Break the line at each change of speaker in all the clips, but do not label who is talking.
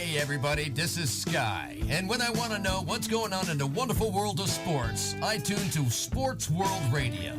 Hey everybody, this is Sky, and when I want to know what's going on in the wonderful world of sports, I tune to Sports World Radio.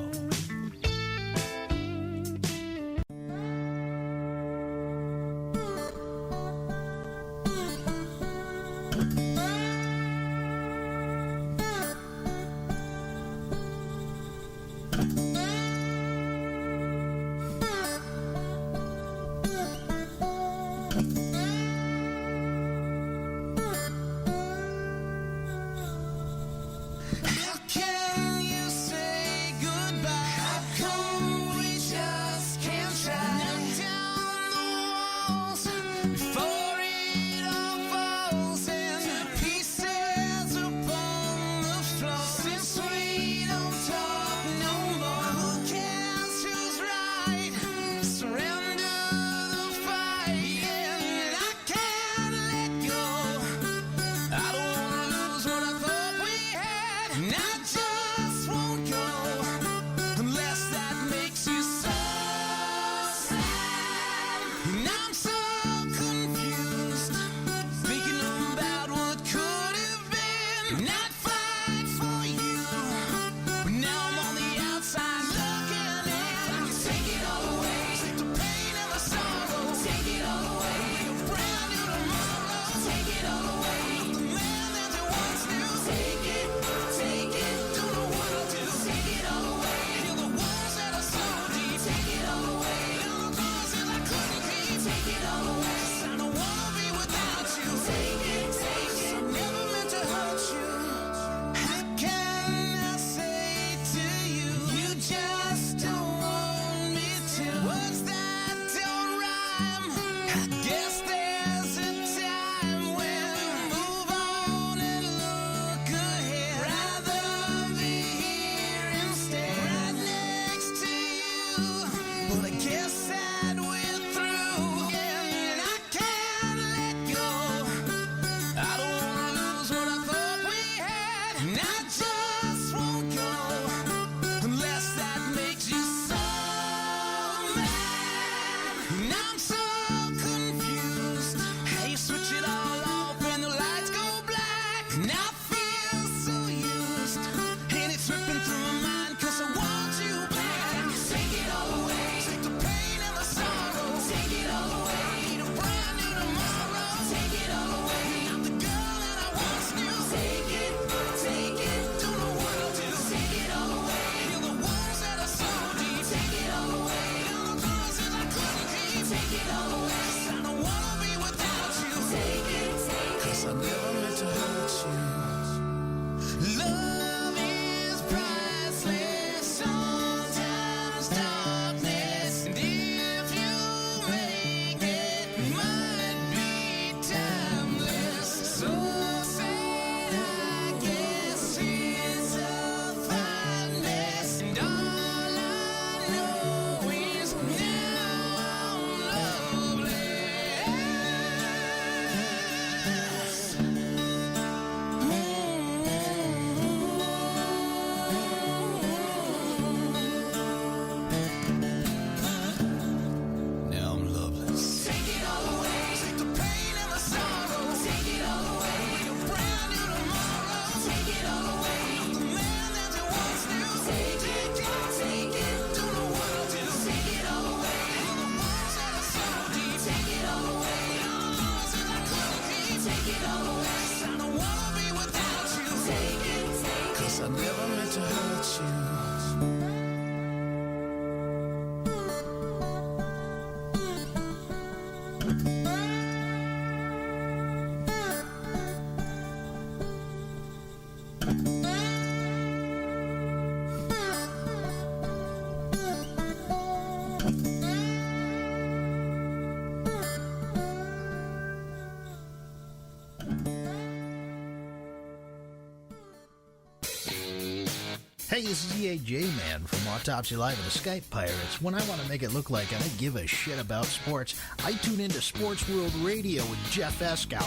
Hey, this is EAJ Man from Autopsy Live and the Skype Pirates. When I want to make it look like I don't give a shit about sports, I tune into Sports World Radio with Jeff Escow.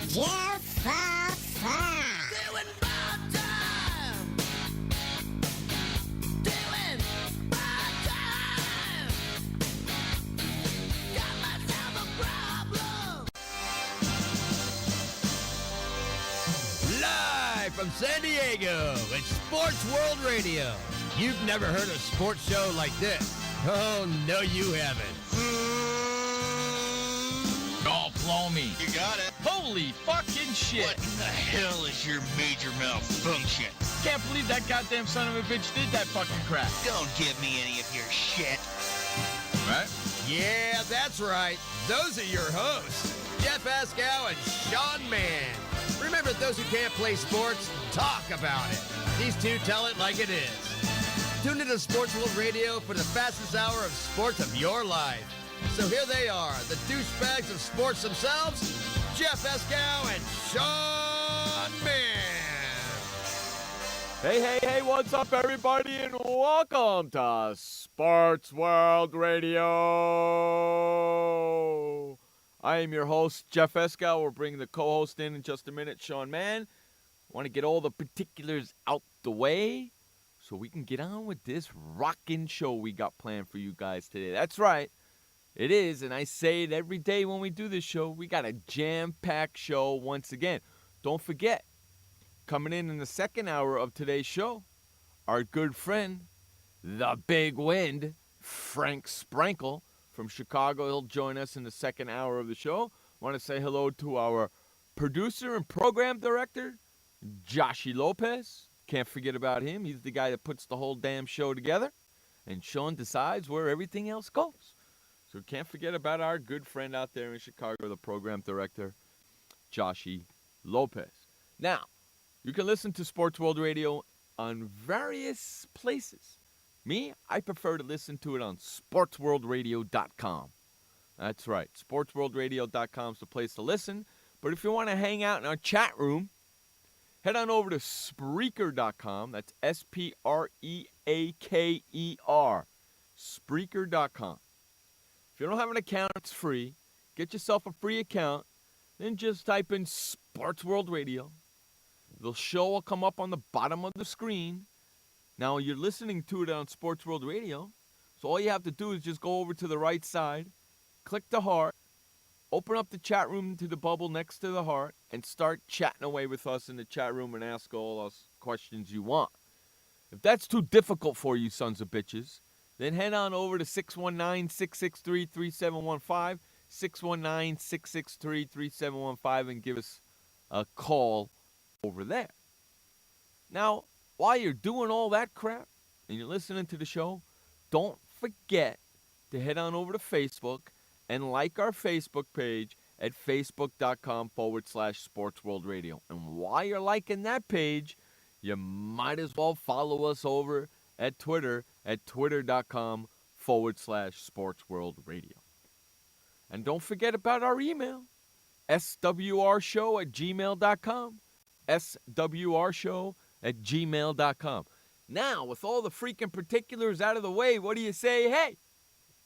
Jeff
Doing my time. Doing my time. Got myself a problem.
from San Diego. It's Sports World Radio. You've never heard a sports show like this. Oh, no, you haven't.
Oh, blow me.
You got it.
Holy fucking shit.
What the hell is your major malfunction?
Can't believe that goddamn son of a bitch did that fucking crap.
Don't give me any of your shit.
Right?
Yeah, that's right. Those are your hosts, Jeff Ascow and Sean Mann. Remember, those who can't play sports, talk about it. These two tell it like it is. Tune into Sports World Radio for the fastest hour of sports of your life. So here they are, the douchebags of sports themselves, Jeff Ascow and Sean Mann.
Hey, what's up, everybody, and welcome to Sports World Radio. I am your host, Jeff Escow. We're bringing the co-host in just a minute, Sean Mann. Want to get all the particulars out the way so we can get on with this rockin' show we got planned for you guys today. That's right. It is, and I say it every day when we do this show. We got a jam-packed show once again. Don't forget, coming in the second hour of today's show, our good friend, the Big Wind, Frank Sprankle from Chicago. He'll join us in the second hour of the show. Want to say hello to our producer and program director, Joshy Lopez. Can't forget about him. He's the guy that puts the whole damn show together, and Sean decides where everything else goes. So can't forget about our good friend out there in Chicago, the program director, Joshy Lopez. Now, you can listen to Sports World Radio on various places. Me, I prefer to listen to it on SportsWorldRadio.com. That's right, SportsWorldRadio.com is the place to listen. But if you want to hang out in our chat room, head on over to Spreaker.com. That's Spreaker. Spreaker.com. If you don't have an account, it's free. Get yourself a free account. Then just type in Sports World Radio. The show will come up on the bottom of the screen. Now, you're listening to it on Sports World Radio. So all you have to do is just go over to the right side, click the heart, open up the chat room to the bubble next to the heart, and start chatting away with us in the chat room and ask all us questions you want. If that's too difficult for you sons of bitches, then head on over to 619-663-3715, 619-663-3715, and give us a call over there. Now, while you're doing all that crap and you're listening to the show, don't forget to head on over to Facebook and like our Facebook page at facebook.com/sportsworldradio. And while you're liking that page, you might as well follow us over at Twitter at twitter.com/sportsworldradio. And don't forget about our email, swrshow@gmail.com, swrshow@gmail.com. Now, with all the freaking particulars out of the way, what do you say? Hey,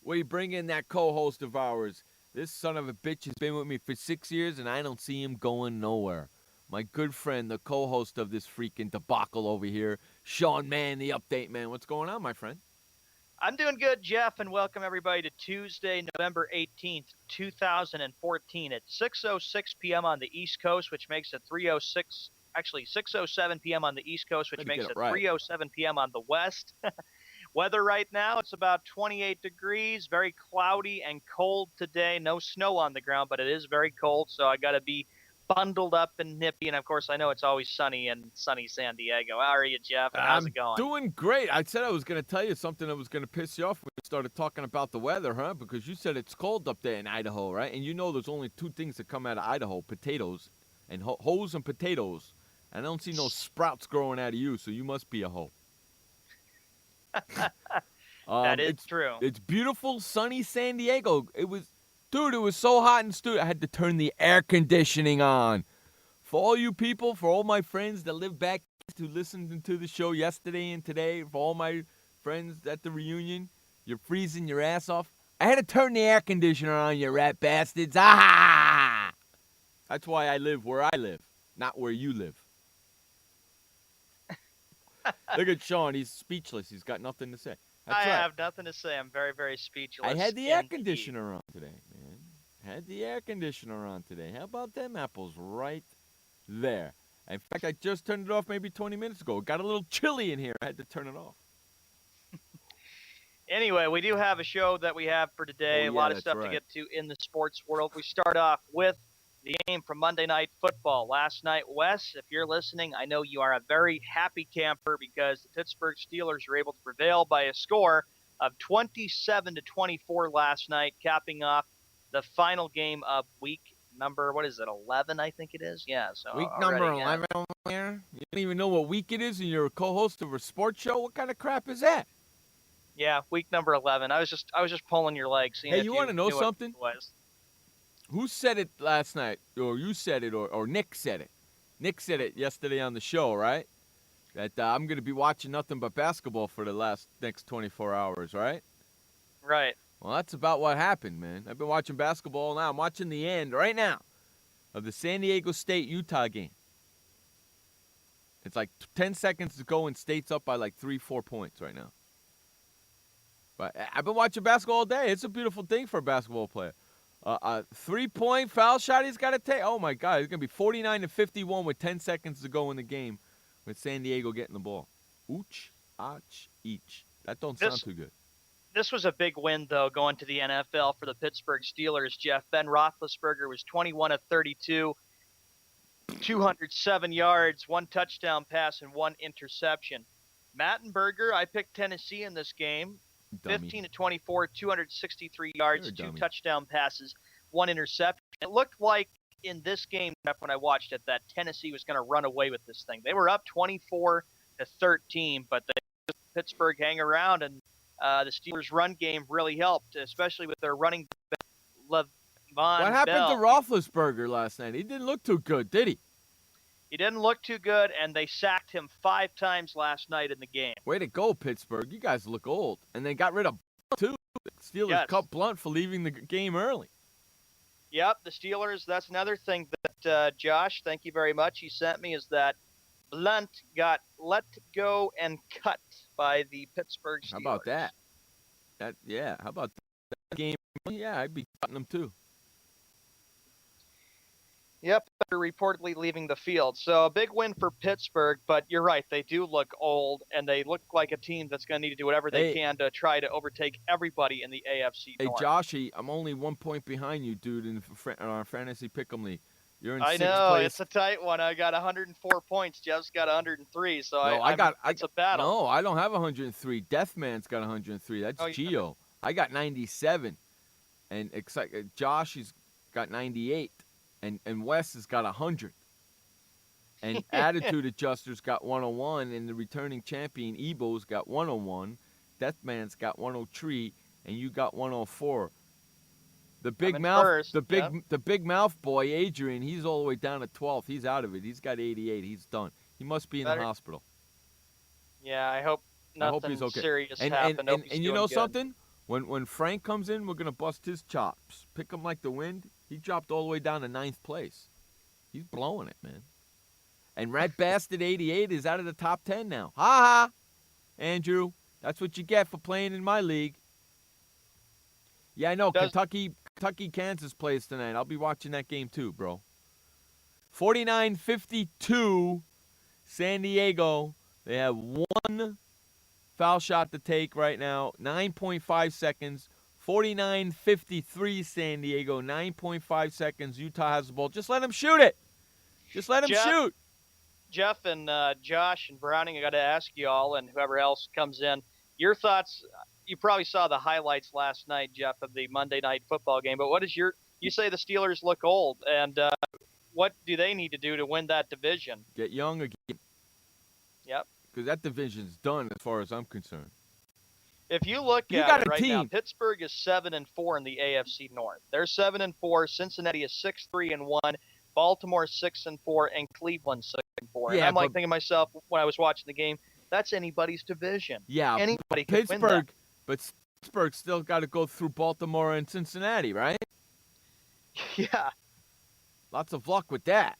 we bring in that co-host of ours. This son of a bitch has been with me for 6 years, and I don't see him going nowhere. My good friend, the co-host of this freaking debacle over here, Sean Mann, the update man. What's going on, my friend?
I'm doing good, Jeff, and welcome everybody to Tuesday, November 18th, 2014 at 6:06 p.m. on the East Coast, which makes it 6:07 p.m. on the East Coast, which makes it 3:07 p.m. on the West. Weather right now, it's about 28 degrees, very cloudy and cold today. No snow on the ground, but it is very cold, so I got to be bundled up and nippy. And, of course, I know it's always sunny in sunny San Diego. How are you, Jeff? And how's it going?
Doing great. I said I was going to tell you something that was going to piss you off when we started talking about the weather, huh? Because you said it's cold up there in Idaho, right? And you know there's only two things that come out of Idaho, potatoes and hoes and potatoes. I don't see no sprouts growing out of you, so you must be a hoe.
That is true.
It's beautiful, sunny San Diego. It was so hot in the studio. I had to turn the air conditioning on. For all you people, for all my friends that live back who listened to the show yesterday and today, for all my friends at the reunion, you're freezing your ass off. I had to turn the air conditioner on, you rat bastards. Ah! That's why I live where I live, not where you live. Look at Sean. He's speechless. He's got nothing to say. That's
I
right.
have nothing to say. I'm very, very speechless.
I had the air conditioner on today, man. Had the air conditioner on today. How about them apples right there? In fact, I just turned it off maybe 20 minutes ago. It got a little chilly in here. I had to turn it off.
Anyway, we do have a show that we have for today.
Oh,
a
yeah,
lot of
that's
stuff
right.
to get to in the sports world. We start off with the game from Monday Night Football. Last night, Wes, if you're listening, I know you are a very happy camper because the Pittsburgh Steelers were able to prevail by a score of 27-24 last night, capping off the final game of week number, 11, I think it is? Yeah, so
Week
already,
number
yeah.
11 over there? You don't even know what week it is and you're a co-host of a sports show? What kind of crap is that?
Yeah, week number 11. I was just pulling your leg, seeing
Hey,
if
you
you
want to know
knew
something?
what it was.
Who said it last night? Or you said it, or Nick said it. Nick said it yesterday on the show, right? That I'm going to be watching nothing but basketball for the next 24 hours, right?
Right.
Well, that's about what happened, man. I've been watching basketball now. I'm watching the end right now of the San Diego State-Utah game. It's like 10 seconds to go and State's up by like 3-4 points right now. But I've been watching basketball all day. It's a beautiful thing for a basketball player. A 3-point foul shot he's got to take. Oh, my God. It's going to be 49-51 with 10 seconds to go in the game with San Diego getting the ball. Ooch, ach, each. That don't sound too good.
This was a big win, though, going to the NFL for the Pittsburgh Steelers, Jeff. Ben Roethlisberger was 21 of 32, 207 yards, 1 touchdown pass, and 1 interception. Mattenberger, I picked Tennessee in this game.
Dummy.
15-24, 263 yards,
You're a
2
dummy.
touchdown passes, 1 interception. It looked like in this game, when I watched it, that Tennessee was going to run away with this thing. They were up 24-13, but Pittsburgh hang around, and the Steelers' run game really helped, especially with their running back, Le'Veon
What happened
Bell.
to Roethlisberger last night? He didn't look too good, did he?
He didn't look too good, and they sacked him 5 times last night in the game.
Way to go, Pittsburgh. You guys look old. And they got rid of Blunt, too. The Steelers
Yes.
cut Blunt for leaving the game early.
Yep, the Steelers, that's another thing that Josh, thank you very much, he sent me, is that Blunt got let go and cut by the Pittsburgh Steelers.
How about that? How about that game? Yeah, I'd be cutting them, too.
Yep, they're reportedly leaving the field. So a big win for Pittsburgh, but you're right, they do look old, and they look like a team that's going to need to do whatever they can to try to overtake everybody in the AFC North.
Hey, Joshy, I'm only 1 point behind you, dude, in our fantasy pick'em league. You're in
I
sixth
know,
place.
it's a tight one. I got 104 points. Jeff's got 103, so it's a battle.
No, I don't have 103. Deathman's got 103. That's Gio. I got 97. And Josh has got 98. And Wes has got 100. And Attitude Adjuster's got 101. And the returning champion, Ebo's got 101. Deathman's got 103. And you got 104. The big mouth, the big mouth boy, Adrian, he's all the way down to 12th. He's out of it. He's got 88. He's done. He must be in the hospital.
Yeah, I hope nothing
he's okay.
serious
And
happened.
you know something? When Frank comes in, we're going to bust his chops. Pick him like the wind. He dropped all the way down to 9th place. He's blowing it, man. And Rat Bastard 88 is out of the top 10 now. Ha ha! Andrew, that's what you get for playing in my league. Yeah, I know. Kentucky, Kansas plays tonight. I'll be watching that game too, bro. 49-52, San Diego. They have 1 foul shot to take right now. 9.5 seconds. 49-53, San Diego. 9.5 seconds. Utah has the ball. Just let him shoot it. Just let him shoot.
Jeff and Josh and Browning, I got to ask you all, and whoever else comes in, your thoughts. You probably saw the highlights last night, Jeff, of the Monday Night Football game. But what is you say the Steelers look old, and what do they need to do to win that division?
Get young again.
Yep.
Because that division's done as far as I'm concerned.
If you look at it right now, Pittsburgh is 7-4 in the AFC North. They're 7-4. Cincinnati is 6-3-1. Baltimore 6-4, and Cleveland 6-4.
Yeah,
and I'm thinking to myself when I was watching the game, that's anybody's division.
Yeah,
anybody can win that.
But Pittsburgh still got to go through Baltimore and Cincinnati, right?
Yeah.
Lots of luck with that.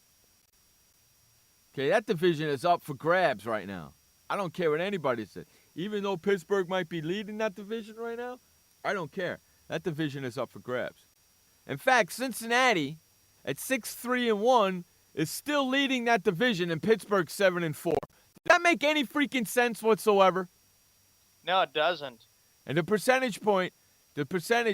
Okay, that division is up for grabs right now. I don't care what anybody says. Even though Pittsburgh might be leading that division right now, I don't care. That division is up for grabs. In fact, Cincinnati at 6-3-1 is still leading that division, and Pittsburgh's 7-4. Does that make any freaking sense whatsoever?
No, it doesn't.
And the percentage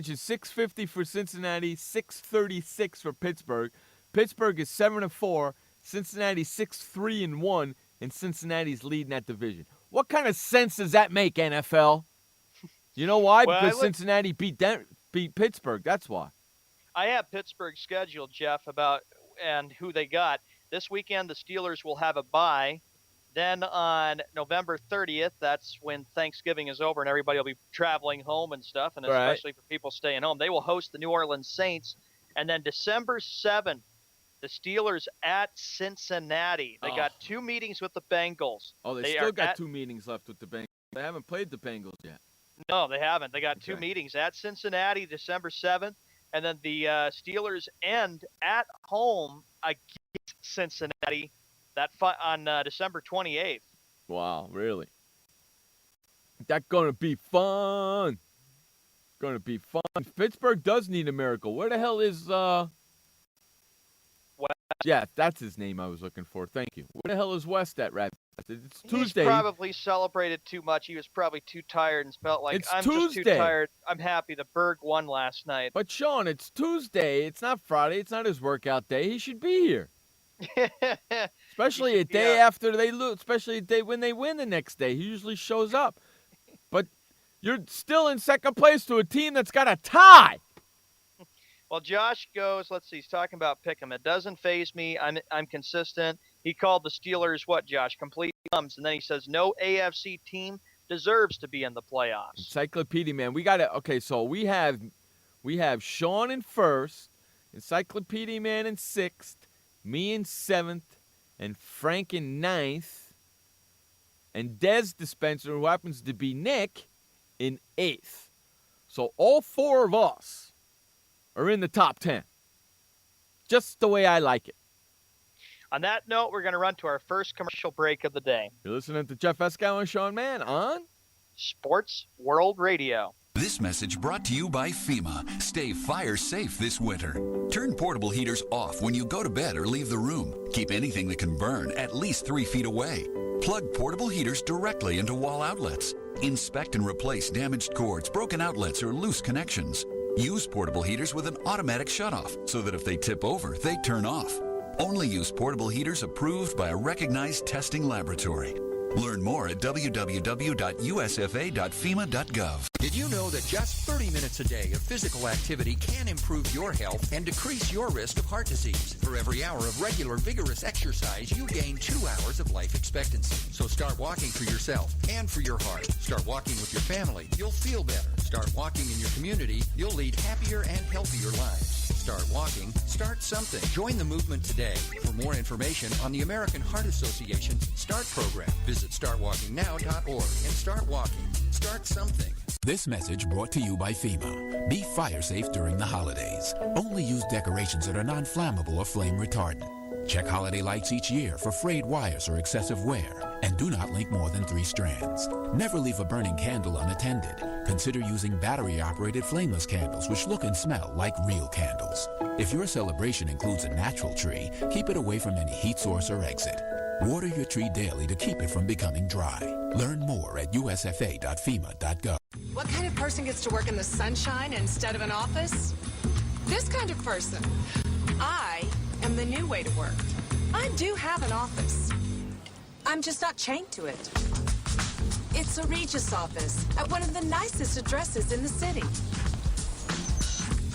is 650 for Cincinnati, 636 for Pittsburgh. Pittsburgh is 7-4, Cincinnati 6-3-1, and Cincinnati's leading that division. What kind of sense does that make, NFL? You know why?
Well,
Because Cincinnati beat Pittsburgh. That's why.
I have Pittsburgh scheduled, Jeff, and who they got. This weekend, the Steelers will have a bye. Then on November 30th, that's when Thanksgiving is over and everybody will be traveling home and stuff, and especially for people staying home. They will host the New Orleans Saints. And then December 7th, the Steelers at Cincinnati. They got 2 meetings with the Bengals.
Oh, they still got 2 meetings left with the Bengals. They haven't played the Bengals yet.
No, they haven't. They got 2 meetings at Cincinnati, December 7th, and then the Steelers end at home against Cincinnati on December 28th.
Wow, really? That's going to be fun. Going to be fun. Pittsburgh does need a miracle. Where the hell is
West?
Yeah, that's his name I was looking for. Thank you. Where the hell is West at, Rat? It's Tuesday.
He's probably celebrated too much. He was probably too tired and felt like,
It's
I'm
Tuesday.
just too tired. I'm happy the Berg won last night.
But Sean, it's Tuesday. It's not Friday. It's not his workout day. He should be here. Especially a day after they lose. Especially a day when they win the next day. He usually shows up. But you're still in second place to a team that's got a tie.
Well, Josh goes, let's see, he's talking about Pick'em. It doesn't faze me. I'm consistent. He called the Steelers what, Josh? Complete bums. And then he says, no AFC team deserves to be in the playoffs.
Encyclopedia Man. We got it. Okay, so we have Sean in first, Encyclopedia Man in sixth, me in seventh, and Frank in ninth, and Des Dispenser, who happens to be Nick, in eighth. So all 4 of us are in the top 10. Just the way I like it.
On that note, we're going to run to our first commercial break of the day.
You're listening to Jeff Escow and Sean Mann on
Sports World Radio.
This message brought to you by FEMA. Stay fire safe this winter. Turn portable heaters off when you go to bed or leave the room. Keep anything that can burn at least 3 feet away. Plug portable heaters directly into wall outlets. Inspect and replace damaged cords, broken outlets, or loose connections. Use portable heaters with an automatic shutoff so that if they tip over, they turn off. Only use portable heaters approved by a recognized testing laboratory. Learn more at www.usfa.fema.gov.
Did you know that just 30 minutes a day of physical activity can improve your health and decrease your risk of heart disease? For every hour of regular, vigorous exercise, you gain 2 hours of life expectancy. So start walking for yourself and for your heart. Start walking with your family. You'll feel better. Start walking in your community. You'll lead happier and healthier lives. Start walking. Start something. Join the movement today. For more information on the American Heart Association's START program, visit startwalkingnow.org and start walking. Start something.
This message brought to you by FEMA. Be fire safe during the holidays. Only use decorations that are non-flammable or flame retardant. Check holiday lights each year for frayed wires or excessive wear. And do not link more than 3 strands. Never leave a burning candle unattended. Consider using battery-operated flameless candles which look and smell like real candles. If your celebration includes a natural tree, keep it away from any heat source or exit. Water your tree daily to keep it from becoming dry. Learn more at usfa.fema.gov.
What kind of person gets to work in the sunshine instead of an office? This kind of person. I am the new way to work. I do have an office. I'm just not chained to it. It's a Regis office at one of the nicest addresses in the city.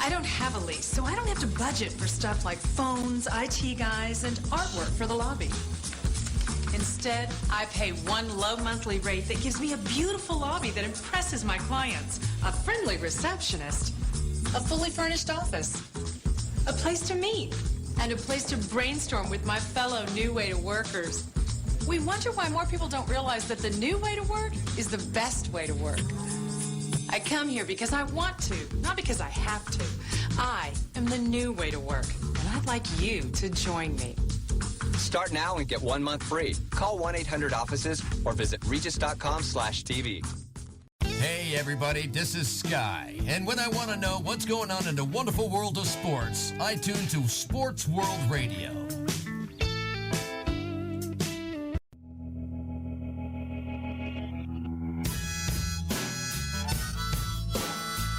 I don't have a lease, so I don't have to budget for stuff like phones, IT guys, and artwork for the lobby. Instead, I pay one low monthly rate that gives me a beautiful lobby that impresses my clients, a friendly receptionist, a fully furnished office, a place to meet, and a place to brainstorm with my fellow New Way to Workers. We wonder why more people don't realize that the new way to work is the best way to work. I come here because I want to, not because I have to. I am the new way to work, and I'd like you to join me.
Start now and get 1 month free. Call 1-800-OFFICES or visit regis.com/TV.
Hey everybody, this is Sky, and when I want to know what's going on in the wonderful world of sports, I tune to Sports World Radio.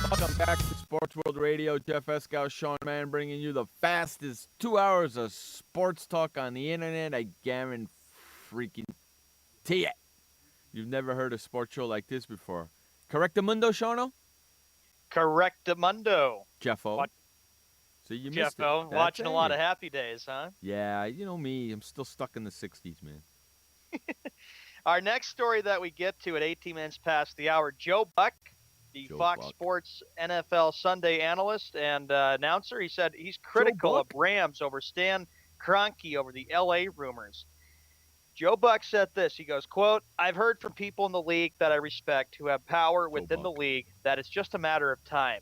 Welcome back to Sports World Radio. Jeff Escow, Sean Mann, bringing you the fastest 2 hours of sports talk on the internet. I guarantee it. You've never heard a sports show like this before. Correctamundo, Shano?
Correctamundo.
Jeffo. So you missed it.
Jeffo, watching a lot of Happy Days, huh?
Yeah, you know me. I'm still stuck in the 60s, man.
Our next story that we get to at 18 minutes past the hour, Joe Buck, the Fox Sports NFL Sunday analyst and announcer, he said he's critical of Rams over Stan Kroenke over the L.A. rumors. Joe Buck said this. He goes, quote, "I've heard from people in the league that I respect who have power within the league that it's just a matter of time.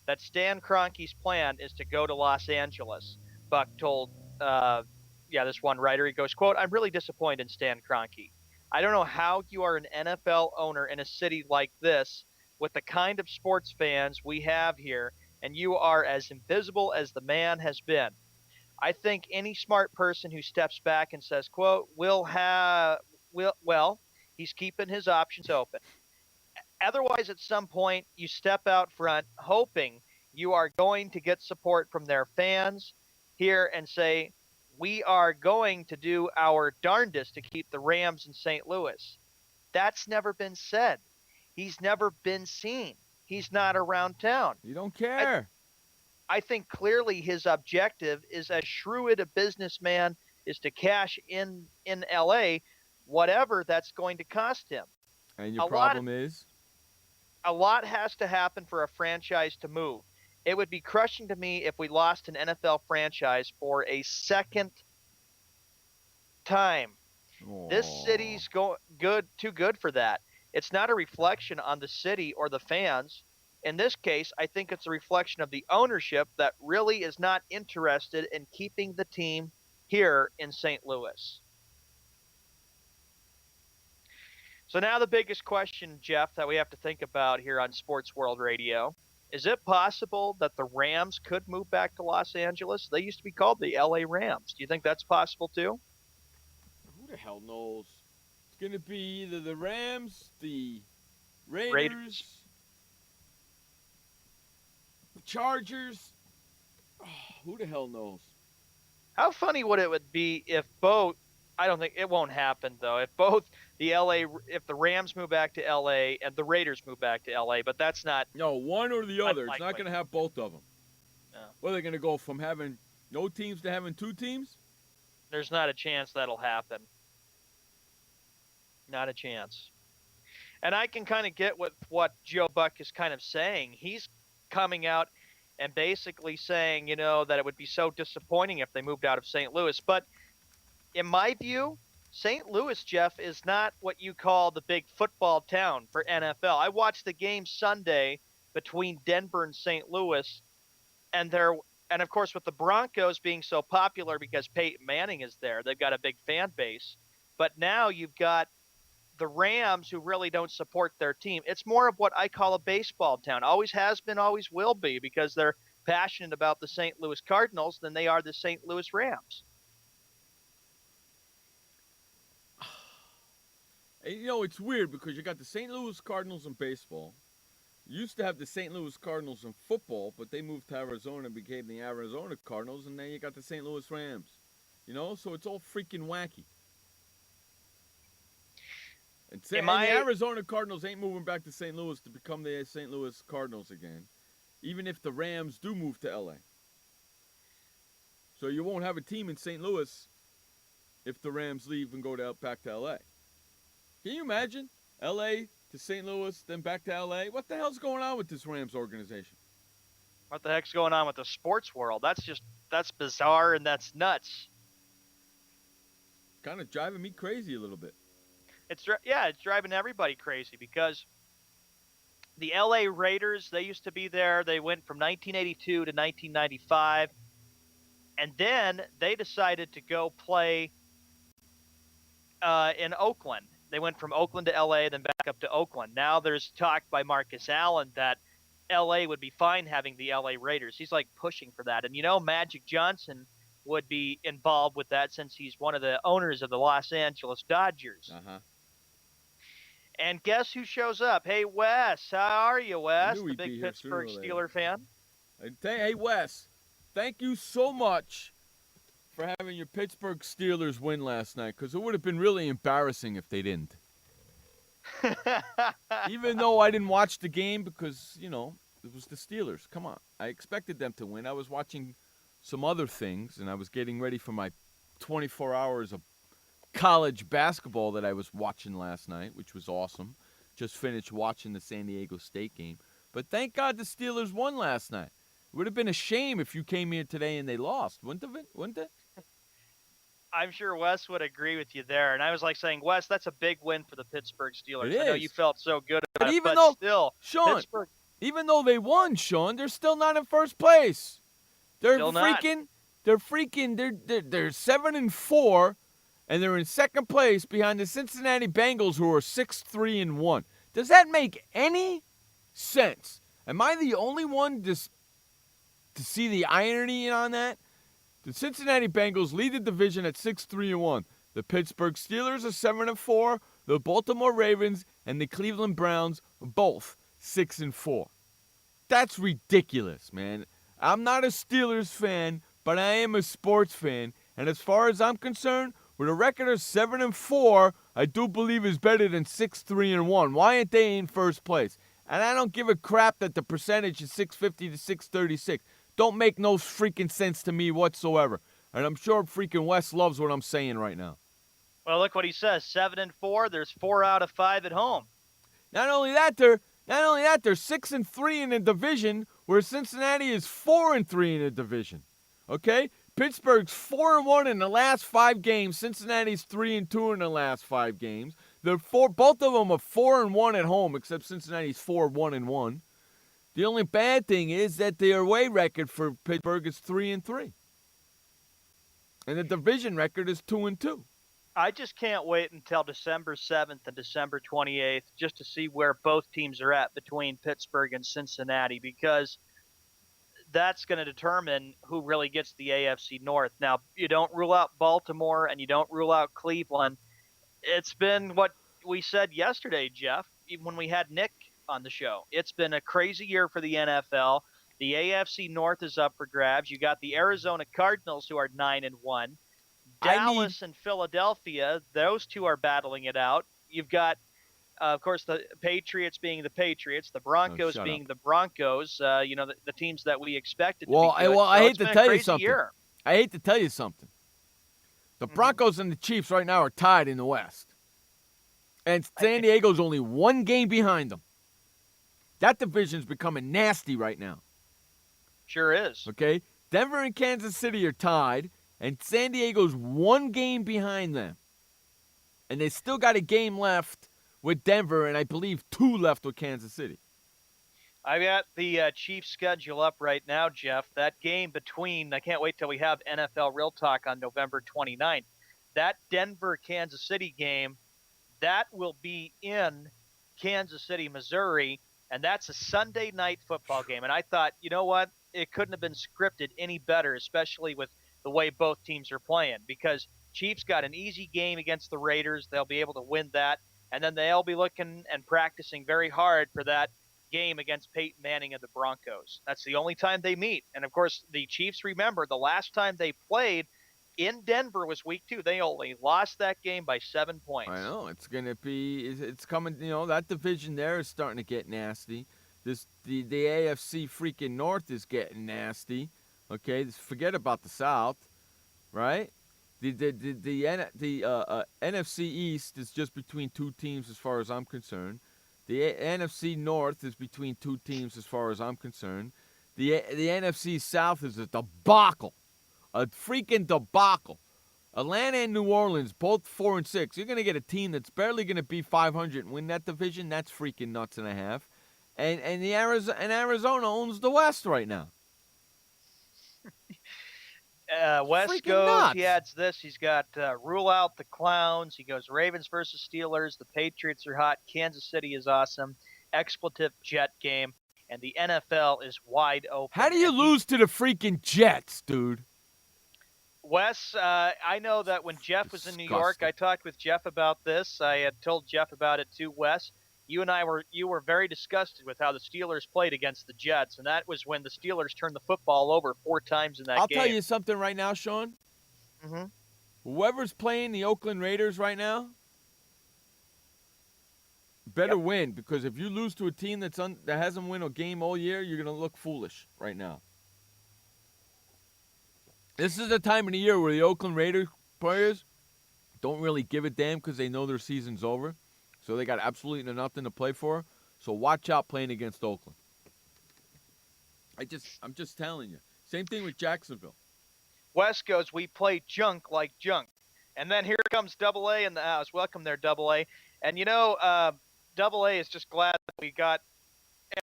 That Stan Kroenke's plan is to go to Los Angeles." Buck told this one writer, he goes, quote, "I'm really disappointed in Stan Kroenke. I don't know how you are an NFL owner in a city like this with the kind of sports fans we have here, and you are as invisible as the man has been. I think any smart person who steps back and says, quote, he's keeping his options open. Otherwise, at some point, you step out front hoping you are going to get support from their fans here and say, we are going to do our darndest to keep the Rams in St. Louis. That's never been said. He's never been seen. He's not around town.
You don't care.
I think clearly his objective is as shrewd a businessman is to cash in L.A., whatever that's going to cost him.
And your problem is?
A lot has to happen for a franchise to move. It would be crushing to me if we lost an NFL franchise for a second time.
Aww.
This city's too good for that. It's not a reflection on the city or the fans. In this case, I think it's a reflection of the ownership that really is not interested in keeping the team here in St. Louis. So now the biggest question, Jeff, that we have to think about here on Sports World Radio. Is it possible that the Rams could move back to Los Angeles? They used to be called the L.A. Rams. Do you think that's possible too?
Who the hell knows? It's going to be either the Rams, the Raiders. The Chargers. Oh, who the hell knows?
How funny would it be if both, I don't think, it won't happen though, if both if the Rams move back to L.A. and the Raiders move back to L.A., but that's not.
No, one or the other.
Unlikely.
It's not going to have both of them.
No.
Well, they're going to go from having no teams to having two teams?
There's not a chance that'll happen. Not a chance. And I can kind of get what Joe Buck is kind of saying. He's coming out and basically saying, that it would be so disappointing if they moved out of St. Louis. But in my view, St. Louis, Jeff, is not what you call the big football town for NFL. I watched the game Sunday between Denver and St. Louis, and of course with the Broncos being so popular because Peyton Manning is there, they've got a big fan base. But now you've got the Rams who really don't support their team. It's more of what I call a baseball town. Always has been, always will be, because they're passionate about the St. Louis Cardinals than they are the St. Louis Rams.
It's weird because you got the St. Louis Cardinals in baseball. You used to have the St. Louis Cardinals in football, but they moved to Arizona and became the Arizona Cardinals, and then you got the St. Louis Rams. So it's all freaking wacky. And the Arizona Cardinals ain't moving back to St. Louis to become the St. Louis Cardinals again, even if the Rams do move to L.A. So you won't have a team in St. Louis if the Rams leave and go back to L.A. Can you imagine? L.A. to St. Louis, then back to L.A.? What the hell's going on with this Rams organization?
What the heck's going on with the sports world? That's bizarre and that's nuts.
Kind of driving me crazy a little bit.
It's driving everybody crazy because the L.A. Raiders, they used to be there. They went from 1982 to 1995, and then they decided to go play in Oakland. They went from Oakland to L.A., then back up to Oakland. Now there's talk by Marcus Allen that L.A. would be fine having the L.A. Raiders. He's like pushing for that. And Magic Johnson would be involved with that since he's one of the owners of the Los Angeles Dodgers.
Uh-huh.
And guess who shows up? Hey, Wes. How are you, Wes?
knew
The
he'd be
big
here sooner
Pittsburgh
or later.
Steeler fan.
Hey, Wes, thank you so much for having your Pittsburgh Steelers win last night, because it would have been really embarrassing if they didn't. Even though I didn't watch the game because, it was the Steelers. Come on. I expected them to win. I was watching some other things, and I was getting ready for my 24 hours of college basketball that I was watching last night, which was awesome. Just finished watching the San Diego State game. But thank God the Steelers won last night. It would have been a shame if you came here today and they lost, wouldn't it?
I'm sure Wes would agree with you there. And I was like saying, Wes, that's a big win for the Pittsburgh Steelers.
It
I know
is.
you felt so good about
But
it,
even
but
though,
still,
Sean,
Pittsburgh,
even though they won, Sean, they're still not in first place. They're
Still not.
they're 7-4, and they're in second place behind the Cincinnati Bengals, who are 6-3-1. Does that make any sense? Am I the only one to see the irony on that? The Cincinnati Bengals lead the division at 6-3-1. The Pittsburgh Steelers are 7-4. The Baltimore Ravens and the Cleveland Browns are both 6-4. That's ridiculous, man. I'm not a Steelers fan, but I am a sports fan. And as far as I'm concerned, with a record of 7-4, I do believe is better than 6-3-1. Why aren't they in first place? And I don't give a crap that the percentage is 650 to 636. Don't make no freaking sense to me whatsoever. And I'm sure freaking Wes loves what I'm saying right now.
well, look what he says. 7-4. There's 4 out of 5 at home.
Not only that, they're 6-3 in the division, where Cincinnati is 4-3 in the division. Okay? Pittsburgh's 4-1 in the last 5 games. Cincinnati's 3-2 in the last 5 games. Both of them are 4-1 at home, except Cincinnati's 4-1-1. The only bad thing is that the away record for Pittsburgh is 3-3, and the division record is 2-2.
I just can't wait until December 7th and December 28th just to see where both teams are at between Pittsburgh and Cincinnati, because that's going to determine who really gets the AFC North. Now, you don't rule out Baltimore and you don't rule out Cleveland. It's been what we said yesterday, Jeff, even when we had Nick on the show. It's been a crazy year for the NFL. The AFC North is up for grabs. You got the Arizona Cardinals, who are 9-1. Dallas and Philadelphia, those two are battling it out. You've got, of course, the Patriots being the Patriots, the Broncos being the Broncos. The teams that we expected to be good.
I hate to tell you
something.
something. I hate to tell you something. The Broncos and the Chiefs right now are tied in the West, and San Diego's only 1 game behind them. That division's becoming nasty right now.
Sure is.
Okay? Denver and Kansas City are tied, and San Diego's 1 game behind them. And they still got a game left with Denver, and I believe 2 left with Kansas City.
I got the Chiefs schedule up right now, Jeff. That game between, I can't wait till we have NFL Real Talk on November 29th. That Denver-Kansas City game, that will be in Kansas City, Missouri, and that's a Sunday night football game. And I thought, you know what? It couldn't have been scripted any better, especially with the way both teams are playing, because Chiefs got an easy game against the Raiders. They'll be able to win that, and then they'll be looking and practicing very hard for that game against Peyton Manning and the Broncos. That's the only time they meet. And, of course, the Chiefs, remember, the last time they played in Denver was week 2. They only lost that game by 7 points.
I know. It's coming, that division there is starting to get nasty. The AFC freaking North is getting nasty. Okay, forget about the South, right? The NFC East is just between 2 teams as far as I'm concerned. The NFC North is between 2 teams as far as I'm concerned. The NFC South is a debacle, a freaking debacle. Atlanta and New Orleans, both 4-6. You're going to get a team that's barely going to be 500 and win that division. That's freaking nuts and a half. And Arizona owns the West right now.
West
Freaking
goes,
nuts.
he adds this. He's got rule out the clowns. He goes Ravens versus Steelers. The Patriots are hot. Kansas City is awesome. Expletive Jet game. And the NFL is wide open.
How do you lose to the freaking Jets, dude?
Wes, I know that when Jeff was in New York, I talked with Jeff about this. I had told Jeff about it too, Wes. You were very disgusted with how the Steelers played against the Jets, and that was when the Steelers turned the football over 4 times in that
I'll
game.
tell you something right now, Sean.
Mm-hmm.
Whoever's playing the Oakland Raiders right now better win, because if you lose to a team that hasn't won a game all year, you're going to look foolish right now. This is the time of the year where the Oakland Raiders players don't really give a damn because they know their season's over. So they got absolutely nothing to play for. So watch out playing against Oakland. I'm just telling you. Same thing with Jacksonville.
West goes, we play junk like junk. And then here comes Double A in the house. Welcome there, Double A. And Double A is just glad that we got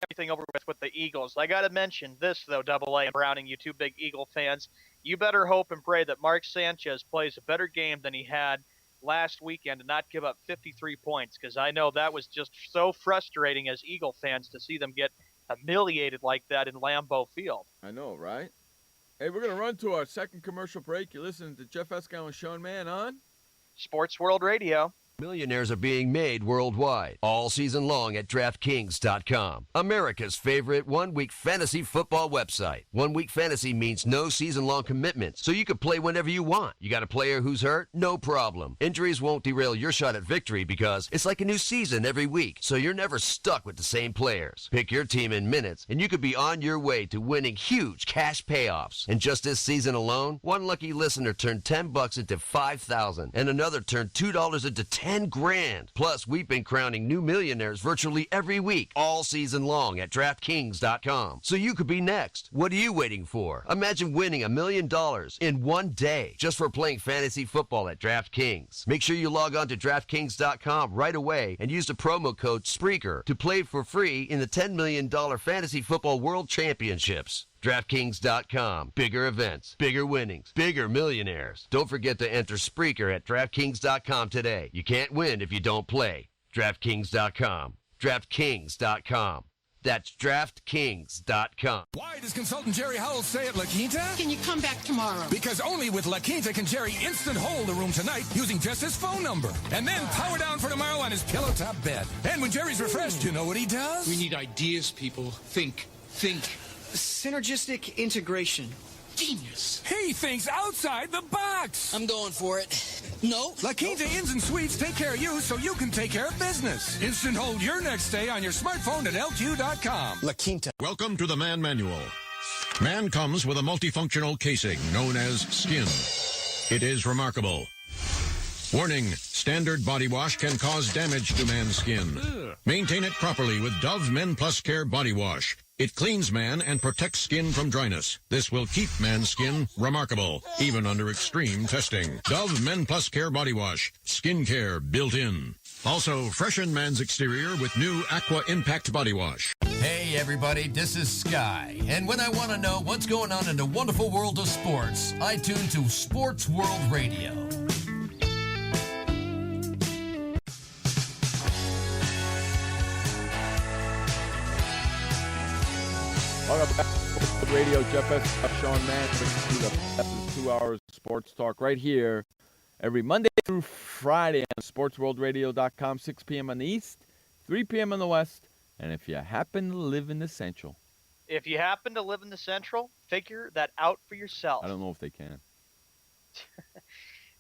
everything over with the Eagles. I got to mention this, though, Double A and Browning, you two big Eagle fans. You better hope and pray that Mark Sanchez plays a better game than he had last weekend and not give up 53 points, because I know that was just so frustrating as Eagle fans to see them get humiliated like that in Lambeau Field.
I know, right? Hey, we're going to run to our second commercial break. You're listening to Jeff Escow and Sean Mann on
Sports World Radio.
Millionaires are being made worldwide, all season long at DraftKings.com. America's favorite one-week fantasy football website. 1 week fantasy means no season-long commitment, so you can play whenever you want. You got a player who's hurt? No problem. Injuries won't derail your shot at victory because it's like a new season every week, so you're never stuck with the same players. Pick your team in minutes, and you could be on your way to winning huge cash payoffs. And just this season alone, one lucky listener turned $10 into $5,000, and another turned $2 into $10 grand. Plus, we've been crowning new millionaires virtually every week, all season long at DraftKings.com. So you could be next. What are you waiting for? Imagine winning $1 million in one day just for playing fantasy football at DraftKings. Make sure you log on to DraftKings.com right away and use the promo code Spreaker to play for free in the $10 million Fantasy Football World Championships. DraftKings.com. Bigger events, bigger winnings, bigger millionaires. Don't forget to enter Spreaker at DraftKings.com today. You can't win if you don't play. DraftKings.com. DraftKings.com. That's DraftKings.com.
Why does consultant Jerry Howell stay at La Quinta?
Can you come back tomorrow?
Because only with La Quinta can Jerry instant hold the room tonight using just his phone number. And then power down for tomorrow on his pillow top bed. And when Jerry's refreshed, you know what he does?
We need ideas, people. Think.
Synergistic integration.
Genius.
He thinks outside the box.
I'm going for it. No.
La Quinta Inns and Suites take care of you so you can take care of business. Instant hold your next stay on your smartphone at LQ.com.
La Quinta.
Welcome to the Man Manual. Man comes with a multifunctional casing known as skin. It is remarkable. Warning, standard body wash can cause damage to man's skin. Maintain it properly with Dove Men Plus Care Body Wash. It cleans man and protects skin from dryness. This will keep man's skin remarkable, even under extreme testing. Dove Men Plus Care Body Wash. Skin care built in. Also, freshen man's exterior with new Aqua Impact Body Wash.
Hey everybody, this is Sky. And when I want to know what's going on in the wonderful world of sports, I tune to Sports World Radio.
Welcome back to the radio. Jeff S. Sean Mann. This is 2 hours of sports talk right here every Monday through Friday on SportsWorldRadio.com, 6 p.m. on the East, 3 p.m. on the West. And if you happen to live in the Central.
If you happen to live in the Central, figure that out for yourself.
I don't know if they can.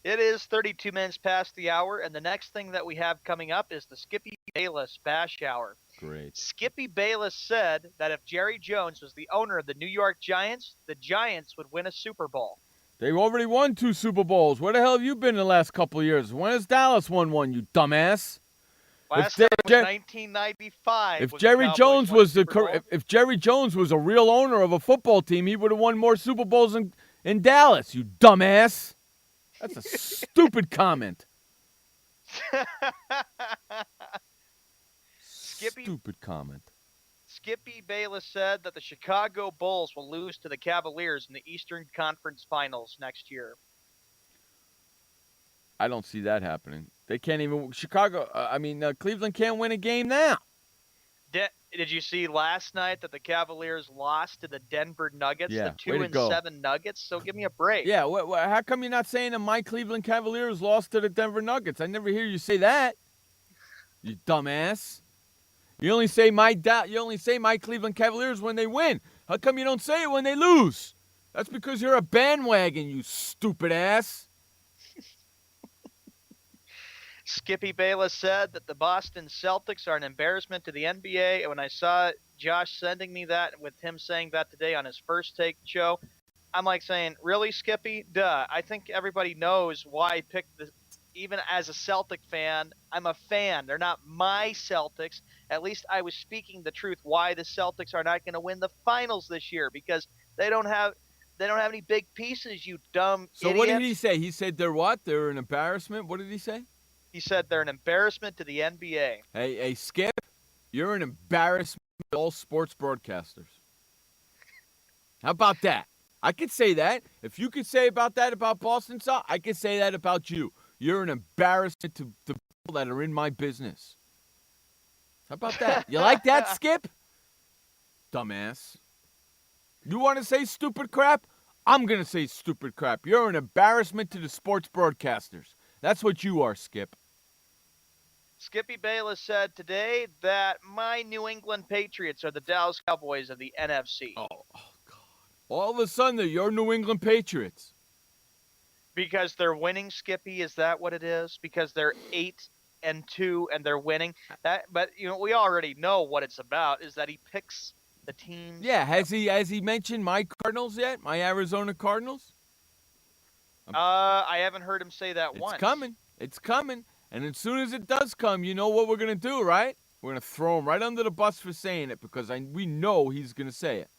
It is 32 minutes past the hour, and the next thing that we have coming up is the Skippy Bayless Bash Hour.
Great.
Skippy Bayless said that if Jerry Jones was the owner of the New York Giants, the Giants would win a Super Bowl.
They've already won 2 Super Bowls. Where the hell have you been in the last couple of years? When has Dallas won one, you dumbass?
Last time was 1995.
If Jerry Jones was if Jerry Jones was a real owner of a football team, he would have won more Super Bowls in Dallas, you dumbass. That's a stupid comment. Stupid comment.
Skippy Bayless said that the Chicago Bulls will lose to the Cavaliers in the Eastern Conference Finals next year.
I don't see that happening. They can't even – Cleveland can't win a game now.
Did you see last night that the Cavaliers lost to the Denver Nuggets,
Yeah,
the
way to go.
2-7 Nuggets? So give me a break.
Yeah, how come you're not saying that my Cleveland Cavaliers lost to the Denver Nuggets? I never hear you say that. You dumbass. You only say my Cleveland Cavaliers when they win. How come you don't say it when they lose? That's because you're a bandwagon, you stupid ass.
Skippy Bayless said that the Boston Celtics are an embarrassment to the NBA. And when I saw Josh sending me that, with him saying that today on his First Take show, I'm like saying, really, Skippy? Duh. I think everybody knows why I picked this. Even as a Celtic fan, I'm a fan. They're not my Celtics. At least I was speaking the truth why the Celtics are not going to win the finals this year, because they don't have any big pieces, you dumb
So
idiot.
what did he say? He said they're what? They're an embarrassment? What did he say?
He said they're an embarrassment to the NBA.
Hey, Skip, you're an embarrassment to all sports broadcasters. How about that? I could say that. If you could say about that about Boston Celtics, I could say that about you. You're an embarrassment to the people that are in my business. How about that? You like that, Skip? Dumbass. You want to say stupid crap? I'm going to say stupid crap. You're an embarrassment to the sports broadcasters. That's what you are, Skip.
Skippy Bayless said today that my New England Patriots are the Dallas Cowboys of the NFC.
Oh, God. All of a sudden, they're your New England Patriots.
Because they're winning, Skippy? Is that what it is? Because they're 8-2 and they're winning? But we already know what it's about, is that he picks the teams.
Yeah, has he mentioned my Cardinals yet? My Arizona Cardinals?
I haven't heard him say that once.
It's coming. And as soon as it does come, you know what we're going to do, right? We're going to throw him right under the bus for saying it, because we know he's going to say it.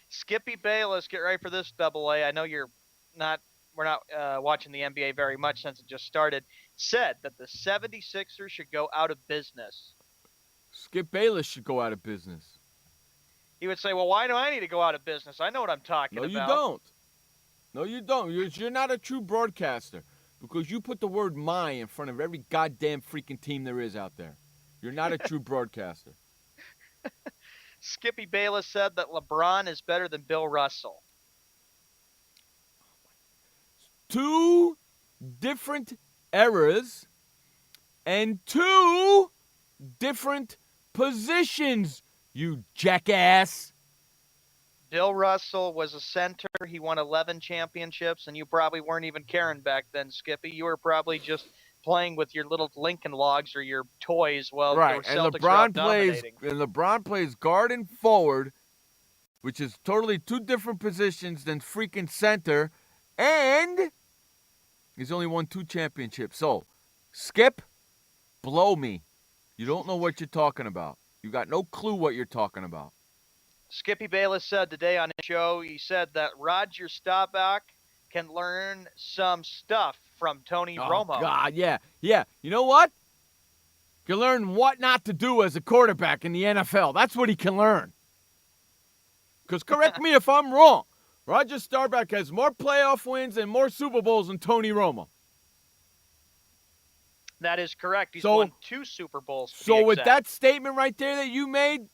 Skippy Bayless, get ready for this, Double A. I know we're not watching the NBA very much since it just started, said that the 76ers should go out of business.
Skip Bayless should go out of business.
He would say, well, why do I need to go out of business? I know what I'm talking about.
No, you don't. No, you don't. You're not a true broadcaster, because you put the word "my" in front of every goddamn freaking team there is out there. You're not a true broadcaster.
Skippy Bayless said that LeBron is better than Bill Russell.
Two different eras and two different positions, you jackass.
Bill Russell was a center. He won 11 championships, and you probably weren't even caring back then, Skippy. You were probably just playing with your little Lincoln Logs or your toys while
right.
your Celtics were out dominating.
And LeBron plays guard and forward, which is totally two different positions than freaking center, and he's only won 2 championships. So, Skip, blow me. You don't know what you're talking about. You got no clue what you're talking about.
Skippy Bayless said today on his show, he said that Roger Staubach can learn some stuff from Tony Romo.
God, yeah. Yeah, you know what? He can learn what not to do as a quarterback in the NFL. That's what he can learn. Because correct me if I'm wrong, Roger Staubach has more playoff wins and more Super Bowls than Tony Romo.
That is correct. He's won 2 Super Bowls.
So with that statement right there that you made,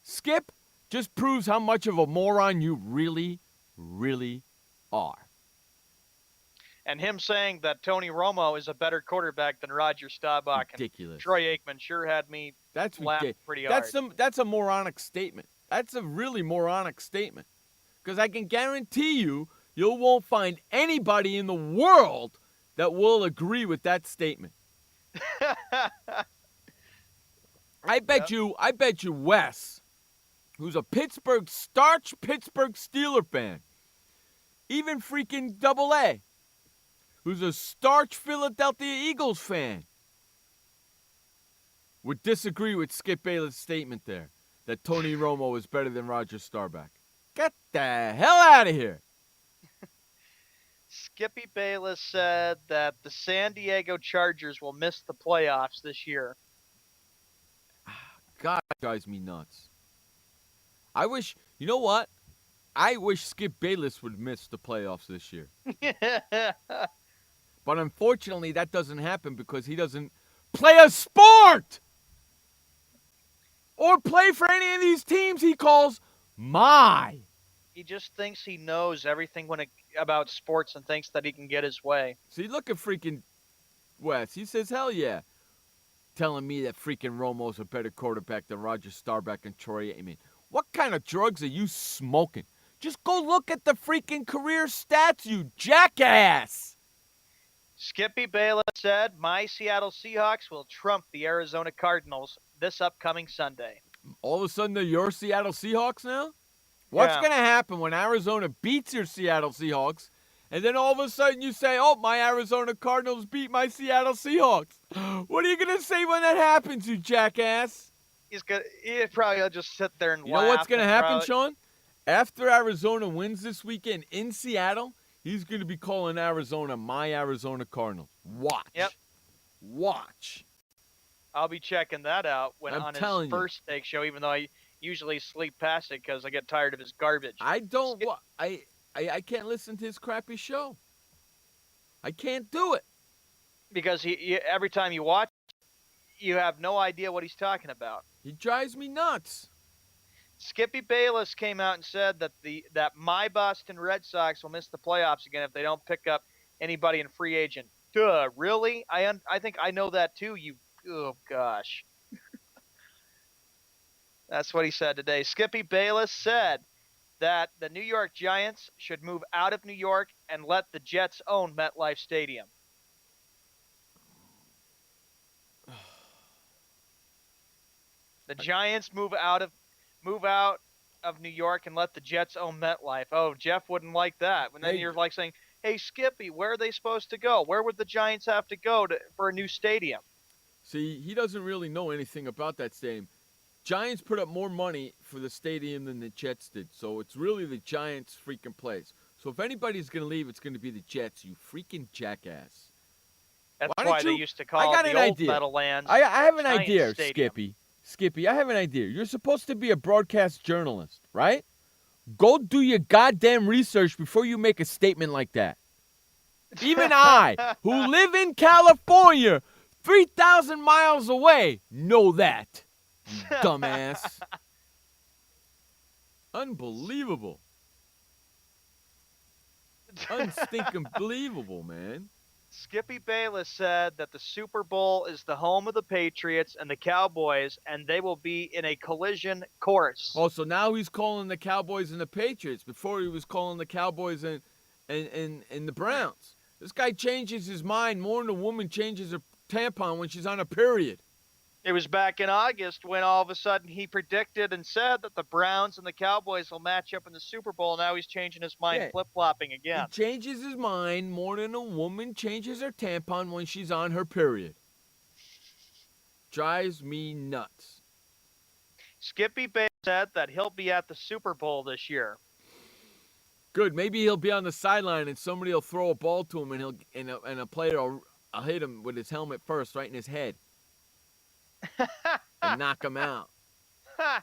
Skip, just proves how much of a moron you really, really are.
And him saying that Tony Romo is a better quarterback than Roger Staubach.
Ridiculous.
And Troy Aikman sure had me laugh pretty hard.
That's a moronic statement. That's a really moronic statement. Because I can guarantee you won't find anybody in the world that will agree with that statement. I bet you Wes, who's a starch Pittsburgh Steeler fan, even freaking Double A, who's a starch Philadelphia Eagles fan, would disagree with Skip Bayless' statement there that Tony Romo is better than Roger Staubach. Get the hell out of here.
Skippy Bayless said that the San Diego Chargers will miss the playoffs this year.
God, that drives me nuts. You know what? I wish Skip Bayless would miss the playoffs this year. But unfortunately, that doesn't happen because he doesn't play a sport. or play for any of these teams he calls my.
He just thinks he knows everything about sports and thinks that he can get his way.
See, look at freaking Wes. He says, hell yeah. Telling me that freaking Romo's a better quarterback than Roger Staubach and Troy Aikman. What kind of drugs are you smoking? Just go look at the freaking career stats, you jackass.
Skippy Bayless said, my Seattle Seahawks will trump the Arizona Cardinals this upcoming Sunday.
All of a sudden, they're your Seattle Seahawks now? What's going to happen when Arizona beats your Seattle Seahawks, and then all of a sudden you say, oh, my Arizona Cardinals beat my Seattle Seahawks? What are you going to say when that happens, you jackass?
He'll probably just sit there and laugh.
You know what's going to happen,
probably...
Sean? After Arizona wins this weekend in Seattle, he's going to be calling Arizona my Arizona Cardinals. Watch.
Yep.
Watch.
I'll be checking that out on his first take show, even though I usually sleep past it because I get tired of his garbage.
I can't listen to his crappy show. I can't do it.
Because every time you watch, you have no idea what he's talking about.
He drives me nuts.
Skippy Bayless came out and said that my Boston Red Sox will miss the playoffs again if they don't pick up anybody in free agent. Duh, really? I think I know that too. Oh gosh. That's what he said today. Skippy Bayless said that the New York Giants should move out of New York and let the Jets own MetLife Stadium. The Giants move out of New York and let the Jets own MetLife. Oh, Jeff wouldn't like that. And then you're like saying, hey, Skippy, where are they supposed to go? Where would the Giants have to go for a new stadium?
See, he doesn't really know anything about that stadium. Giants put up more money for the stadium than the Jets did, so it's really the Giants' freaking place. So if anybody's going to leave, it's going to be the Jets, you freaking jackass.
That's why they used to call it the old Meadowlands.
I have an idea,
Stadium.
Skippy, I have an idea. You're supposed to be a broadcast journalist, right? Go do your goddamn research before you make a statement like that. Even I, who live in California, 3,000 miles away, know that. You dumbass. Unbelievable. Unstinking believable, man.
Skippy Bayless said that the Super Bowl is the home of the Patriots and the Cowboys, and they will be in a collision course.
Oh, so now he's calling the Cowboys and the Patriots. Before he was calling the Cowboys and the Browns. This guy changes his mind more than a woman changes her tampon when she's on a period.
It was back in August when all of a sudden he predicted and said that the Browns and the Cowboys will match up in the Super Bowl. Now he's changing his mind, flip-flopping again.
He changes his mind more than a woman changes her tampon when she's on her period. Drives me nuts.
Skippy Bayless said that he'll be at the Super Bowl this year.
Good. Maybe he'll be on the sideline and somebody will throw a ball to him and a player will hit him with his helmet first, right in his head. And knock him out. How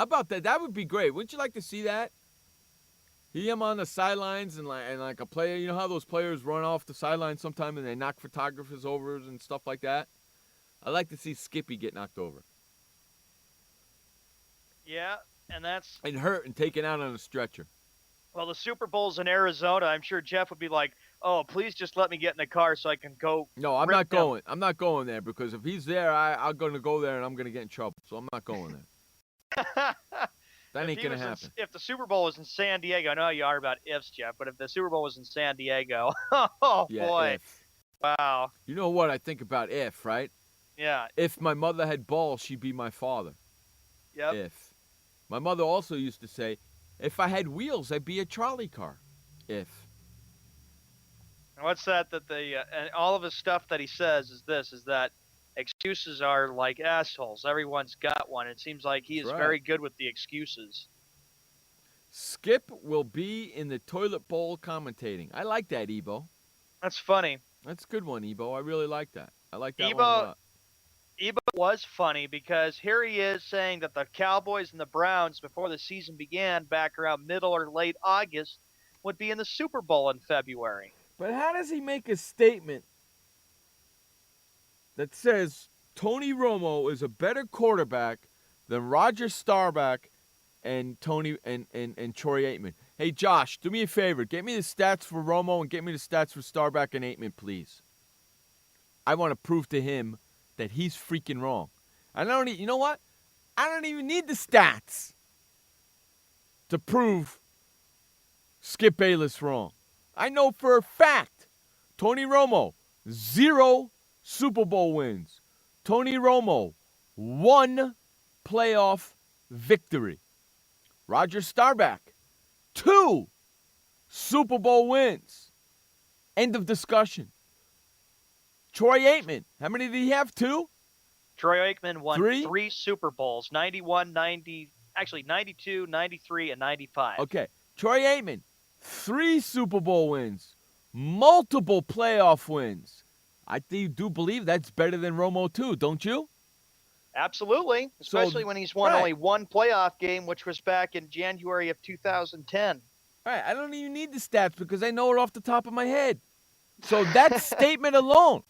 about that? That would be great. Wouldn't you like to see that? Him on the sidelines and like a player. You know how those players run off the sideline sometime and they knock photographers over and stuff like that? I'd like to see Skippy get knocked over.
Yeah, and
hurt and taken out on a stretcher.
Well, the Super Bowl's in Arizona. I'm sure Jeff would be like, oh, please just let me get in the car so I can go.
No, I'm not going. I'm not going there because if he's there, I'm going to go there and I'm going to get in trouble. So I'm not going there. That ain't going to happen.
If the Super Bowl was in San Diego, I know you are about ifs, Jeff, but if the Super Bowl was in San Diego, oh, yeah, boy.
If.
Wow.
You know what I think about if, right?
Yeah.
If my mother had balls, she'd be my father.
Yep.
If. My mother also used to say, if I had wheels, I'd be a trolley car. If.
And what's that and all of his stuff that he says is that excuses are like assholes. Everyone's got one. It seems like he is very good with the excuses.
Skip will be in the toilet bowl commentating. I like that, Ebo.
That's funny.
That's a good one, Ebo. I really like that. I like that one a lot.
Ebo was funny because here he is saying that the Cowboys and the Browns, before the season began, back around middle or late August, would be in the Super Bowl in February.
But how does he make a statement that says Tony Romo is a better quarterback than Roger Staubach and Troy Aikman. Hey, Josh, do me a favor. Get me the stats for Romo and get me the stats for Staubach and Aikman, please. I want to prove to him that he's freaking wrong. You know what? I don't even need the stats to prove Skip Bayless wrong. I know for a fact Tony Romo, 0 Super Bowl wins. Tony Romo, 1 playoff victory. Roger Staubach, 2 Super Bowl wins. End of discussion. Troy Aikman, how many did he have? 2?
Troy Aikman won 3 Super Bowls, 91, 90, actually 92, 93, and 95.
Okay. Troy Aikman, 3 Super Bowl wins, multiple playoff wins. I do believe that's better than Romo too, don't you?
Absolutely, especially when he's won only 1 playoff game, which was back in January of 2010.
All right, I don't even need the stats because I know it off the top of my head. So that statement alone,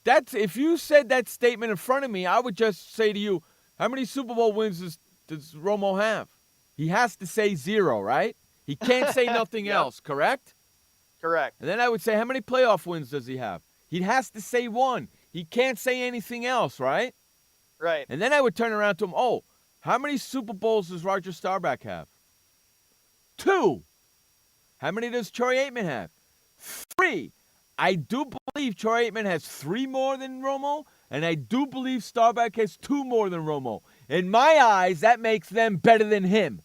if you said that statement in front of me, I would just say to you, how many Super Bowl wins does Romo have? He has to say 0, right? He can't say nothing else, correct?
Correct.
And then I would say, how many playoff wins does he have? He has to say 1. He can't say anything else, right?
Right.
And then I would turn around to him, how many Super Bowls does Roger Staubach have? 2. How many does Troy Aikman have? 3. I do believe Troy Aikman has 3 more than Romo, and I do believe Staubach has 2 more than Romo. In my eyes, that makes them better than him.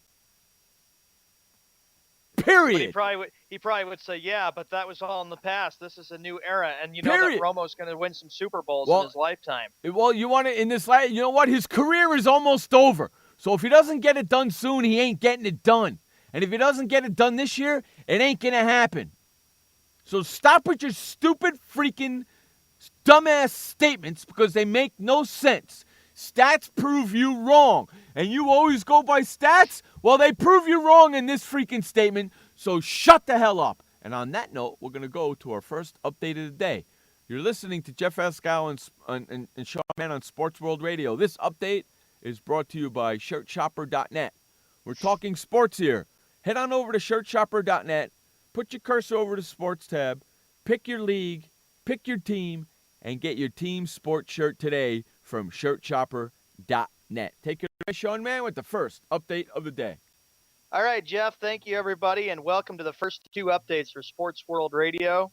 Period.
But he probably would say, yeah, but that was all in the past. This is a new era, and you know that Romo's going to win some Super Bowls in his lifetime.
Well, you want it in this life. You know what? His career is almost over. So if he doesn't get it done soon, he ain't getting it done. And if he doesn't get it done this year, it ain't going to happen. So stop with your stupid freaking dumbass statements because they make no sense. Stats prove you wrong. And you always go by stats? Well, they prove you wrong in this freaking statement. So shut the hell up. And on that note, we're going to go to our first update of the day. You're listening to Jeff Escow and Sean Mann on Sports World Radio. This update is brought to you by ShirtShopper.net. We're talking sports here. Head on over to ShirtShopper.net. Put your cursor over to Sports tab. Pick your league. Pick your team. And get your team sports shirt today from ShirtShopper.net. Take it away, Sean Mann, with the first update of the day.
All right, Jeff. Thank you, everybody, and welcome to the first 2 updates for Sports World Radio.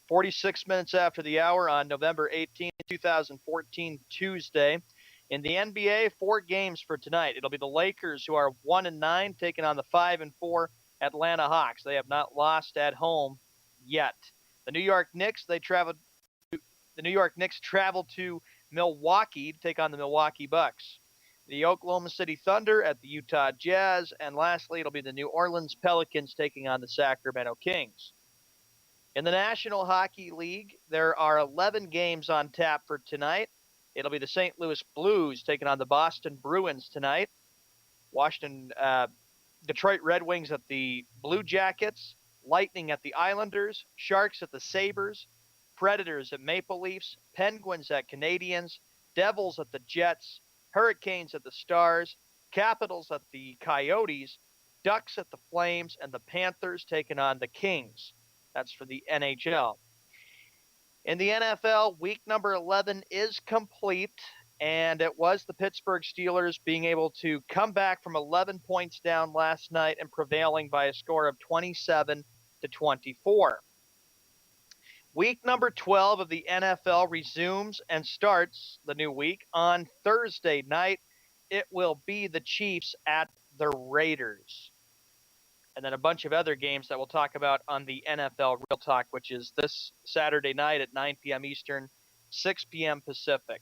46 minutes after the hour on November 18, 2014, Tuesday. In the NBA, 4 games for tonight. It'll be the Lakers, who are 1-9, taking on the 5-4 Atlanta Hawks. They have not lost at home yet. The New York Knicks, the New York Knicks travel to Milwaukee to take on the Milwaukee Bucks. The Oklahoma City Thunder at the Utah Jazz. And lastly, it'll be the New Orleans Pelicans taking on the Sacramento Kings. In the National Hockey League, there are 11 games on tap for tonight. It'll be the St. Louis Blues taking on the Boston Bruins tonight. Detroit Red Wings at the Blue Jackets. Lightning at the Islanders. Sharks at the Sabres. Predators at Maple Leafs, Penguins at Canadiens, Devils at the Jets, Hurricanes at the Stars, Capitals at the Coyotes, Ducks at the Flames, and the Panthers taking on the Kings. That's for the NHL. In the NFL, week number 11 is complete, and it was the Pittsburgh Steelers being able to come back from 11 points down last night and prevailing by a score of 27-24. Week number 12 of the NFL resumes and starts the new week on Thursday night. It will be the Chiefs at the Raiders. And then a bunch of other games that we'll talk about on the NFL Real Talk, which is this Saturday night at 9 p.m. Eastern, 6 p.m. Pacific.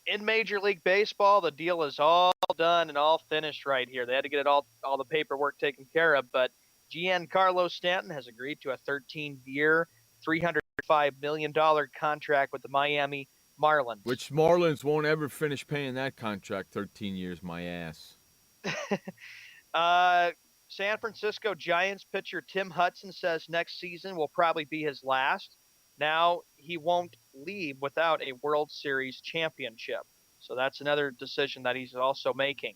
In Major League Baseball, the deal is all done and all finished right here. They had to get all the paperwork taken care of, but Giancarlo Stanton has agreed to a 13-year, $305 million contract with the Miami Marlins.
Which Marlins won't ever finish paying that contract, 13 years, my ass.
San Francisco Giants pitcher Tim Hudson says next season will probably be his last. Now he won't leave without a World Series championship. So that's another decision that he's also making.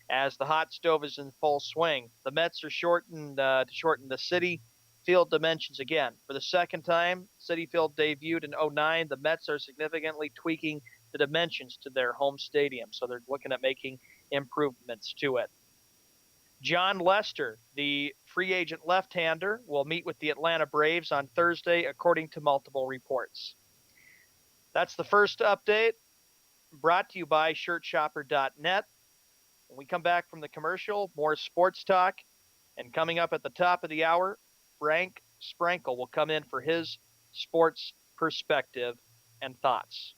As the hot stove is in full swing, the Mets are shortened to shorten the Citi Field dimensions again. For the second time, Citi Field debuted in 2009. The Mets are significantly tweaking the dimensions to their home stadium, so they're looking at making improvements to it. John Lester, the free agent left-hander, will meet with the Atlanta Braves on Thursday, according to multiple reports. That's the first update, brought to you by ShirtShopper.net. When we come back from the commercial, more sports talk, and coming up at the top of the hour, Frank Sprankle will come in for his sports perspective and thoughts.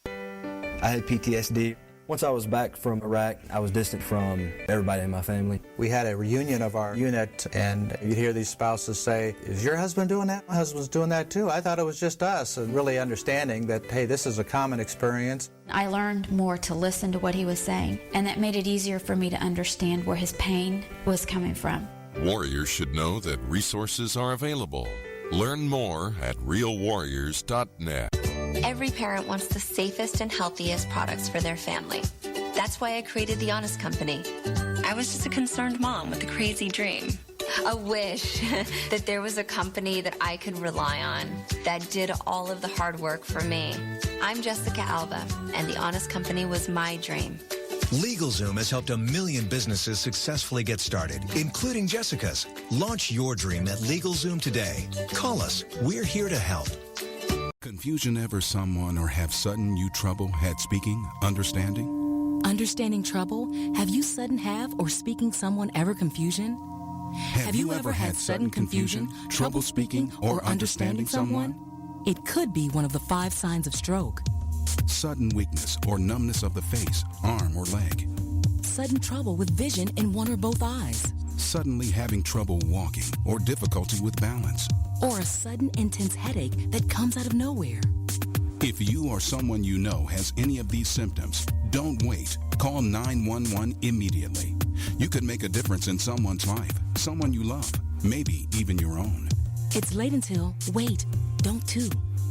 I had PTSD. Once I was back from Iraq, I was distant from everybody in my family.
We had a reunion of our unit, and you'd hear these spouses say, "Is your husband doing that? My husband's doing that too. I thought it was just us." And really understanding that, hey, this is a common experience.
I learned more to listen to what he was saying, and that made it easier for me to understand where his pain was coming from.
Warriors should know that resources are available. Learn more at realwarriors.net.
Every parent wants the safest and healthiest products for their family. That's why I created The Honest Company. I was just a concerned mom with a crazy dream. A wish that there was a company that I could rely on that did all of the hard work for me. I'm Jessica Alba, and The Honest Company was my dream.
LegalZoom has helped 1 million businesses successfully get started, including Jessica's. Launch your dream at LegalZoom today. Call us. We're here to help.
Confusion ever someone or have sudden you trouble had speaking, understanding?
Understanding trouble? Have you sudden have or speaking someone ever confusion?
Have you ever had sudden confusion, trouble speaking, or understanding someone?
It could be one of the 5 signs of stroke.
Sudden weakness or numbness of the face, arm, or leg.
Sudden trouble with vision in one or both eyes.
Suddenly having trouble walking or difficulty with balance.
Or a sudden intense headache that comes out of nowhere.
If you or someone you know has any of these symptoms, don't wait. Call 911 immediately. You could make a difference in someone's life, someone you love, maybe even your own.
It's late until, wait, don't too.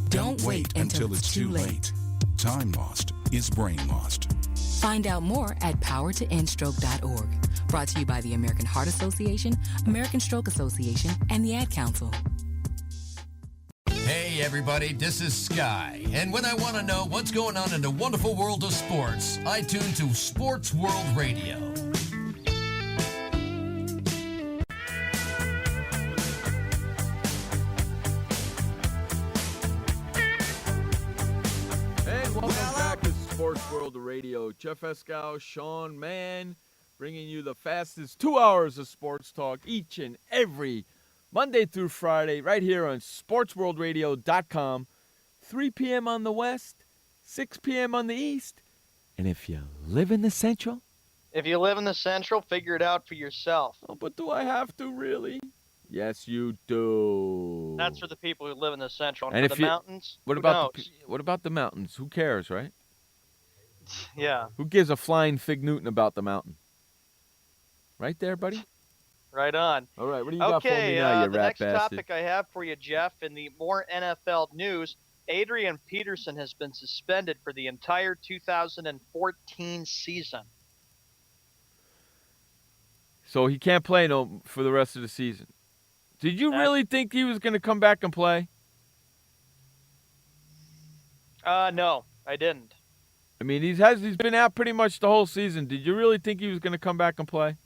Don't wait until it's too late.
Time lost is brain lost.
Find out more at powertoendstroke.org. Brought to you by the American Heart Association, American Stroke Association, and the Ad Council.
Hey everybody, this is Sky, and when I want to know what's going on in the wonderful world of sports, I tune to Sports World Radio.
And welcome back to Sports World Radio. Jeff Escow, Sean Mann, bringing you the fastest 2 hours of sports talk each and every Monday through Friday, right here on SportsWorldRadio.com, 3 p.m. on the West, 6 p.m. on the East. And if you live in the Central?
If you live in the Central, figure it out for yourself.
Oh, but do I have to, really? Yes, you do.
That's for the people who live in the Central.
And
for the mountains,
what about the mountains? Who cares, right?
Yeah.
Who gives a flying fig Newton about the mountain? Right there, buddy?
Right on.
All right, what do you got for me now, you
the
rat
next
bastard?
topic I have for you, Jeff, in the more NFL news, Adrian Peterson has been suspended for the entire 2014 season.
So he can't play for the rest of the season. Did you really think he was going to come back and play?
No, I didn't.
I mean, he's been out pretty much the whole season. Did you really think he was going to come back and play?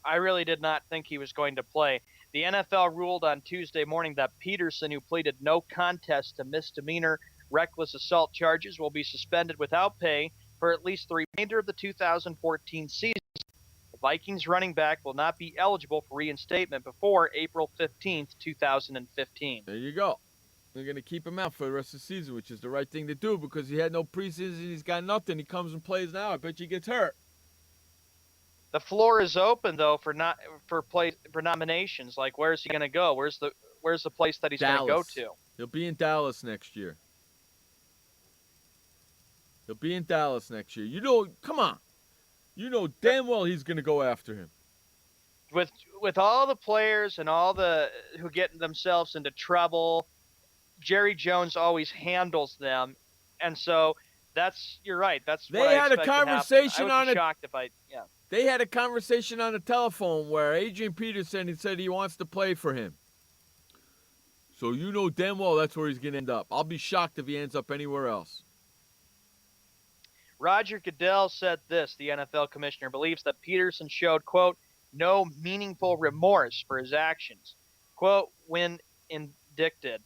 I really did not think he was going to play. The NFL ruled on Tuesday morning that Peterson, who pleaded no contest to misdemeanor reckless assault charges, will be suspended without pay for at least the remainder of the 2014 season. The Vikings running back will not be eligible for reinstatement before April 15th, 2015.
There you go. They're going to keep him out for the rest of the season, which is the right thing to do because he had no preseason. He's got nothing. He comes and plays now. I bet you he gets hurt.
The floor is open though for nominations. Like, where's he going to go? Where's the place that he's going to go to?
He'll be in Dallas next year. You know, come on. You know damn well he's going to go after him.
with all the players and all the who get themselves into trouble, Jerry Jones always handles them, and so you're right. That's what
They
I
had a
expect to happen.
conversation
I
on
would be
it.
shocked if yeah.
They had a conversation on the telephone where Adrian Peterson said he wants to play for him. So you know damn well that's where he's going to end up. I'll be shocked if he ends up anywhere else.
Roger Goodell said this: the NFL commissioner believes that Peterson showed, quote, no meaningful remorse for his actions. Quote, when indicted,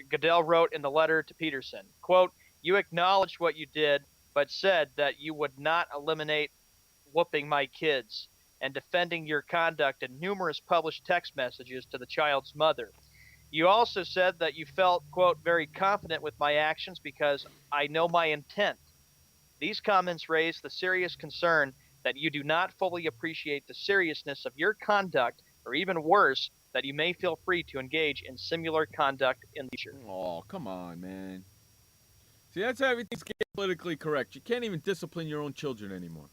Goodell wrote in the letter to Peterson, quote, you acknowledged what you did, but said that you would not eliminate whooping my kids and defending your conduct in numerous published text messages to the child's mother. You also said that you felt, quote, very confident with my actions because I know my intent. These comments raise the serious concern that you do not fully appreciate the seriousness of your conduct, or even worse, that you may feel free to engage in similar conduct in the future.
Oh, come on, man. See, that's how everything's getting politically correct. You can't even discipline your own children anymore.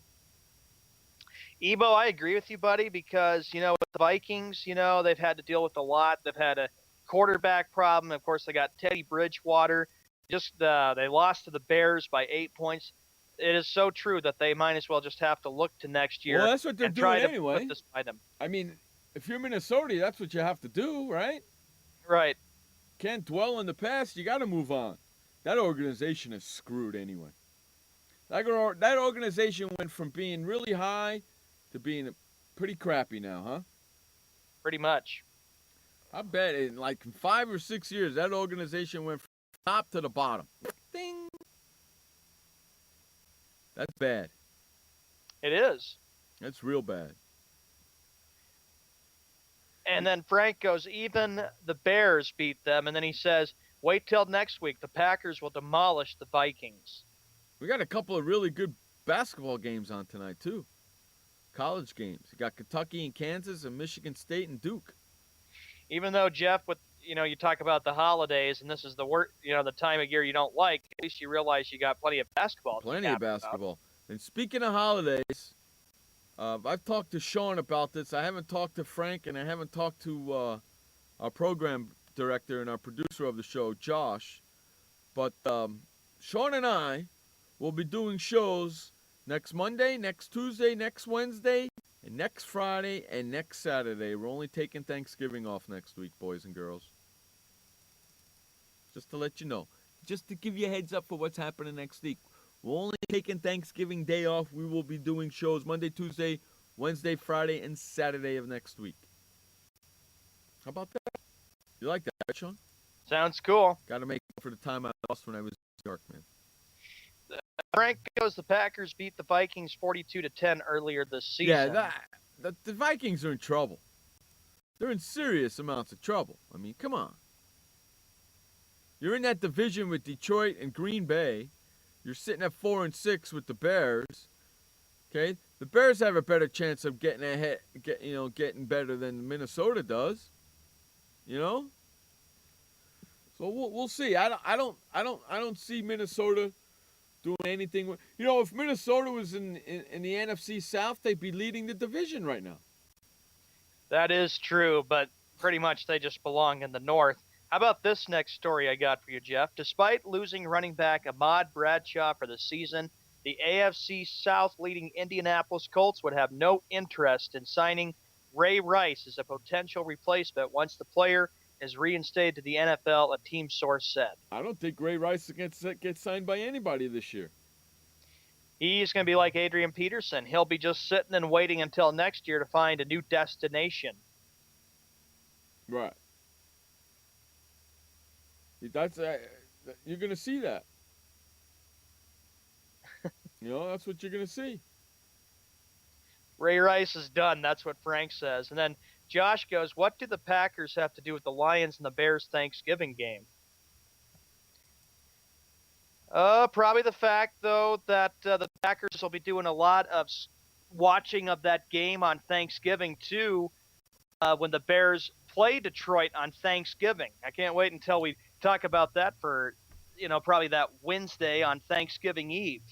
Ebo, I agree with you, buddy, because, with the Vikings, they've had to deal with a lot. They've had a quarterback problem. Of course, they got Teddy Bridgewater. They lost to the Bears by 8 points. It is so true that they might as well just have to look to next year.
Well, that's what they're
and
doing
try to
anyway.
Put this by them.
I mean, if you're Minnesota, that's what you have to do, right?
Right.
Can't dwell in the past. You got to move on. That organization is screwed anyway. That organization went from being really high to being pretty crappy now, huh?
Pretty much.
I bet in 5 or 6 years, that organization went from top to the bottom. Ding. That's bad.
It is.
That's real bad.
And then Frank goes, even the Bears beat them. And then he says, wait till next week. The Packers will demolish the Vikings.
We got a couple of really good basketball games on tonight, too. College games. You got Kentucky and Kansas and Michigan State and Duke.
Even though, Jeff, you talk about the holidays, and this is the time of year you don't like, at least you realize you got plenty of basketball.
Plenty of basketball. And speaking of holidays, I've talked to Sean about this. I haven't talked to Frank, and I haven't talked to our program director and our producer of the show, Josh. But Sean and I will be doing shows next Monday, next Tuesday, next Wednesday, and next Friday, and next Saturday. We're only taking Thanksgiving off next week, boys and girls. Just to let you know. Just to give you a heads up for what's happening next week. We're only taking Thanksgiving Day off. We will be doing shows Monday, Tuesday, Wednesday, Friday, and Saturday of next week. How about that? You like that, right, Sean?
Sounds cool.
Got to make up for the time I lost when I was in New York, man.
Frank goes, the Packers beat the Vikings 42-10 earlier this season.
Yeah, the Vikings are in trouble. They're in serious amounts of trouble. I mean, come on. You're in that division with Detroit and Green Bay. You're sitting at 4-6 with the Bears. Okay, the Bears have a better chance of getting ahead, getting better than Minnesota does. So we'll see. I don't see Minnesota doing anything. If Minnesota was in the NFC South, they'd be leading the division right now.
That is true, but pretty much they just belong in the North. How about this next story I got for you, Jeff? Despite losing running back Ahmad Bradshaw for the season, the AFC South leading Indianapolis Colts would have no interest in signing Ray Rice as a potential replacement once the player is reinstated to the NFL, a team source said.
I don't think Ray Rice gets signed by anybody this year.
He's going to be like Adrian Peterson. He'll be just sitting and waiting until next year to find a new destination.
Right. That's you're going to see that. That's what you're going to see.
Ray Rice is done. That's what Frank says. And then Josh goes, what do the Packers have to do with the Lions and the Bears Thanksgiving game? Probably the fact, though, that the Packers will be doing a lot of watching of that game on Thanksgiving, too, when the Bears play Detroit on Thanksgiving. I can't wait until we talk about that for, probably that Wednesday on Thanksgiving Eve.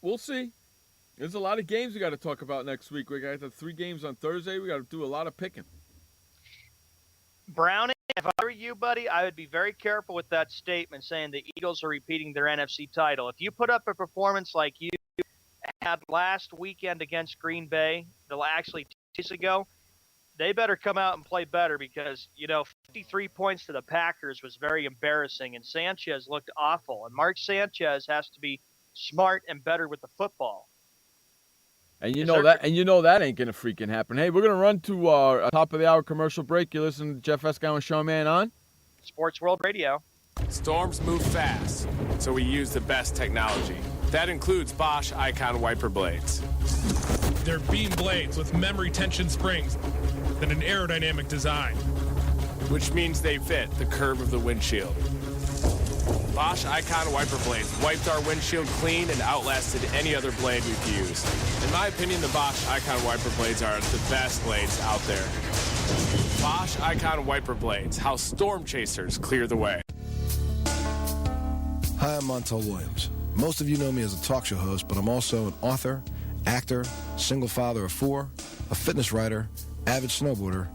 We'll see. There's a lot of games we got to talk about next week. We got the 3 games on Thursday. We got to do a lot of picking.
Brownie, if I were you, buddy, I would be very careful with that statement saying the Eagles are repeating their NFC title. If you put up a performance like you had last weekend against Green Bay, actually 2 days ago, they better come out and play better because, 53 points to the Packers was very embarrassing, and Sanchez looked awful. And Mark Sanchez has to be smart and better with the football.
And you know that ain't gonna freaking happen. Hey, we're gonna run to our top of the hour commercial break. You listen to Jeff Escow and Sean Mann on
Sports World Radio.
Storms move fast, so we use the best technology. That includes Bosch Icon wiper blades.
They're beam blades with memory tension springs and an aerodynamic design,
which means they fit the curve of the windshield. Bosch Icon wiper blades wiped our windshield clean and outlasted any other blade we've used. In my opinion, the Bosch Icon wiper blades are the best blades out there. Bosch Icon wiper blades, how storm chasers clear the way.
Hi, I'm Montel Williams. Most of you know me as a talk show host, but I'm also an author, actor, single father of 4, a fitness writer, avid snowboarder,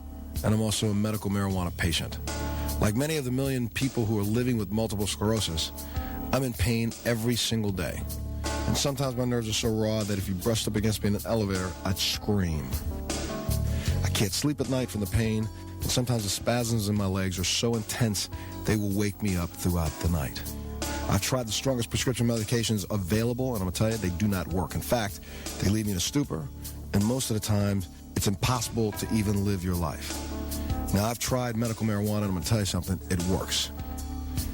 and I'm also a medical marijuana patient. Like many of the million people who are living with multiple sclerosis, I'm in pain every single day. And sometimes my nerves are so raw that if you brushed up against me in an elevator, I'd scream. I can't sleep at night from the pain, and sometimes the spasms in my legs are so intense they will wake me up throughout the night. I've tried the strongest prescription medications available, and I'm going to tell you, they do not work. In fact, they leave me in a stupor, and most of the time, it's impossible to even live your life. Now, I've tried medical marijuana, and I'm going to tell you something, it works.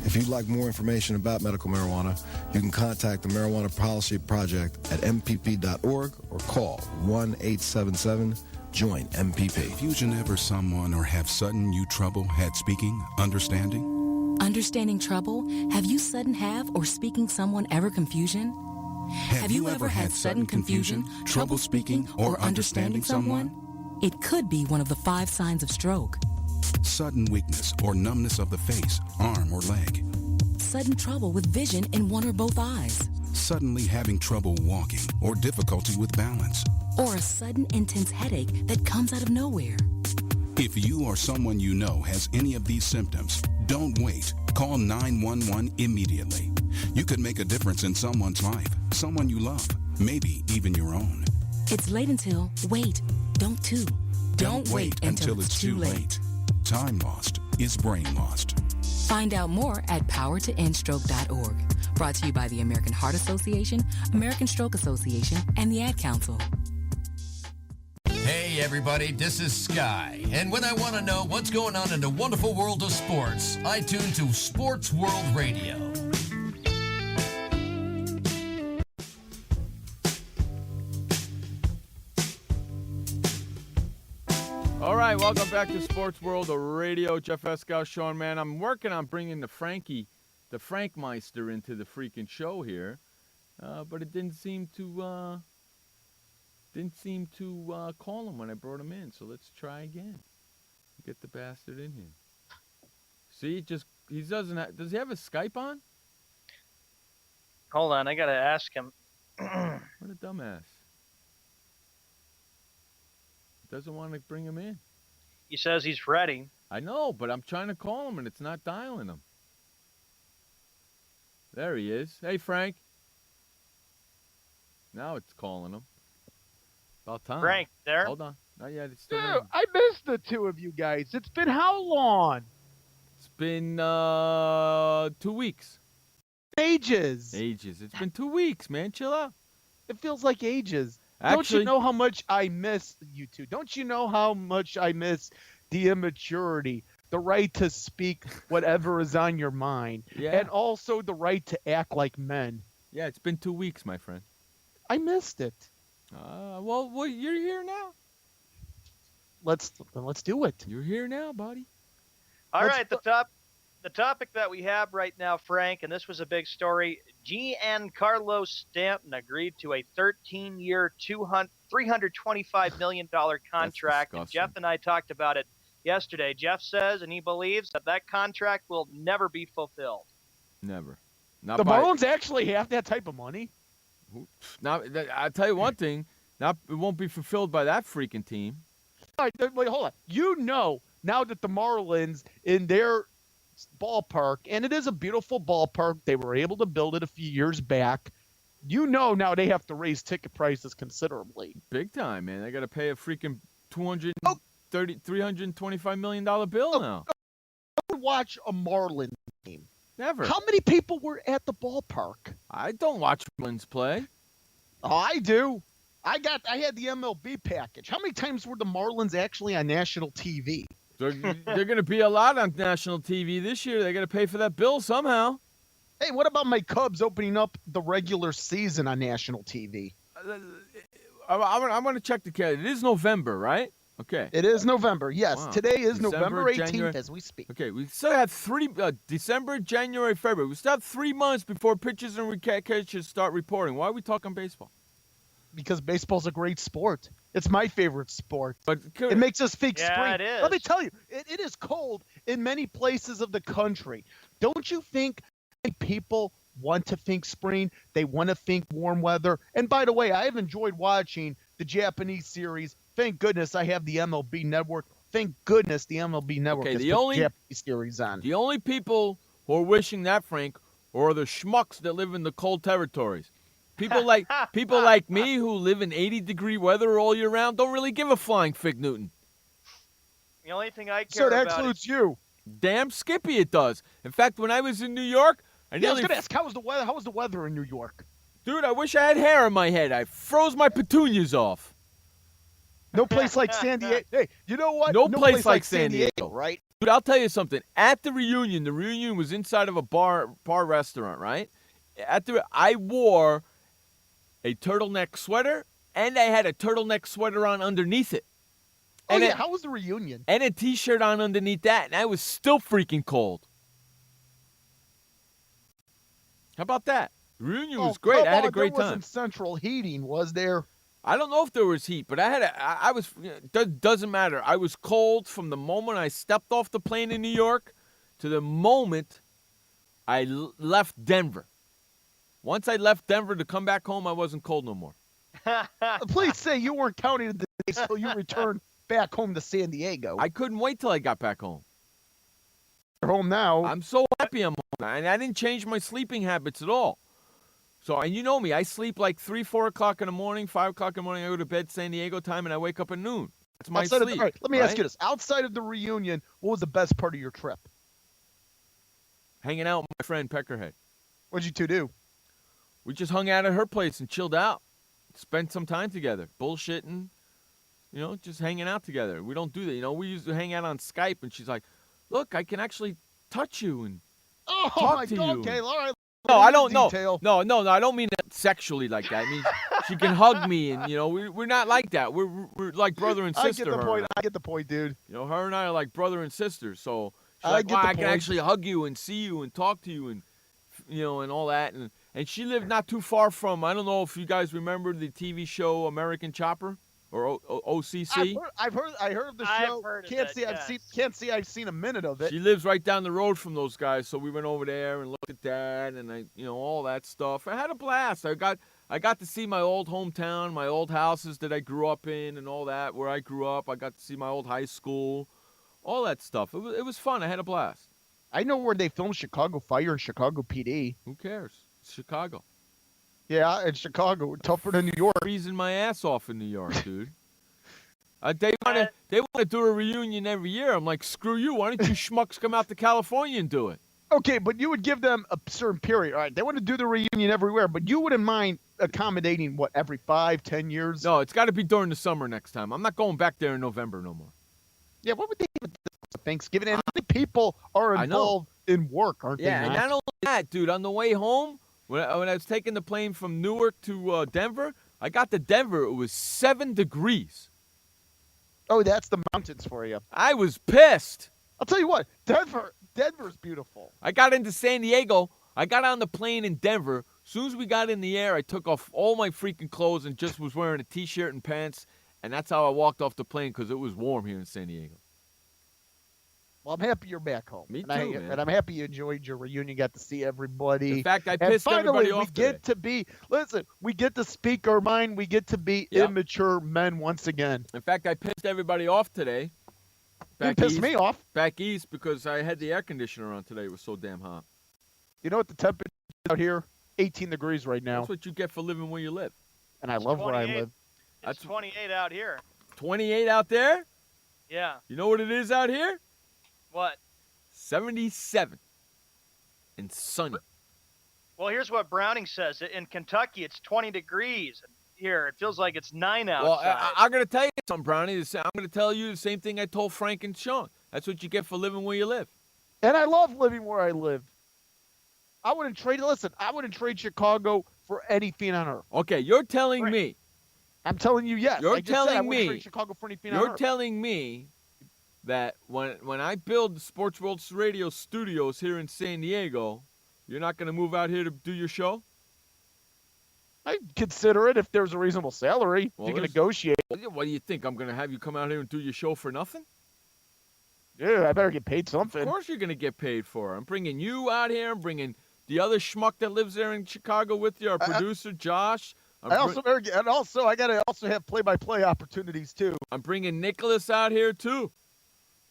If you'd like more information about medical marijuana, you can contact the Marijuana Policy Project at mpp.org or call 1-877-JOIN-MPP.
Have you ever someone or have sudden you trouble had speaking, understanding?
Understanding trouble? Have you sudden have or speaking someone ever confusion?
Have you ever had sudden confusion, trouble speaking, or understanding someone?
It could be one of the 5 signs of stroke.
Sudden weakness or numbness of the face, arm, or leg.
Sudden trouble with vision in one or both eyes.
Suddenly having trouble walking or difficulty with balance.
Or a sudden intense headache that comes out of nowhere.
If you or someone you know has any of these symptoms, don't wait. Call 911 immediately. You could make a difference in someone's life, someone you love, maybe even your own.
It's late until, wait, don't too.
Don't wait until it's too late. Time lost is brain lost.
Find out more at powertoendstroke.org. Brought to you by the American Heart Association, American Stroke Association, and the Ad Council.
Hey everybody, this is Sky. And when I want to know what's going on in the wonderful world of sports, I tune to Sports World Radio.
All right, welcome back to Sports World Radio. Jeff Escow, Sean Mann. I'm working on bringing the Frankmeister into the freaking show here, but it didn't seem to call him when I brought him in. So let's try again. Get the bastard in here. See, does he have a Skype on?
Hold on, I gotta ask him.
What a dumbass. Doesn't want to bring him in.
He says he's ready.
I know, but I'm trying to call him and it's not dialing him. There he is. Hey, Frank. Now it's calling him. About time.
Frank, there?
Hold on. Not yet. It's still
Dude,
ringing.
I missed the two of you guys. It's been how long?
It's been 2 weeks.
Ages.
It's been 2 weeks, man. Chill out.
It feels like ages.
Actually,
don't you know how much I miss you two? Don't you know how much I miss the immaturity, the right to speak whatever is on your mind, and also the right to act like men?
Yeah, it's been 2 weeks, my friend.
I missed it.
Well, you're here now.
Let's do it.
You're here now, buddy.
All right, the topic that we have right now, Frank, and this was a big story. Giancarlo Stanton agreed to a 13-year, $325 million contract. And Jeff and I talked about it yesterday. Jeff says, and he believes, that contract will never be fulfilled.
Never.
The Marlins actually have that type of money?
Now, I'll tell you one thing. It won't be fulfilled by that freaking team.
All right, wait, hold on. You know now that the Marlins in their ballpark, and it is a beautiful ballpark, they were able to build it a few years back. You know now they have to raise ticket prices considerably.
Big time, man. They got to pay a freaking $325 million bill now.
Watch a Marlins game.
Never.
How many people were at the ballpark?
I don't watch Marlins play.
Oh, I do. I had the MLB package. How many times were the Marlins actually on national TV?
They're going to be a lot on national TV this year. They got to pay for that bill somehow.
Hey, what about my Cubs opening up the regular season on national TV?
I'm going to check the calendar. It is November, right? Okay.
It is November. Yes,
Wow.
Today is November 18th
January.
as we speak.
Okay, we still have December, January, February. We still have 3 months before pitchers and catchers start reporting. Why are we talking baseball?
Because baseball's a great sport. It's my favorite sport.
But
it makes us think spring.
it is.
Let me tell you, it is cold in many places of the country. Don't you think people want to think spring? They want to think warm weather. And by the way, I have enjoyed watching the Japanese series. Thank goodness I have the MLB Network. Thank goodness the MLB Network has put the Japanese series on.
The only people who are wishing that, Frank, are the schmucks that live in the cold territories. People like me who live in 80-degree weather all year round don't really give a flying fig Newton.
The only thing I care about.
So that includes you.
Damn Skippy, it does. In fact, when I was in New York,
I was going to ask, how was the weather? How was the weather in New York?
Dude, I wish I had hair on my head. I froze my petunias off.
No place like San Diego. Hey, you know what?
No place like San Diego,
right?
Dude, I'll tell you something. At the reunion was inside of a bar restaurant, right? I wore a turtleneck sweater, and I had a turtleneck sweater on underneath it.
And how was the reunion?
And a T-shirt on underneath that, and I was still freaking cold. How about that? The reunion was great. I had a great time.
There wasn't central heating, was there?
I don't know if there was heat, but I was. Doesn't matter. I was cold from the moment I stepped off the plane in New York to the moment I left Denver. Once I left Denver to come back home, I wasn't cold no more.
Please say you weren't counting the days until you returned back home to San Diego.
I couldn't wait till I got back home.
You're home now.
I'm so happy I'm home, and I didn't change my sleeping habits at all. So, and you know me, I sleep like 3, 4 o'clock in the morning, 5 o'clock in the morning. I go to bed San Diego time, and I wake up at noon. That's my sleep.
All right, let me ask you this: outside of the reunion, what was the best part of your trip?
Hanging out with my friend Peckerhead.
What'd you two do?
We just hung out at her place and chilled out. Spent some time together, bullshitting, just hanging out together. We don't do that. We used to hang out on Skype, and she's like, look, I can actually touch you and talk to you.
Okay, all right.
No, I don't know. No, I don't mean that sexually like that. I mean, she can hug me, and, we're not like that. We're like brother and sister.
I get the point, dude.
Her and I are like brother and sister, so she's like, I can actually hug you and see you and talk to you and, and all that. And she lived not too far from, I don't know if you guys remember the TV show American Chopper or OCC.
I heard of the show. Can't say I've seen a minute of it.
She lives right down the road from those guys, so we went over there and looked at that and all that stuff. I had a blast. I got to see my old hometown, my old houses that I grew up in and all that, where I grew up. I got to see my old high school, all that stuff. It was fun. I had a blast.
I know where they filmed Chicago Fire and Chicago PD.
Who cares? It's Chicago.
Yeah, in Chicago, tougher than New York.
Freezing my ass off in New York, dude. They want to do a reunion every year. I'm like, screw you. Why don't you schmucks come out to California and do it?
Okay, but you would give them a certain period. All right, they want to do the reunion everywhere, but you wouldn't mind accommodating, every 5-10 years?
No, it's got to be during the summer next time. I'm not going back there in November no more.
Yeah, what would they do for Thanksgiving? And I think people are involved in work, aren't they?
Yeah, and not only that, dude, on the way home, when I was taking the plane from Newark to Denver, I got to Denver. It was 7 degrees.
Oh, that's the mountains for you.
I was pissed.
I'll tell you what, Denver's beautiful.
I got into San Diego. I got on the plane in Denver. As soon as we got in the air, I took off all my freaking clothes and just was wearing a T-shirt and pants, and that's how I walked off the plane because it was warm here in San Diego.
Well, I'm happy you're back home.
Me too, man.
And I'm happy you enjoyed your reunion, got to see everybody.
In fact, I
and
pissed
finally,
everybody off
we get to be, listen, we get to speak our mind. We get to be immature men once again.
In fact, I pissed everybody off today.
You pissed me off.
Back east because I had the air conditioner on today. It was so damn hot.
You know what the temperature is out here? 18 degrees right now.
That's what you get for living where you live.
And I love where I live.
It's 28 out here.
28 out there?
Yeah.
You know what it is out here?
What?
77 and sunny.
Well, here's what Browning says. In Kentucky, it's 20 degrees. Here, it feels like it's 9 outside.
Well, I'm going to tell you something, Brownie. I'm going to tell you the same thing I told Frank and Sean. That's what you get for living where you live.
And I love living where I live. I wouldn't trade Chicago for anything on earth.
Okay, you're telling me.
I'm telling you, yes.
You're
I just said I
telling
wouldn't
me.
trade Chicago for anything on
You're
earth.
telling me that when I build the Sports World Radio studios here in San Diego, you're not going to move out here to do your show?
I'd consider it if there's a reasonable salary.
Well,
you can negotiate.
What do you think? I'm going to have you come out here and do your show for nothing?
Yeah, I better get paid something.
Of course you're going to get paid for it. I'm bringing you out here. I'm bringing the other schmuck that lives there in Chicago with you, our producer, Josh.
I gotta also have play-by-play opportunities too.
I'm bringing Nicholas out here too.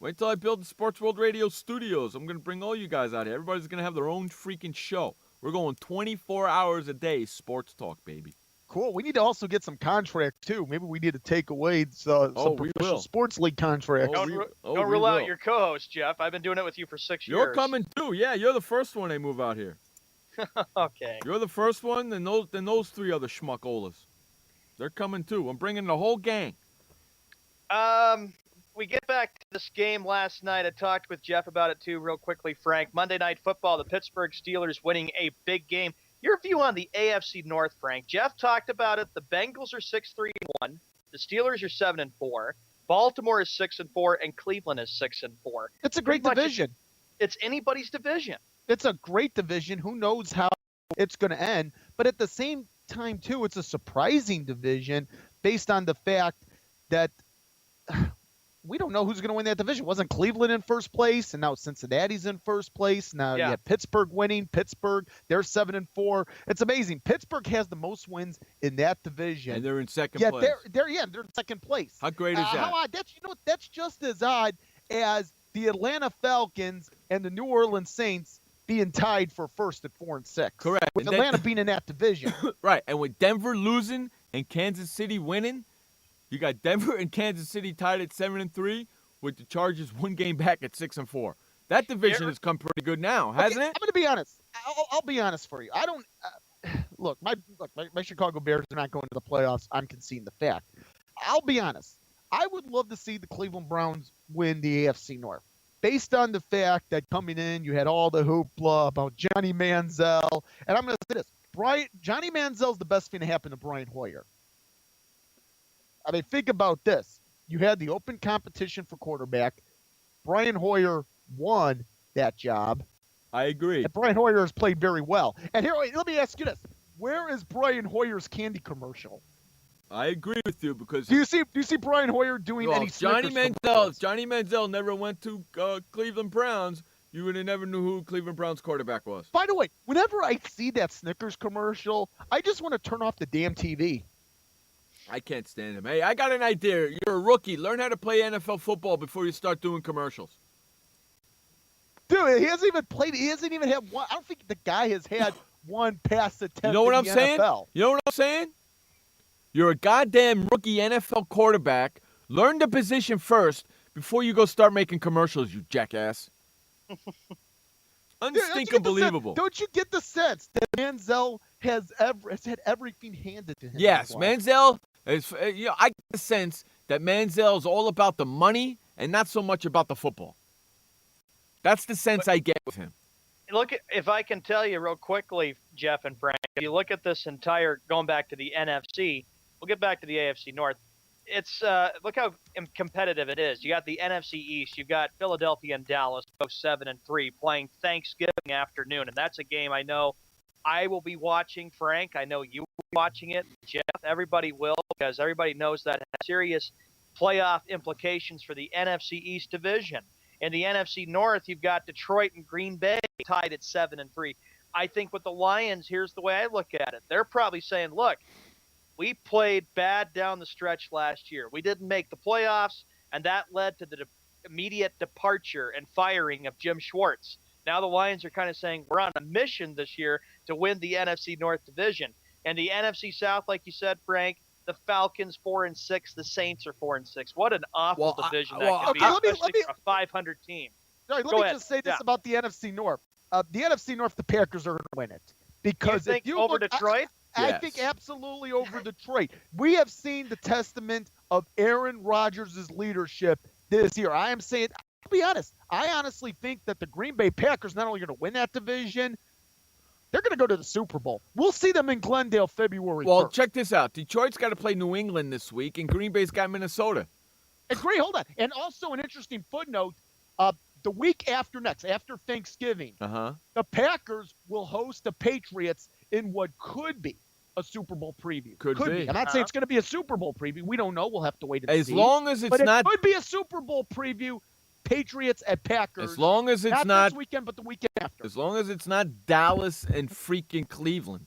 Wait till I build the Sports World Radio studios. I'm going to bring all you guys out here. Everybody's going to have their own freaking show. We're going 24 hours a day, sports talk, baby.
Cool. We need to also get some contracts too. Maybe we need to take away some professional sports league contracts.
Don't rule out your co-host, Jeff. I've been doing it with you for 6 years.
You're coming too. Yeah, you're the first one I move out here.
Okay.
You're the first one, then those three other schmuckolas. They're coming too. I'm bringing the whole gang.
We get back to this game last night. I talked with Jeff about it too real quickly, Frank. Monday Night Football, the Pittsburgh Steelers winning a big game. Your view on the AFC North, Frank. Jeff talked about it. The Bengals are 6-3-1. The Steelers are 7-4. Baltimore is 6-4, and Cleveland is 6-4.
It's a great division.
It's anybody's division.
It's a great division. Who knows how it's going to end? But at the same time, too, it's a surprising division based on the fact that we don't know who's going to win that division. Wasn't Cleveland in first place, and now Cincinnati's in first place. Now you have Pittsburgh winning. Pittsburgh, they're 7-4. It's amazing. Pittsburgh has the most wins in that division,
and they're in second place.
They're in second place.
How great is that?
How odd? That's just as odd as the Atlanta Falcons and the New Orleans Saints being tied for first at 4-6.
Correct.
With Atlanta being in that division.
Right. And with Denver losing and Kansas City winning, you got Denver and Kansas City tied at 7-3 with the Chargers one game back at 6-4. That division has come pretty good now, hasn't it?
I'm going to be honest. I'll be honest for you. I don't look. My Chicago Bears are not going to the playoffs. I'm conceding the fact. I'll be honest. I would love to see the Cleveland Browns win the AFC North. Based on the fact that coming in, you had all the hoopla about Johnny Manziel. And I'm going to say this. Johnny Manziel's the best thing to happen to Brian Hoyer. I mean, think about this. You had the open competition for quarterback. Brian Hoyer won that job.
I agree.
And Brian Hoyer has played very well. And here, let me ask you this. Where is Brian Hoyer's candy commercial?
I agree with you because
do you see Brian Hoyer doing any
Johnny
Snickers
Manziel? If Johnny Manziel never went to Cleveland Browns, you would have never knew who Cleveland Browns quarterback was.
By the way, whenever I see that Snickers commercial, I just want to turn off the damn TV.
I can't stand him. Hey, I got an idea. You're a rookie. Learn how to play NFL football before you start doing commercials.
Dude, he hasn't even played. He hasn't even had one. I don't think the guy has had one pass attempt.
You know what I'm saying?
NFL.
You know what I'm saying? You're a goddamn rookie NFL quarterback. Learn the position first before you go start making commercials, you jackass. Unbelievable.
Don't you get the sense that Manziel has had everything handed to him?
Yes, Manziel is. I get the sense that Manziel is all about the money and not so much about the football. That's the sense I get with him.
Look, if I can tell you real quickly, Jeff and Frank, if you look at this entire, going back to the NFC, we'll get back to the AFC North. It's look how competitive it is. You got the NFC East. You've got Philadelphia and Dallas, both 7-3, playing Thanksgiving afternoon, and that's a game I know I will be watching. Frank, I know you will be watching it. Jeff, everybody will, because everybody knows that has serious playoff implications for the NFC East division. In the NFC North, you've got Detroit and Green Bay tied at 7-3. I think with the Lions, here's the way I look at it. They're probably saying, look, we played bad down the stretch last year. We didn't make the playoffs, and that led to the immediate departure and firing of Jim Schwartz. Now the Lions are kind of saying we're on a mission this year to win the NFC North Division. And the NFC South, like you said, Frank, the Falcons 4-6, the Saints are 4-6. What an awful division that could be, especially for a 500 team.
Sorry, let me just say this about the NFC North. The NFC North, the Packers are going to win it. Because
if you over Detroit?
I think absolutely over Detroit. We have seen the testament of Aaron Rodgers' leadership this year. I am saying, I'll be honest, I honestly think that the Green Bay Packers not only going to win that division, they're going to go to the Super Bowl. We'll see them in Glendale February 1st.
Well, check this out. Detroit's got to play New England this week, and Green Bay's got Minnesota.
Agree, hold on. And also an interesting footnote, the week after next, after Thanksgiving, the Packers will host the Patriots in what could be a Super Bowl preview.
Could be.
I'm not saying it's going to be a Super Bowl preview. We don't know. We'll have to wait and see.
As long as it's not.
It could be a Super Bowl preview. Patriots at Packers.
As long as it's not
this weekend, but the weekend after.
As long as it's not Dallas and freaking Cleveland.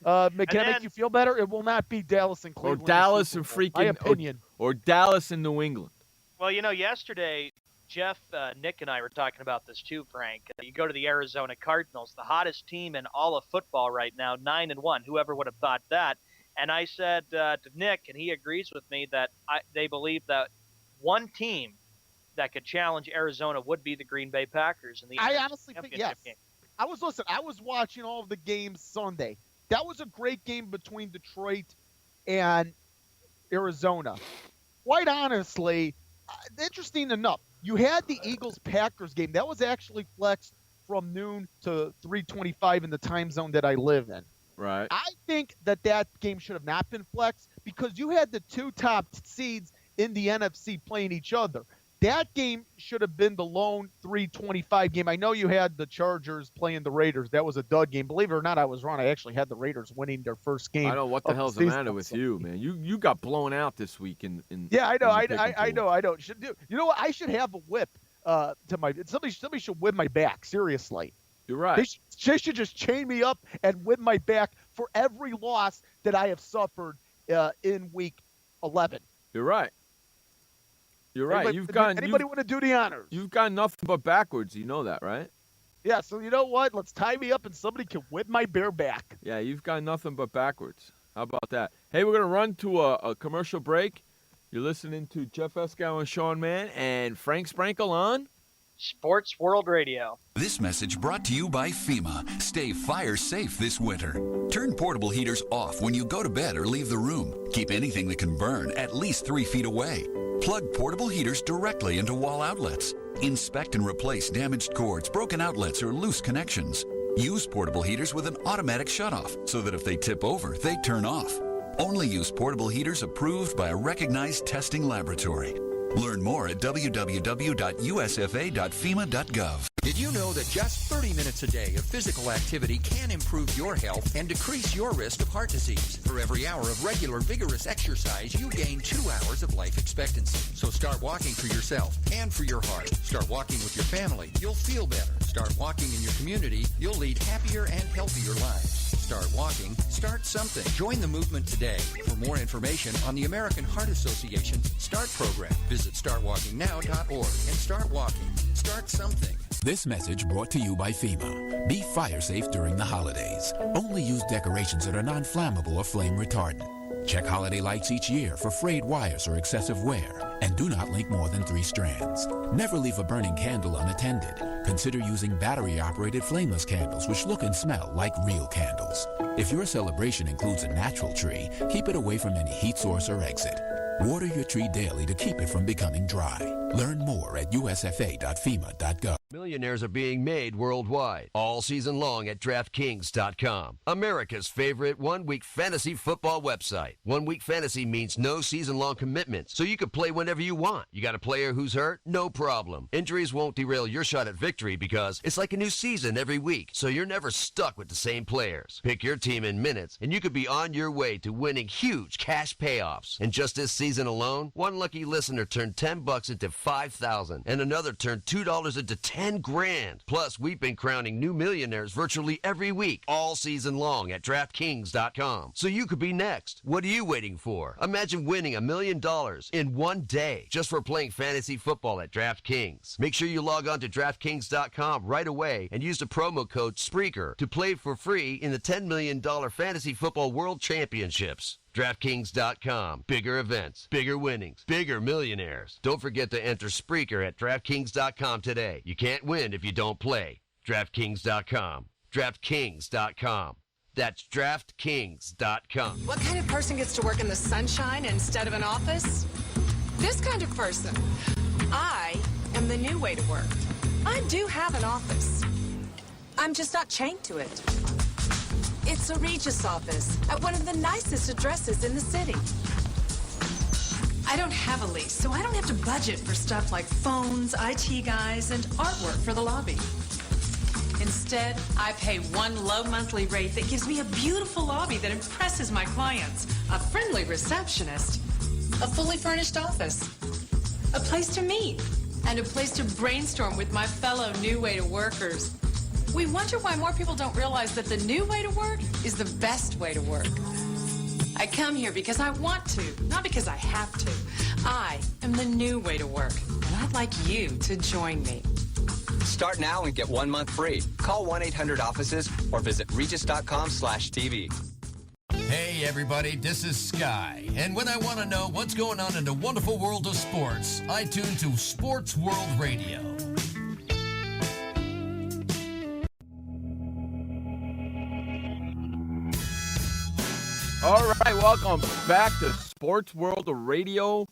Can I make you feel better? It will not be Dallas and Cleveland.
Or Dallas and freaking.
My opinion.
Or Dallas and New England.
Well, yesterday, Jeff, Nick, and I were talking about this too, Frank. You go to the Arizona Cardinals, the hottest team in all of football right now, 9-1. Whoever would have thought that? And I said to Nick, and he agrees with me, that they believe that one team that could challenge Arizona would be the Green Bay Packers. In the
I honestly think yes.
Game.
I was watching all of the games Sunday. That was a great game between Detroit and Arizona. Quite honestly, interesting enough, you had the Eagles-Packers game. That was actually flexed from noon to 3:25 in the time zone that I live in.
Right.
I think that game should have not been flexed because you had the two top seeds in the NFC playing each other. That game should have been the lone 3:25 game. I know you had the Chargers playing the Raiders. That was a dud game. Believe it or not, I was wrong. I actually had the Raiders winning their first game.
I know what the hell's the matter with you, man. You got blown out this week in
Yeah, I know.
I
know. You know what? I should have a whip to my. Somebody should whip my back. Seriously.
You're right.
They should just chain me up and whip my back for every loss that I have suffered in week 11.
You're right. You're right.
Anybody want to do the honors?
You've got nothing but backwards. You know that, right?
Yeah. So you know what? Let's tie me up and somebody can whip my bare back.
Yeah, you've got nothing but backwards. How about that? Hey, we're gonna run to a commercial break. You're listening to Jeff Escow and Sean Mann and Frank Sprankle on
Sports World Radio.
This message brought to you by FEMA. Stay fire safe this winter. Turn portable heaters off when you go to bed or leave the room. Keep anything that can burn at least 3 feet away. Plug portable heaters directly into wall outlets. Inspect and replace damaged cords, broken outlets, or loose connections. Use portable heaters with an automatic shutoff so that if they tip over, they turn off. Only use portable heaters approved by a recognized testing laboratory. Learn more at www.usfa.fema.gov.
Did you know that just 30 minutes a day of physical activity can improve your health and decrease your risk of heart disease? For every hour of regular, vigorous exercise, you gain 2 hours of life expectancy. So start walking for yourself and for your heart. Start walking with your family. You'll feel better. Start walking in your community. You'll lead happier and healthier lives. Start walking. Start something. Join the movement today. For more information on the American Heart Association's START program, visit startwalkingnow.org and start walking. Start something.
This message brought to you by FEMA. Be fire safe during the holidays. Only use decorations that are non-flammable or flame retardant. Check holiday lights each year for frayed wires or excessive wear. And do not link more than 3 strands. Never leave a burning candle unattended. Consider using battery-operated flameless candles which look and smell like real candles. If your celebration includes a natural tree, keep it away from any heat source or exit. Water your tree daily to keep it from becoming dry. Learn more at usfa.fema.gov.
Millionaires are being made worldwide, all season long at DraftKings.com. America's favorite one-week fantasy football website. One-week fantasy means no season-long commitments, so you can play whenever you want. You got a player who's hurt? No problem. Injuries won't derail your shot at victory because it's like a new season every week, so you're never stuck with the same players. Pick your team in minutes, and you could be on your way to winning huge cash payoffs. And just this season alone, one lucky listener turned $10 into $5,000, and another turned $2 into $10,000. Plus, we've been crowning new millionaires virtually every week, all season long at DraftKings.com. So you could be next. What are you waiting for? Imagine winning $1 million in one day just for playing fantasy football at DraftKings. Make sure you log on to DraftKings.com right away and use the promo code Spreaker to play for free in the $10 million Fantasy Football World Championships. DraftKings.com. Bigger events, bigger winnings, bigger millionaires. Don't forget to enter Spreaker at DraftKings.com today. You can't win if you don't play. DraftKings.com. DraftKings.com. That's DraftKings.com.
What kind of person gets to work in the sunshine instead of an office? This kind of person. I am the new way to work. I do have an office. I'm just not chained to it. It's a Regis office at one of the nicest addresses in the city. I don't have a lease, so I don't have to budget for stuff like phones, IT guys, and artwork for the lobby. Instead, I pay one low monthly rate that gives me a beautiful lobby that impresses my clients, a friendly receptionist, a fully furnished office, a place to meet, and a place to brainstorm with my fellow new way to workers. We wonder why more people don't realize that the new way to work is the best way to work. I come here because I want to, not because I have to. I am the new way to work, and I'd like you to join me.
Start now and get 1 month free. Call 1-800-OFFICES or visit regis.com/TV.
Hey everybody, this is Sky. And when I want to know what's going on in the wonderful world of sports, I tune to SportsWorldRadio.
All right, welcome back to Sports World Radio.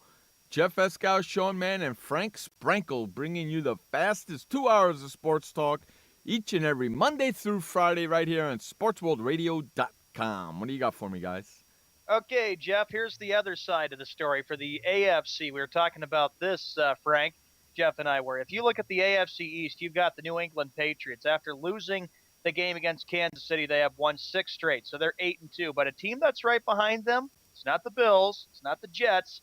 Jeff Eskow, Sean Mann, and Frank Sprankle bringing you the fastest 2 hours of sports talk each and every Monday through Friday right here on SportsWorldRadio.com. What do you got for me, guys?
Okay, Jeff, here's the other side of the story for the AFC. We were talking about this, Frank, Jeff and I were. If you look at the AFC East, you've got the New England Patriots. After losing the game against Kansas City, they have won 6 straight, so they're 8-2. But a team that's right behind them, it's not the Bills, it's not the Jets.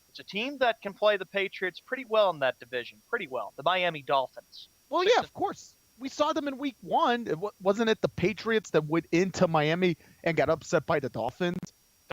It's a team that can play the Patriots pretty well in that division, pretty well. The Miami Dolphins.
Well, yeah, of course. We saw them in week 1. Wasn't it the Patriots that went into Miami and got upset by the Dolphins?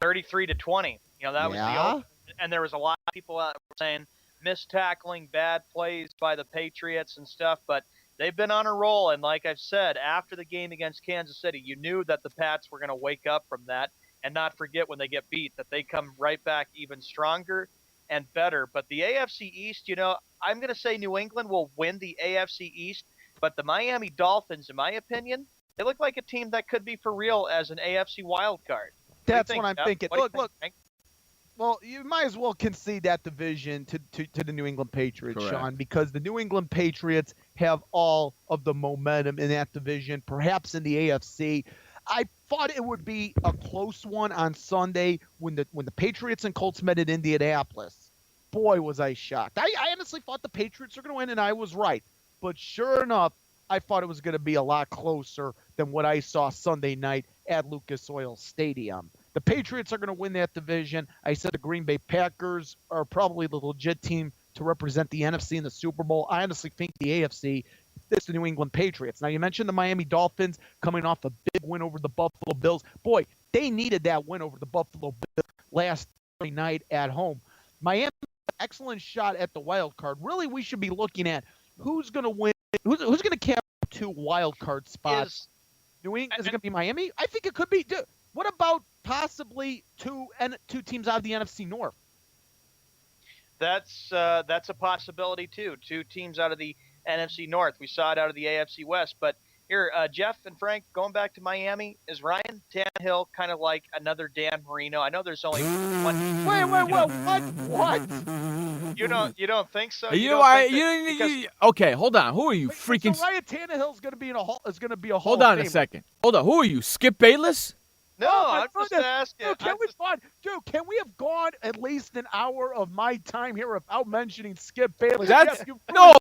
33-20. You know, that was the old, and there was a lot of people out saying missed tackling, bad plays by the Patriots and stuff, but they've been on a roll, and like I've said, after the game against Kansas City, you knew that the Pats were going to wake up from that and not forget when they get beat, that they come right back even stronger and better. But the AFC East, you know, I'm going to say New England will win the AFC East, but the Miami Dolphins, in my opinion, they look like a team that could be for real as an AFC wild card.
That's what I'm thinking. Look. Well, you might as well concede that division to the New England Patriots, correct, Sean, because the New England Patriots have all of the momentum in that division, perhaps in the AFC. I thought it would be a close one on Sunday when the Patriots and Colts met in Indianapolis. Boy, was I shocked. I honestly thought the Patriots were going to win, and I was right. But sure enough, I thought it was going to be a lot closer than what I saw Sunday night at Lucas Oil Stadium. The Patriots are going to win that division. I said the Green Bay Packers are probably the legit team to represent the NFC in the Super Bowl. I honestly think the AFC is the New England Patriots. Now, you mentioned the Miami Dolphins coming off a big win over the Buffalo Bills. Boy, they needed that win over the Buffalo Bills last Thursday night at home. Miami, excellent shot at the wild card. Really, we should be looking at who's going to win, who's going to cap 2 wild card spots. New England, is it going to be Miami? I think it could be. What about possibly two teams out of the NFC North?
That's a possibility too. 2 teams out of the NFC North. We saw it out of the AFC West, but Here, Jeff and Frank, going back to Miami, is Ryan Tannehill kind of like another Dan Marino? I know there's only one.
Wait, what?
You don't think so?
Okay, hold on. Who are you freaking?
So Ryan Tannehill's going to be a Hall
Hold on
of
a
Famer.
second. Hold on. Who are you? Skip Bayless?
No, I'm just asking.
Dude, can we have gone at least an hour of my time here without mentioning Skip Bayless?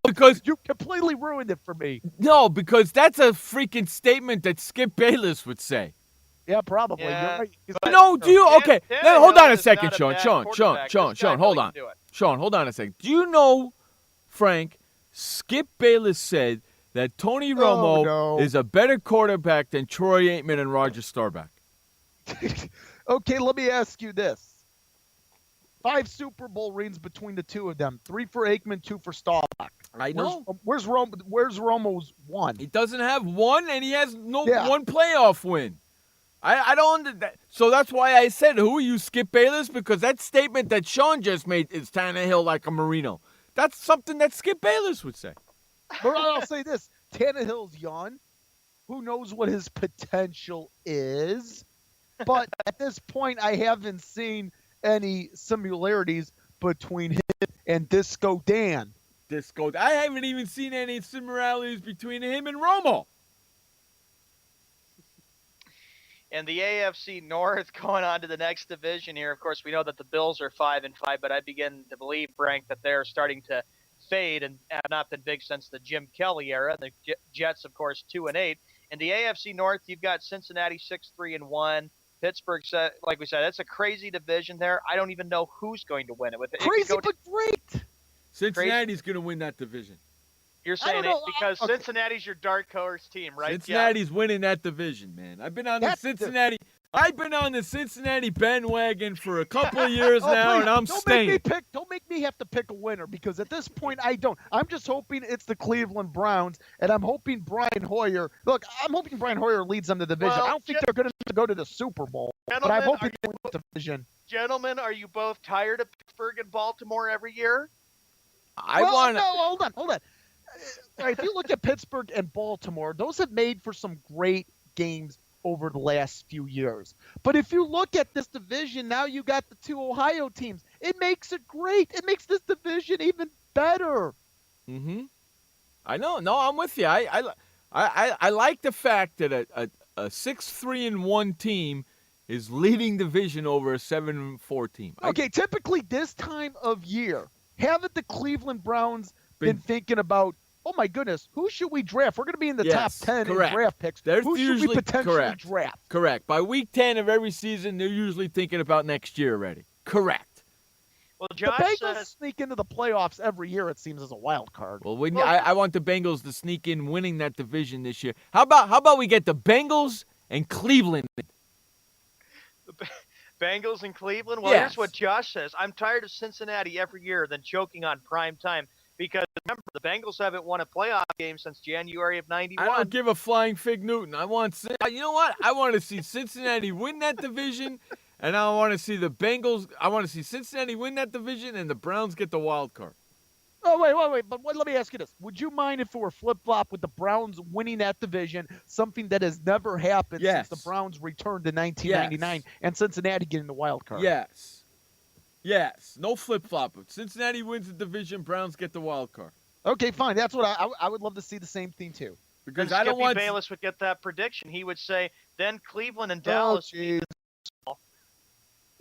Because
you completely ruined it for me.
No, because that's a freaking statement that Skip Bayless would say.
Yeah, probably.
Yeah,
You're right.
No, do you? Okay,
Tannehill
hold on a
is
second,
not a
Sean.
bad
Sean,
quarterback. This guy
hold
really
on.
can do it.
Sean, hold on a second. Do you know, Frank, Skip Bayless said that Tony Romo is a better quarterback than Troy Aikman and Roger Staubach?
Okay, let me ask you this. 5 Super Bowl rings between the two of them. 3 for Aikman, 2 for Staubach.
I know.
Where's Romo's 1?
He doesn't have one, and he has one playoff win. I don't. So that's why I said, who are you, Skip Bayless? Because that statement that Sean just made is Tannehill like a Marino. That's something that Skip Bayless would say.
But I'll say this. Tannehill's young. Who knows what his potential is? But at this point, I haven't seen any similarities between him and Disco Dan.
I haven't even seen any similarities between him and Romo.
And the AFC North going on to the next division here. Of course, we know that the Bills are 5-5, but I begin to believe, Frank, that they're starting to fade and have not been big since the Jim Kelly era. The Jets, of course, 2-8. In the AFC North, you've got Cincinnati 6-3-1. Pittsburgh, like we said, that's a crazy division there. I don't even know who's going to win it.
Crazy, but great.
Cincinnati's going to win that division.
You're saying it because Cincinnati's your dark horse team, right?
Cincinnati's winning that division, man. I've been on the Cincinnati bandwagon for a couple of years now, and I'm staying.
Don't make me have to pick a winner, because at this point I don't. I'm just hoping it's the Cleveland Browns, and I'm hoping Brian Hoyer. Look, I'm hoping Brian Hoyer leads them to the division. I don't think they're going to go to the Super Bowl, but I'm hoping they win the division.
Gentlemen, are you both tired of Pittsburgh and Baltimore every year?
Hold on. All right, if you look at Pittsburgh and Baltimore, those have made for some great games over the last few years. But if you look at this division, now you got the 2 Ohio teams. It makes it great. It makes this division even better.
Mm-hmm. I know. No, I'm with you. I like the fact that a 6-3-1 team is leading division over a 7-4 team.
Okay, typically this time of year, haven't the Cleveland Browns been thinking about, oh my goodness, who should we draft? We're going to be in the top 10 in draft picks. Who should we potentially draft?
Correct. By week 10 of every season, they're usually thinking about next year already. Correct.
Well, Josh
the Bengals sneak into the playoffs every year, it seems, as a wild card.
Well, I want the Bengals to sneak in winning that division this year. How about we get the Bengals and Cleveland?
Bengals and Cleveland? Well, Here's what Josh says. I'm tired of Cincinnati every year then choking on prime time. Because remember, the Bengals haven't won a playoff game since January of '91.
I don't give a flying fig Newton. You know what? I want to see Cincinnati win that division, and I want to see the Bengals. I want to see Cincinnati win that division, and the Browns get the wild card.
Oh, wait. But let me ask you this. Would you mind if it were flip-flop with the Browns winning that division, something that has never happened since the Browns returned in 1999, and Cincinnati getting the wild card?
Yes, no flip-flop. If Cincinnati wins the division, Browns get the wild card.
Okay, fine. That's what I would love to see the same thing too.
Because
I don't want Bayless would get that prediction. He would say, then Cleveland and Dallas.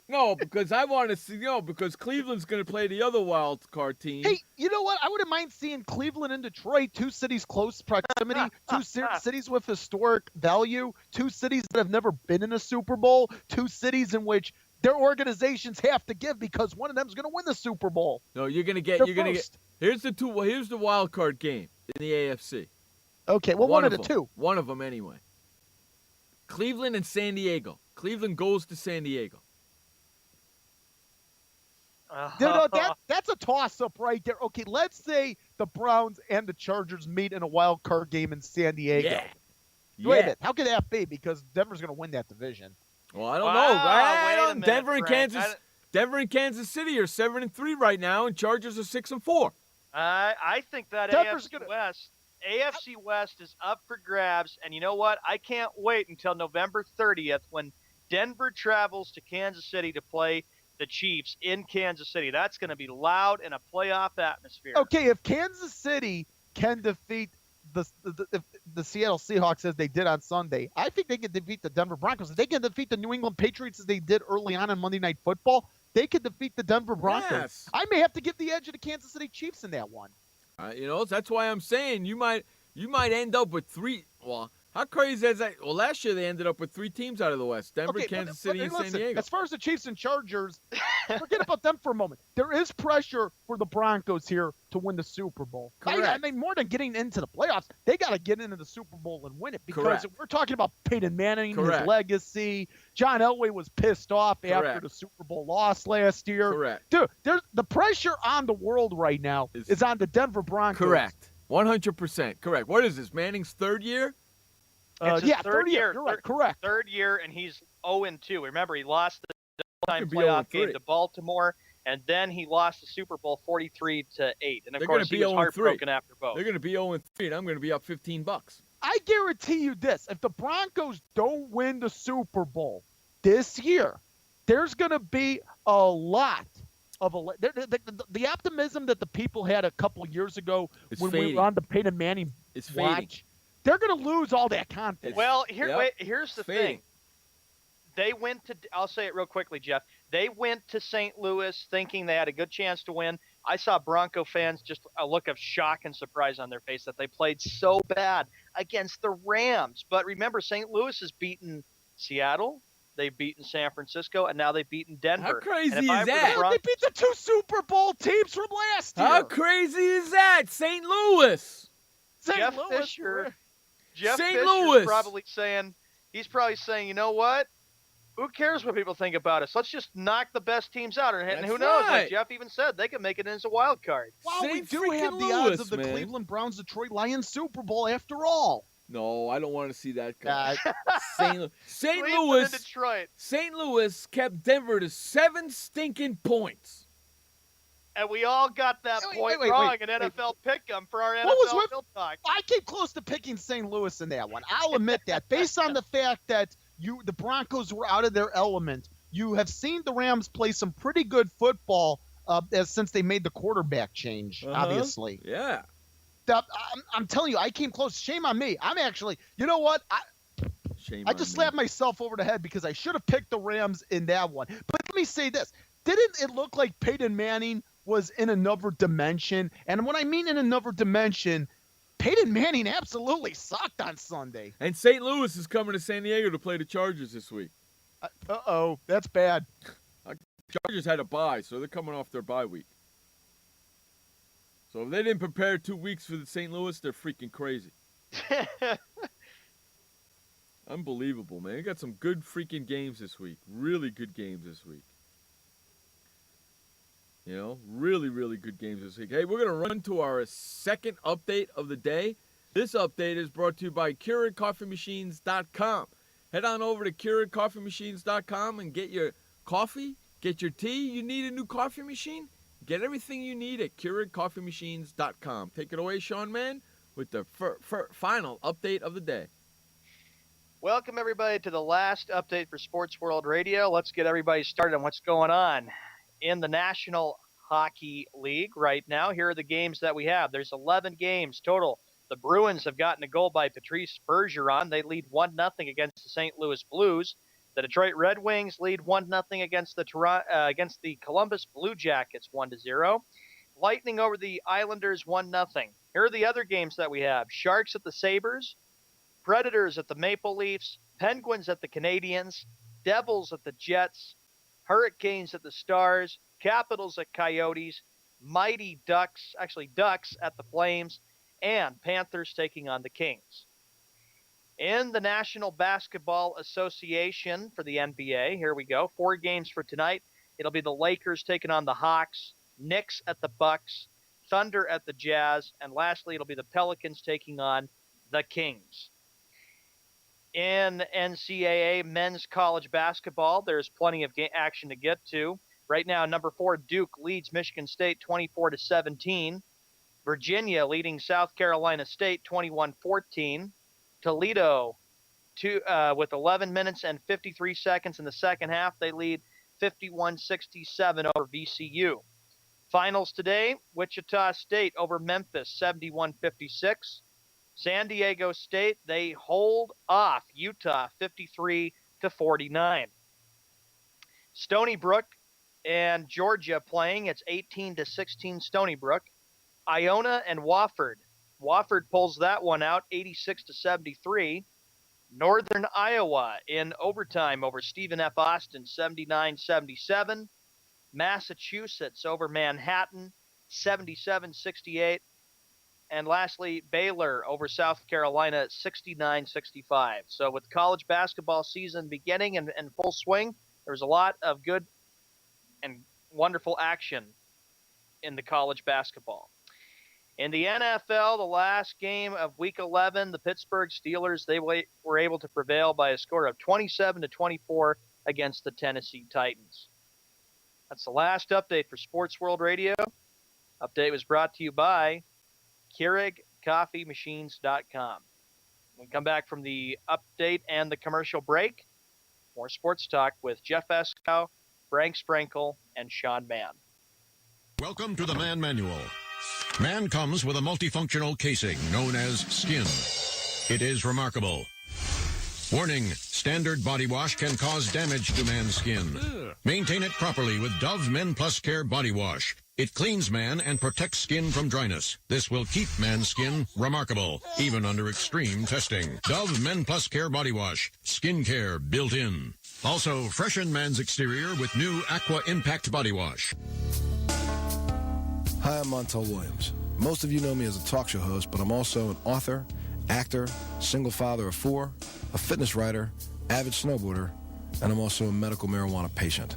No, because I want to see. Because Cleveland's going to play the other wild card team.
Hey, you know what? I wouldn't mind seeing Cleveland and Detroit, 2 cities close proximity, 2 cities with historic value, 2 cities that have never been in a Super Bowl, 2 cities in which their organizations have to give because one of them is going to win the Super Bowl.
No, you're going to get. Here's the wild card game in the AFC.
Okay, well, one of the 2.
One of them anyway. Cleveland and San Diego. Cleveland goes to San Diego.
That's a toss-up right there. Okay, let's say the Browns and the Chargers meet in a wild card game in San Diego. Wait a minute. How could that be? Because Denver's going to win that division.
Well, I don't know. Denver and Kansas City are 7-3 right now, and Chargers are 6-4.
I think that
Denver's
AFC West AFC West is up for grabs, and you know what? I can't wait until November 30th when Denver travels to Kansas City to play the Chiefs in Kansas City. That's going to be loud in a playoff atmosphere.
Okay, if Kansas City can defeat the Seattle Seahawks as they did on Sunday, I think they can defeat the Denver Broncos. If they can defeat the New England Patriots as they did early on Monday Night Football, they could defeat the Denver Broncos.
Yes.
I may have to give the edge to the Kansas City Chiefs in that one.
That's why I'm saying you might end up with three. Well, how crazy is that? Well, last year they ended up with three teams out of the West: Denver, Kansas City, and San Diego.
As far as the Chiefs and Chargers, forget about them for a moment. There is pressure for the Broncos here to win the Super Bowl. I mean, more than getting into the playoffs, they got to get into the Super Bowl and win it because we're talking about Peyton Manning, his legacy. John Elway was pissed off after the Super Bowl loss last year. Dude, the pressure on the world right now is on the Denver Broncos.
Correct. 100% correct. What is this, Manning's third year?
It's his third year.
You're right, correct.
Third year, and he's 0-2. Remember, he lost the time playoff game to Baltimore, and then he lost the Super Bowl 43-8. And of course, he was heartbroken after both.
They're going to be 0-3, and I'm going to be up $15.
I guarantee you this: if the Broncos don't win the Super Bowl this year, there's going to be a lot of the optimism that the people had a couple years ago when we were on the Peyton Manning watch. They're going to lose all that confidence.
Well, here's the thing. They went to – I'll say it real quickly, Jeff. They went to St. Louis thinking they had a good chance to win. I saw Bronco fans just a look of shock and surprise on their face that they played so bad against the Rams. But remember, St. Louis has beaten Seattle. They've beaten San Francisco, and now they've beaten Denver.
How crazy is that?
They beat the two Super Bowl teams from last year.
How crazy is that? St. Louis.
Jeff Fisher's probably saying, you know what? Who cares what people think about us? Let's just knock the best teams out. And who knows? Like Jeff even said, they can make it as a wild card.
Wow, we do have the odds of the Cleveland Browns Detroit Lions Super Bowl after all.
No, I don't want to see that. St.
Louis, Detroit.
St. Louis kept Denver to 7 stinking points.
And we all got that point wrong in NFL Pick'em for our NFL Field Talk.
I came close to picking St. Louis in that one. I'll admit that. Based on the fact that the Broncos were out of their element, you have seen the Rams play some pretty good football since they made the quarterback change, obviously.
Yeah.
I'm telling you, I came close. Shame on me. I'm actually, you know what? I just slapped myself over the head because I should have picked the Rams in that one. But let me say this. Didn't it look like Peyton Manning was in another dimension? And when I mean in another dimension, Peyton Manning absolutely sucked on Sunday.
And St. Louis is coming to San Diego to play the Chargers this week.
Uh-oh, that's bad.
Chargers had a bye, so they're coming off their bye week. So if they didn't prepare 2 weeks for the St. Louis, they're freaking crazy. Unbelievable, man. We got some good freaking games this week. Really good games this week. Really, really good games this week. Hey, we're going to run to our second update of the day. This update is brought to you by Keurig.coffeemachines.com. Head on over to Keurig.coffeemachines.com and get your coffee, get your tea. You need a new coffee machine? Get everything you need at KeurigCoffeeMachines.com. Take it away, Sean Mann, with the final update of the day.
Welcome, everybody, to the last update for Sports World Radio. Let's get everybody started on what's going on in the National Hockey League right now. Here are the games that we have. There's 11 games total. The Bruins have gotten a goal by Patrice Bergeron. They lead 1-0 against the St. Louis Blues. The Detroit Red Wings lead 1-0 against the Columbus Blue Jackets 1-0. Lightning over the Islanders 1-0. Here are the other games that we have. Sharks at the Sabres, Predators at the Maple Leafs, Penguins at the Canadiens, Devils at the Jets, Hurricanes at the Stars, Capitals at Coyotes, Ducks at the Flames, and Panthers taking on the Kings. In the National Basketball Association for the NBA, here we go. 4 games for tonight. It'll be the Lakers taking on the Hawks, Knicks at the Bucks, Thunder at the Jazz, and lastly, it'll be the Pelicans taking on the Kings. In NCAA men's college basketball, there's plenty of action to get to. Right now, number 4 Duke leads Michigan State 24-17. Virginia leading South Carolina State 21-14. Toledo with 11 minutes and 53 seconds in the second half. They lead 51-67 over VCU. Finals today, Wichita State over Memphis 71-56. San Diego State, they hold off Utah 53-49. Stony Brook and Georgia playing. It's 18-16 Stony Brook. Iona and Wofford. Wofford pulls that one out 86-73. Northern Iowa in overtime over Stephen F. Austin 79-77. Massachusetts over Manhattan 77-68. And lastly, Baylor over South Carolina 69-65. So with college basketball season beginning and full swing, there's a lot of good and wonderful action in the college basketball. In the NFL, the last game of Week 11, the Pittsburgh Steelers, they were able to prevail by a score of 27-24 against the Tennessee Titans. That's the last update for Sports World Radio. Update was brought to you by Keurig.coffeemachines.com. When we come back from the update and the commercial break, more sports talk with Jeff Eskow, Frank Sprinkle, and Sean Mann.
Welcome to the Man Manual. Man comes with a multifunctional casing known as skin. It is remarkable. Warning, standard body wash can cause damage to man's skin. Maintain it properly with Dove Men Plus Care Body Wash. It cleans man and protects skin from dryness. This will keep man's skin remarkable, even under extreme testing. Dove Men Plus Care Body Wash. Skin care built in. Also, freshen man's exterior with new Aqua Impact Body Wash.
Hi, I'm Montel Williams. Most of you know me as a talk show host, but I'm also an author, actor, single father of 4, a fitness writer, avid snowboarder, and I'm also a medical marijuana patient.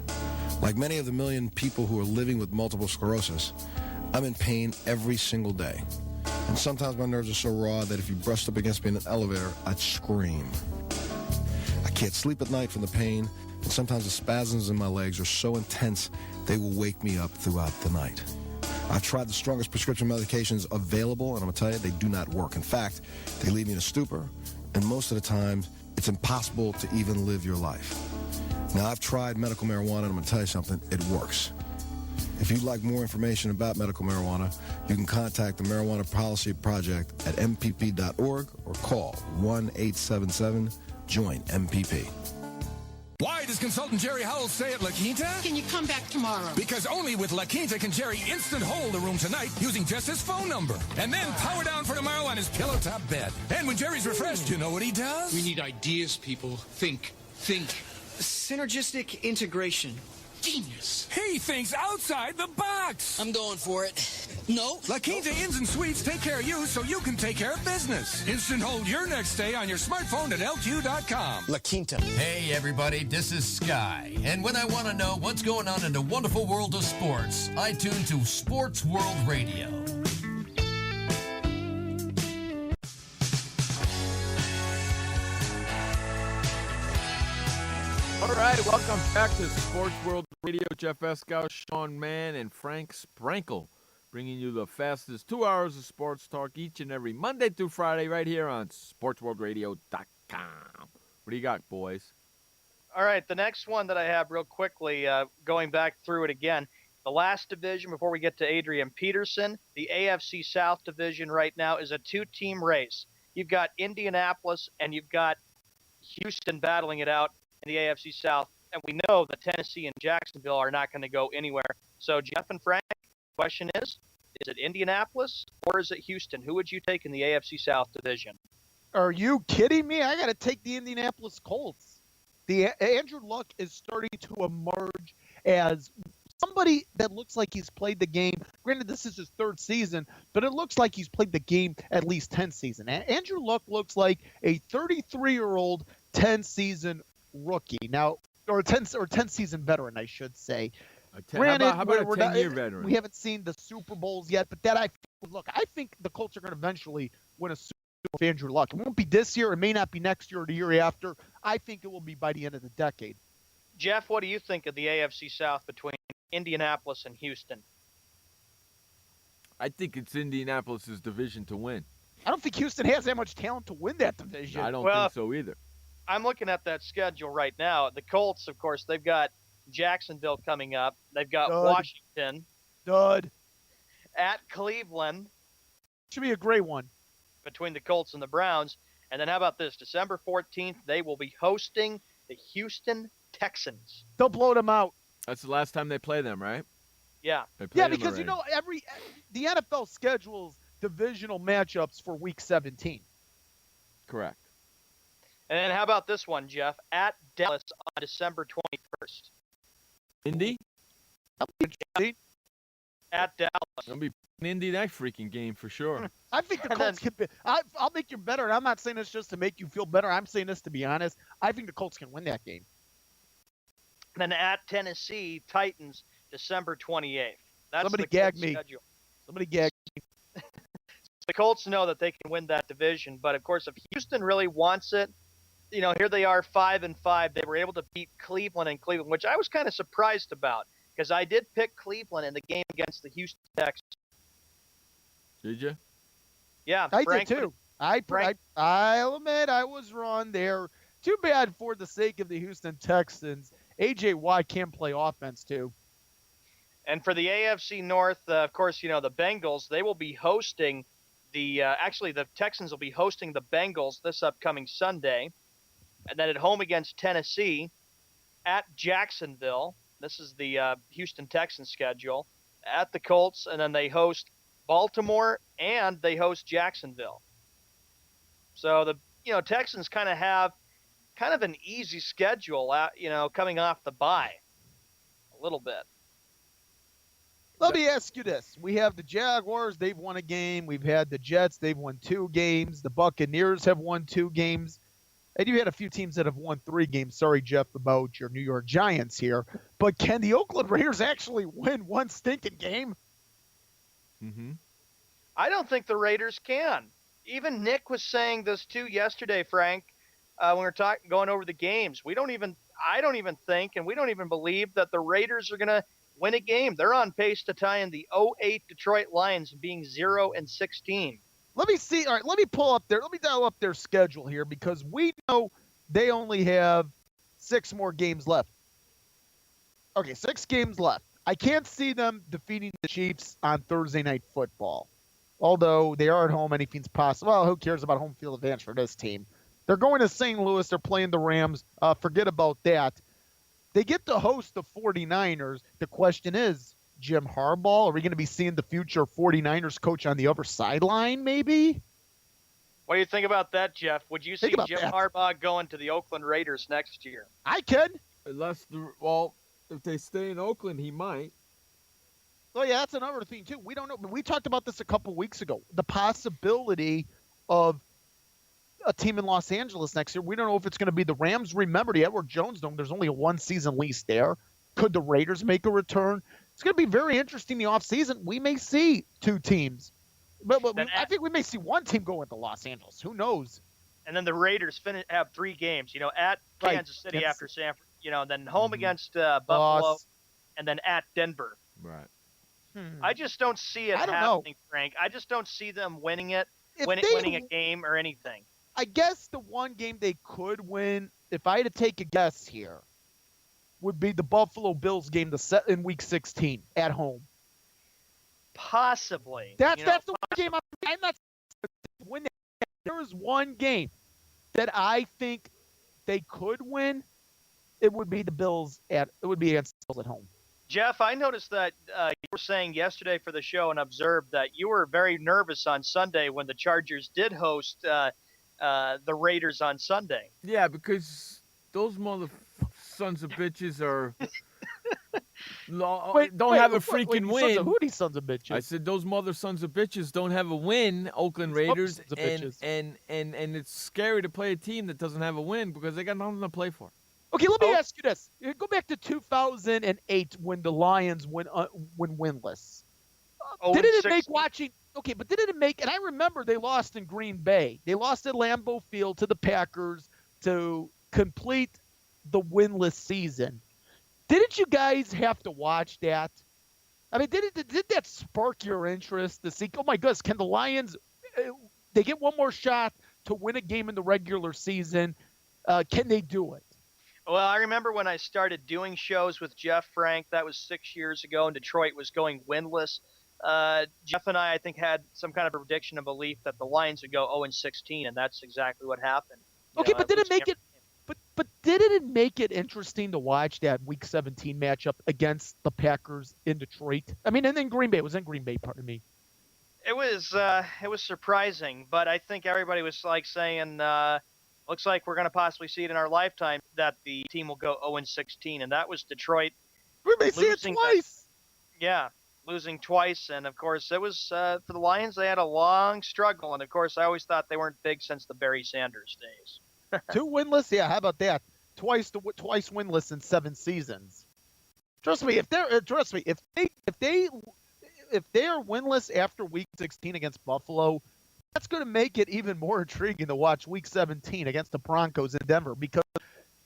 Like many of the million people who are living with multiple sclerosis, I'm in pain every single day. And sometimes my nerves are so raw that if you brushed up against me in an elevator, I'd scream. I can't sleep at night from the pain, and sometimes the spasms in my legs are so intense they will wake me up throughout the night. I've tried the strongest prescription medications available, and I'm going to tell you, they do not work. In fact, they leave me in a stupor, and most of the time, it's impossible to even live your life. Now, I've tried medical marijuana, and I'm going to tell you something, it works. If you'd like more information about medical marijuana, you can contact the Marijuana Policy Project at mpp.org or call 1-877-JOIN-MPP.
Why does consultant Jerry Howell stay at La Quinta?
Can you come back tomorrow?
Because only with La Quinta can Jerry instant hold the room tonight using just his phone number. And then power down for tomorrow on his pillow top bed. And when Jerry's refreshed, you know what he does?
We need ideas, people. Think.
Synergistic integration.
Genius.
He thinks outside the box.
I'm going for it. No.
La Quinta Inns and Suites take care of you so you can take care of business. Instant hold your next stay on your smartphone at LQ.com.
La Quinta.
Hey, everybody, this is Sky. And when I want to know what's going on in the wonderful world of sports, I tune to Sports World Radio.
All right, welcome back to Sports World Radio. Jeff Eskow, Sean Mann, and Frank Sprinkle, bringing you the fastest 2 hours of sports talk each and every Monday through Friday right here on SportsWorldRadio.com. What do you got, boys?
All right, the next one that I have real quickly, going back through it again, the last division before we get to Adrian Peterson, the AFC South division right now is a two-team race. You've got Indianapolis and you've got Houston battling it out in the AFC South, and we know that Tennessee and Jacksonville are not going to go anywhere. So, Jeff and Frank, the question is it Indianapolis or is it Houston? Who would you take in the AFC South division?
Are you kidding me? I got to take the Indianapolis Colts. Andrew Luck is starting to emerge as somebody that looks like he's played the game. Granted, this is his third season, but it looks like he's played the game at least 10 seasons. Andrew Luck looks like a 33-year-old 10-season rookie now, or 10 season veteran, I should say. Granted,
how about a 10-year veteran?
We haven't seen the Super Bowls yet, but I think the Colts are going to eventually win a Super Bowl with Andrew Luck. It won't be this year. It may not be next year or the year after. I think it will be by the end of the decade.
Jeff, what do you think of the AFC South between Indianapolis and Houston?
I think it's Indianapolis' division to win.
I don't think Houston has that much talent to win that division.
I don't think so either.
I'm looking at that schedule right now. The Colts, of course, they've got Jacksonville coming up. They've got Washington. At Cleveland.
Should be a great one.
Between the Colts and the Browns. And then how about this? December 14th, they will be hosting the Houston Texans.
They'll blow them out.
That's the last time they play them, right?
Yeah.
Yeah, because the NFL schedules divisional matchups for Week 17.
Correct.
And then how about this one, Jeff? At Dallas on December 21st.
Indy?
At Dallas.
It'll be an Indy that freaking game for sure.
I think the Colts can be. I'll make you better, and I'm not saying this just to make you feel better. I'm saying this to be honest. I think the Colts can win that game.
Then at Tennessee Titans, December 28th. That's
Somebody
the
gag
Colts
me.
schedule.
Somebody gag me.
The Colts know that they can win that division, but of course, if Houston really wants it, here they are 5-5. They were able to beat Cleveland in Cleveland, which I was kind of surprised about because I did pick Cleveland in the game against the Houston Texans.
Did you?
Yeah,
I did too. I'll admit I was wrong there. Too bad for the sake of the Houston Texans. A.J. Watt can play offense too.
And for the AFC North, of course, the Bengals, they will be hosting the Texans will be hosting the Bengals this upcoming Sunday. And then at home against Tennessee, at Jacksonville. This is the Houston Texans schedule. At the Colts, and then they host Baltimore and they host Jacksonville. So the Texans kind of have an easy schedule, coming off the bye a little bit.
Let me ask you this. We have the Jaguars. They've won a game. We've had the Jets. They've won 2 games. The Buccaneers have won 2 games. And you had a few teams that have won 3 games. Sorry, Jeff, about your New York Giants here. But can the Oakland Raiders actually win one stinking game?
Mm-hmm.
I don't think the Raiders can. Even Nick was saying this too yesterday, Frank, when we were going over the games. I don't even think, and we don't even believe that the Raiders are going to win a game. They're on pace to tie in the 2008 Detroit Lions being 0-16.
Let me see. All right, let me dial up their schedule here because we know they only have 6 more games left. Okay, 6 games left. I can't see them defeating the Chiefs on Thursday Night Football. Although they are at home, anything's possible. Well, who cares about home field advantage for this team? They're going to St. Louis. They're playing the Rams. Forget about that. They get to host the 49ers. The question is, Jim Harbaugh, are we going to be seeing the future 49ers coach on the other sideline maybe?
What do you think about that, Jeff? Would you see Jim Harbaugh going to the Oakland Raiders next year?
I could.
If they stay in Oakland, he might.
Oh, yeah, that's another thing, too. We don't know. We talked about this a couple weeks ago. The possibility of a team in Los Angeles next year. We don't know if it's going to be the Rams. Remember, the Edward Jones Dome, there's only a 1-season lease there. Could the Raiders make a return? It's going to be very interesting the offseason. We may see 2 teams. But I think we may see 1 team go into Los Angeles. Who knows?
And then the Raiders have 3 games, at Kansas City after Sanford, then home against Buffalo, and then at Denver.
Right.
I just don't see it happening, Frank. I just don't see them winning it, winning a game or anything.
I guess the one game they could win, if I had to take a guess here, would be the Buffalo Bills game in Week 16 at home.
Possibly.
That's the one game I'm not win. There is one game that I think they could win. It would be the Bills against the Bills at home.
Jeff, I noticed that you were saying yesterday for the show and observed that you were very nervous on Sunday when the Chargers did host the Raiders on Sunday.
Yeah, because those sons of bitches are don't have a freaking win.
Who are these sons of bitches?
I said those mother sons of bitches don't have a win, Oakland Raiders, and it's scary to play a team that doesn't have a win because they got nothing to play for.
Okay, let me ask you this. Go back to 2008 when the Lions went winless. Didn't it make watching – okay, but didn't it make – and I remember they lost in Green Bay. They lost at Lambeau Field to the Packers to complete the winless season. Didn't you guys have to watch that? I mean, did that spark your interest to see, oh my goodness, can the Lions, they get one more shot to win a game in the regular season? Can they do it?
Well, I remember when I started doing shows with Jeff Frank, that was 6 years ago, and Detroit was going winless. Jeff and I think, had some kind of prediction and belief that the Lions would go 0-16, and that's exactly what happened.
Okay, but did it make it? But didn't it make it interesting to watch that Week 17 matchup against the Packers in Detroit? I mean, and then Green Bay. It was in Green Bay, pardon me.
It was surprising, but I think everybody was like saying, looks like we're going to possibly see it in our lifetime that the team will go 0-16, and that was Detroit.
We may see it twice.
Losing twice, and of course it was for the Lions. They had a long struggle, and of course I always thought they weren't big since the Barry Sanders days.
2 winless, yeah. How about that? Twice winless in 7 seasons. Trust me, if they are winless after Week 16 against Buffalo, that's going to make it even more intriguing to watch Week 17 against the Broncos in Denver, because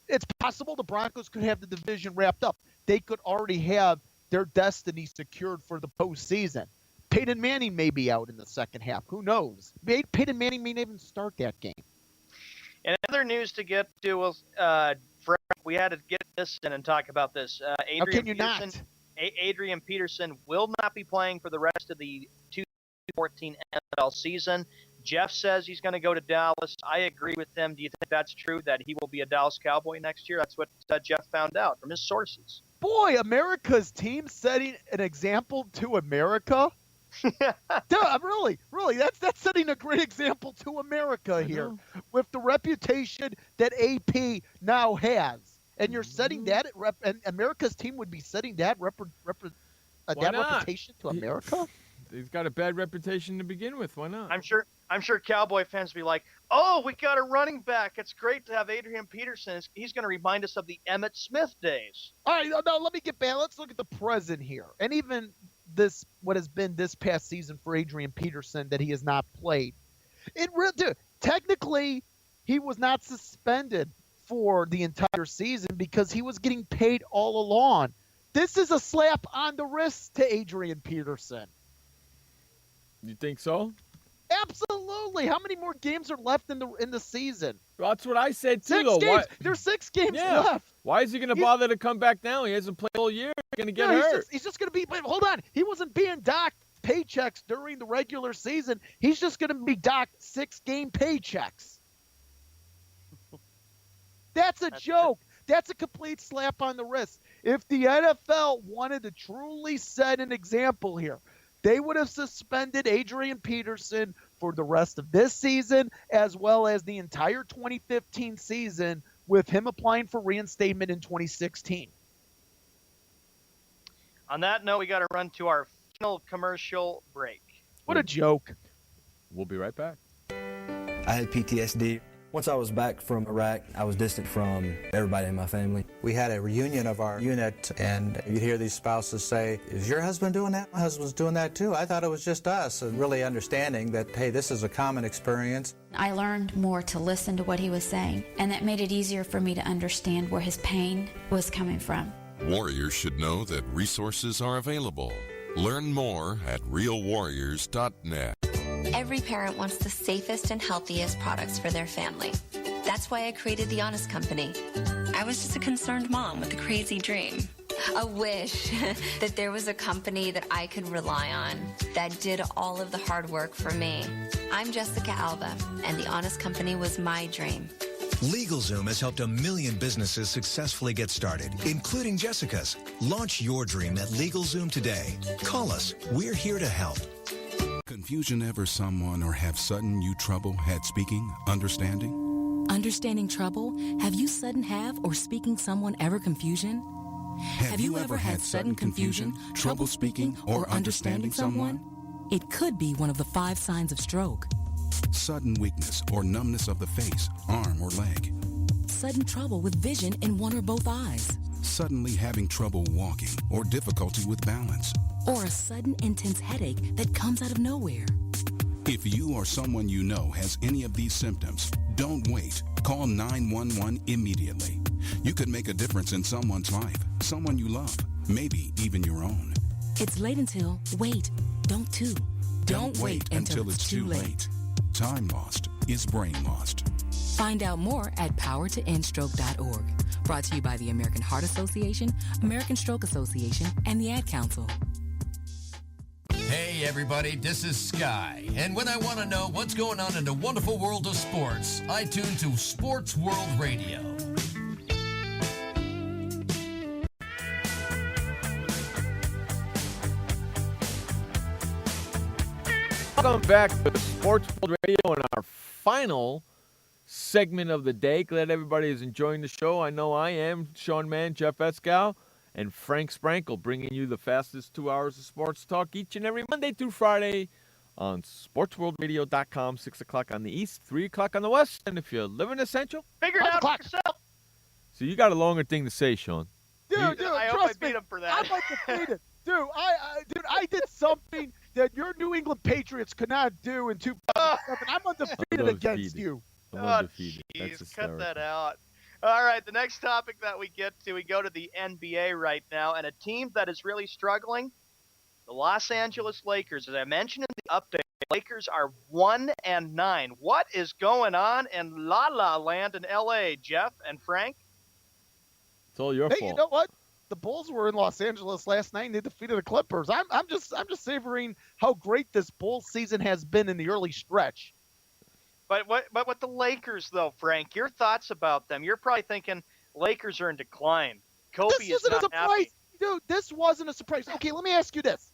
it's possible the Broncos could have the division wrapped up. They could already have their destiny secured for the postseason. Peyton Manning may be out in the second half. Who knows? Peyton Manning may not even start that game.
And other news to get to was, Frank, we had to get this in and talk about this.
How can you not?
Adrian Peterson will not be playing for the rest of the 2014 NFL season. Jeff says he's going to go to Dallas. I agree with him. Do you think that's true, that he will be a Dallas Cowboy next year? That's what Jeff found out from his sources.
Boy, America's team setting an example to America. Really, that's setting a great example to America here, with the reputation that AP now has, and you're setting that and America's team would be setting that reputation to America.
He's got a bad reputation to begin with. Why not?
I'm sure Cowboy fans will be like, "Oh, we got a running back. It's great to have Adrian Peterson. He's going to remind us of the Emmitt Smith days." All
right, no, let me get back. Let's look at the present here, and even what has been this past season for Adrian Peterson that he has not played. Technically, he was not suspended for the entire season because he was getting paid all along. This is a slap on the wrist to Adrian Peterson.
You think so?
Absolutely. How many more games are left in the season?
Well, that's what I said too.
6 games. There's 6 games left.
Why is he going to bother to come back now? He hasn't played all year. He's going to get hurt.
He's just going to be. But hold on. He wasn't being docked paychecks during the regular season. He's just going to be docked 6-game paychecks. That's a joke. That's a complete slap on the wrist. If the NFL wanted to truly set an example here, they would have suspended Adrian Peterson for the rest of this season, as well as the entire 2015 season, with him applying for reinstatement in 2016.
On that note, we got to run to our final commercial break.
What a joke.
We'll be right back.
I had PTSD. Once I was back from Iraq, I was distant from everybody in my family.
We had a reunion of our unit, and you'd hear these spouses say, "Is your husband doing that? My husband's doing that too. I thought it was just us." And really understanding that, hey, this is a common experience.
I learned more to listen to what he was saying, and that made it easier for me to understand where his pain was coming from.
Warriors should know that resources are available. Learn more at realwarriors.net.
Every parent wants the safest and healthiest products for their family. That's why I created The Honest Company. I was just a concerned mom with a crazy dream. A wish that there was a company that I could rely on that did all of the hard work for me. I'm Jessica Alba, and The Honest Company was my dream.
LegalZoom has helped 1 million businesses successfully get started, including Jessica's. Launch your dream at LegalZoom today. Call us. We're here to help.
Confusion ever someone or have sudden you trouble had speaking, understanding?
Understanding trouble? Have you sudden have or speaking someone ever confusion?
Have you ever had sudden confusion, trouble speaking, or understanding someone?
It could be one of the 5 signs of stroke.
Sudden weakness or numbness of the face, arm, or leg.
Sudden trouble with vision in one or both eyes.
Suddenly having trouble walking or difficulty with balance.
Or a sudden intense headache that comes out of nowhere.
If you or someone you know has any of these symptoms, don't wait. Call 911 immediately. You could make a difference in someone's life, someone you love, maybe even your own.
It's late until, wait, don't too. Don't wait until it's too late.
Time lost is brain lost.
Find out more at powertoendstroke.org. Brought to you by the American Heart Association, American Stroke Association, and the Ad Council.
Hey everybody, this is Sky. And when I want to know what's going on in the wonderful world of sports, I tune to Sports World Radio.
Welcome back to Sports World Radio and our final segment of the day. Glad everybody is enjoying the show. I know I am. Sean Mann, Jeff Escow, and Frank Sprankle bringing you the fastest 2 hours of sports talk each and every Monday through Friday on SportsWorldRadio.com, 6 o'clock on the East, 3 o'clock on the West. And if you live in the Central,
figure it out for yourself.
So you got a longer thing to say, Sean.
Dude,
I hope I beat him for that.
I'm undefeated. Dude, I did something that your New England Patriots could not do in 2007. I'm undefeated against you.
I'm undefeated.
Jeez, cut that out. All right, the next topic that we get to, we go to the NBA right now, and a team that is really struggling, the Los Angeles Lakers. As I mentioned in the update, the Lakers are 1-9. What is going on in La La Land in L.A., Jeff and Frank?
It's all your fault.
You know what? The Bulls were in Los Angeles last night and they defeated the Clippers. I'm just savoring how great this Bulls season has been in the early stretch.
But with the Lakers, though, Frank, your thoughts about them? You're probably thinking Lakers are in decline. Kobe
This
is
isn't a
not
surprise.
happy.
Dude, this wasn't a surprise. Okay, let me ask you this.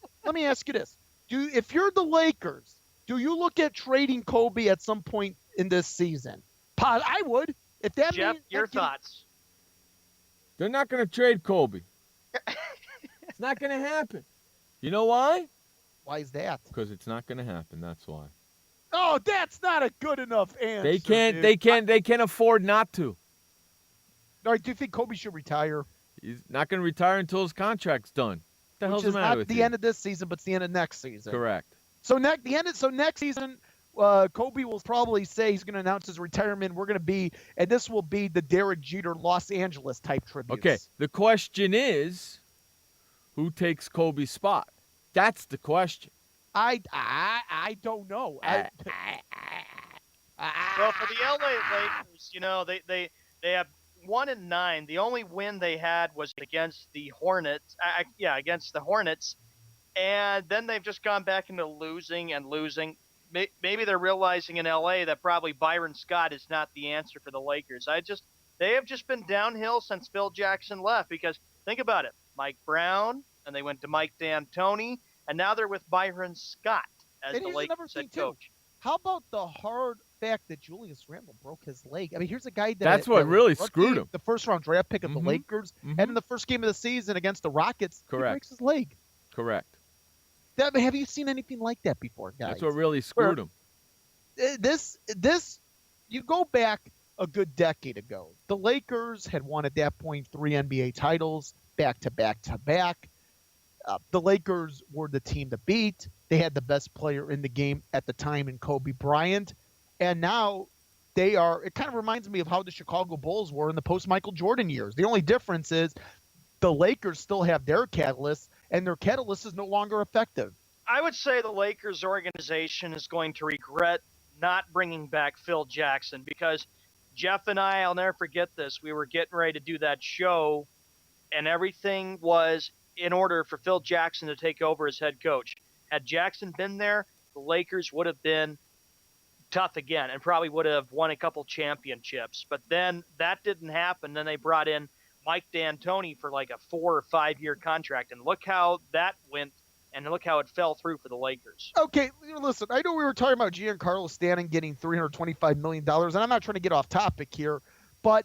If you're the Lakers, do you look at trading Kobe at some point in this season? I would. If that
Jeff,
means
your thoughts?
They're not going to trade Kobe. It's not going to happen. You know why?
Why is that?
Because it's not going to happen. That's why.
Oh, that's not a good enough answer.
They can't.
Dude.
They can't afford not to.
All right, do you think Kobe should retire?
He's not going to retire until his contract's done. What the hell's the matter
not
with
the
you?
end of this season, but it's the end of next season.
Correct.
So next season, Kobe will probably say he's going to announce his retirement. And this will be the Derek Jeter Los Angeles type tributes.
Okay. The question is, who takes Kobe's spot? That's the question.
I don't know.
Well, for the LA Lakers, they have 1-9. The only win they had was against the Hornets. Against the Hornets. And then they've just gone back into losing. Maybe they're realizing in LA that probably Byron Scott is not the answer for the Lakers. They have just been downhill since Phil Jackson left, because think about it. Mike Brown, and they went to Mike D'Antoni, and now they're with Byron Scott as the Lakers head coach.
How about the hard fact that Julius Randle broke his leg? I mean, here's a guy
That's what really screwed him.
The first-round draft pick of the Lakers, and in the first game of the season against the Rockets, he breaks his leg.
Correct.
Have you seen anything like that before, guys?
That's what really screwed him.
You go back a good decade ago. The Lakers had won at that point 3 NBA titles back to back to back. The Lakers were the team to beat. They had the best player in the game at the time in Kobe Bryant. And now it kind of reminds me of how the Chicago Bulls were in the post-Michael Jordan years. The only difference is the Lakers still have their catalyst, and their catalyst is no longer effective.
I would say the Lakers organization is going to regret not bringing back Phil Jackson, because Jeff and I'll never forget this. We were getting ready to do that show, and everything was in order for Phil Jackson to take over as head coach. Had Jackson been there, the Lakers would have been tough again and probably would have won a couple championships. But then that didn't happen. Then they brought in Mike D'Antoni for like a 4 or 5 year contract, and look how that went, and look how it fell through for the Lakers.
Okay, listen, I know we were talking about Giancarlo Stanton getting $325 million, and I'm not trying to get off topic here, but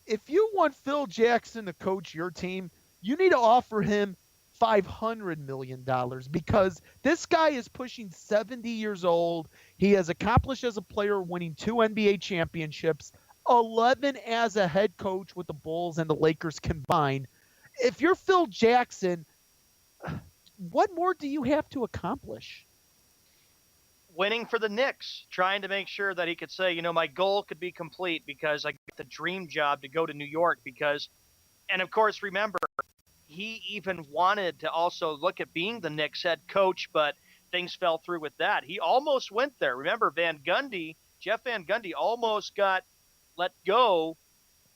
if you want Phil Jackson to coach your team, you need to offer him $500 million, because this guy is pushing 70 years old. He has accomplished as a player winning 2 NBA championships, 11 as a head coach with the Bulls and the Lakers combined. If you're Phil Jackson, what more do you have to accomplish?
Winning for the Knicks, trying to make sure that he could say, my goal could be complete because I got the dream job to go to New York, and of course, remember, he even wanted to also look at being the Knicks head coach, but things fell through with that. He almost went there. Remember, Jeff Van Gundy almost got let go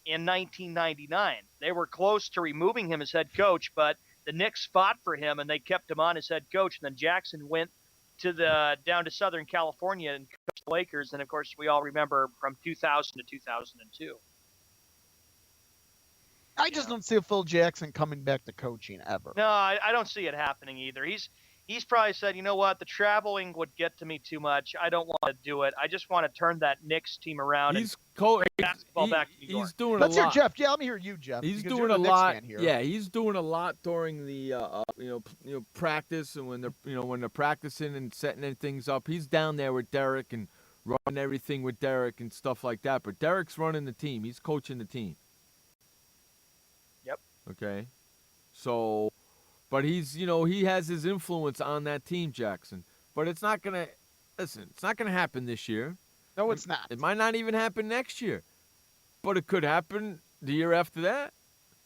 in 1999. They were close to removing him as head coach, but the Knicks fought for him, and they kept him on as head coach. And then Jackson went down to Southern California and coached the Lakers. And, of course, we all remember from 2000 to 2002.
I just don't see Phil Jackson coming back to coaching ever.
No, I don't see it happening either. He's probably said, you know what, the traveling would get to me too much. I don't want to do it. I just want to turn that Knicks team around and basketball back to New York.
He's doing
Let's
a
hear
lot.
Jeff. Yeah, let me hear you, Jeff.
He's
because
doing
you're
a
the Knicks
lot.
fan here.
Yeah, he's doing a lot during the practice, and when they're practicing and setting things up. He's down there with Derek and running everything with Derek and stuff like that. But Derek's running the team. He's coaching the team.
Yep.
Okay. So, but he has his influence on that team, Jackson. But it's not going to happen this year.
No, it's not.
It might not even happen next year. But it could happen the year after that.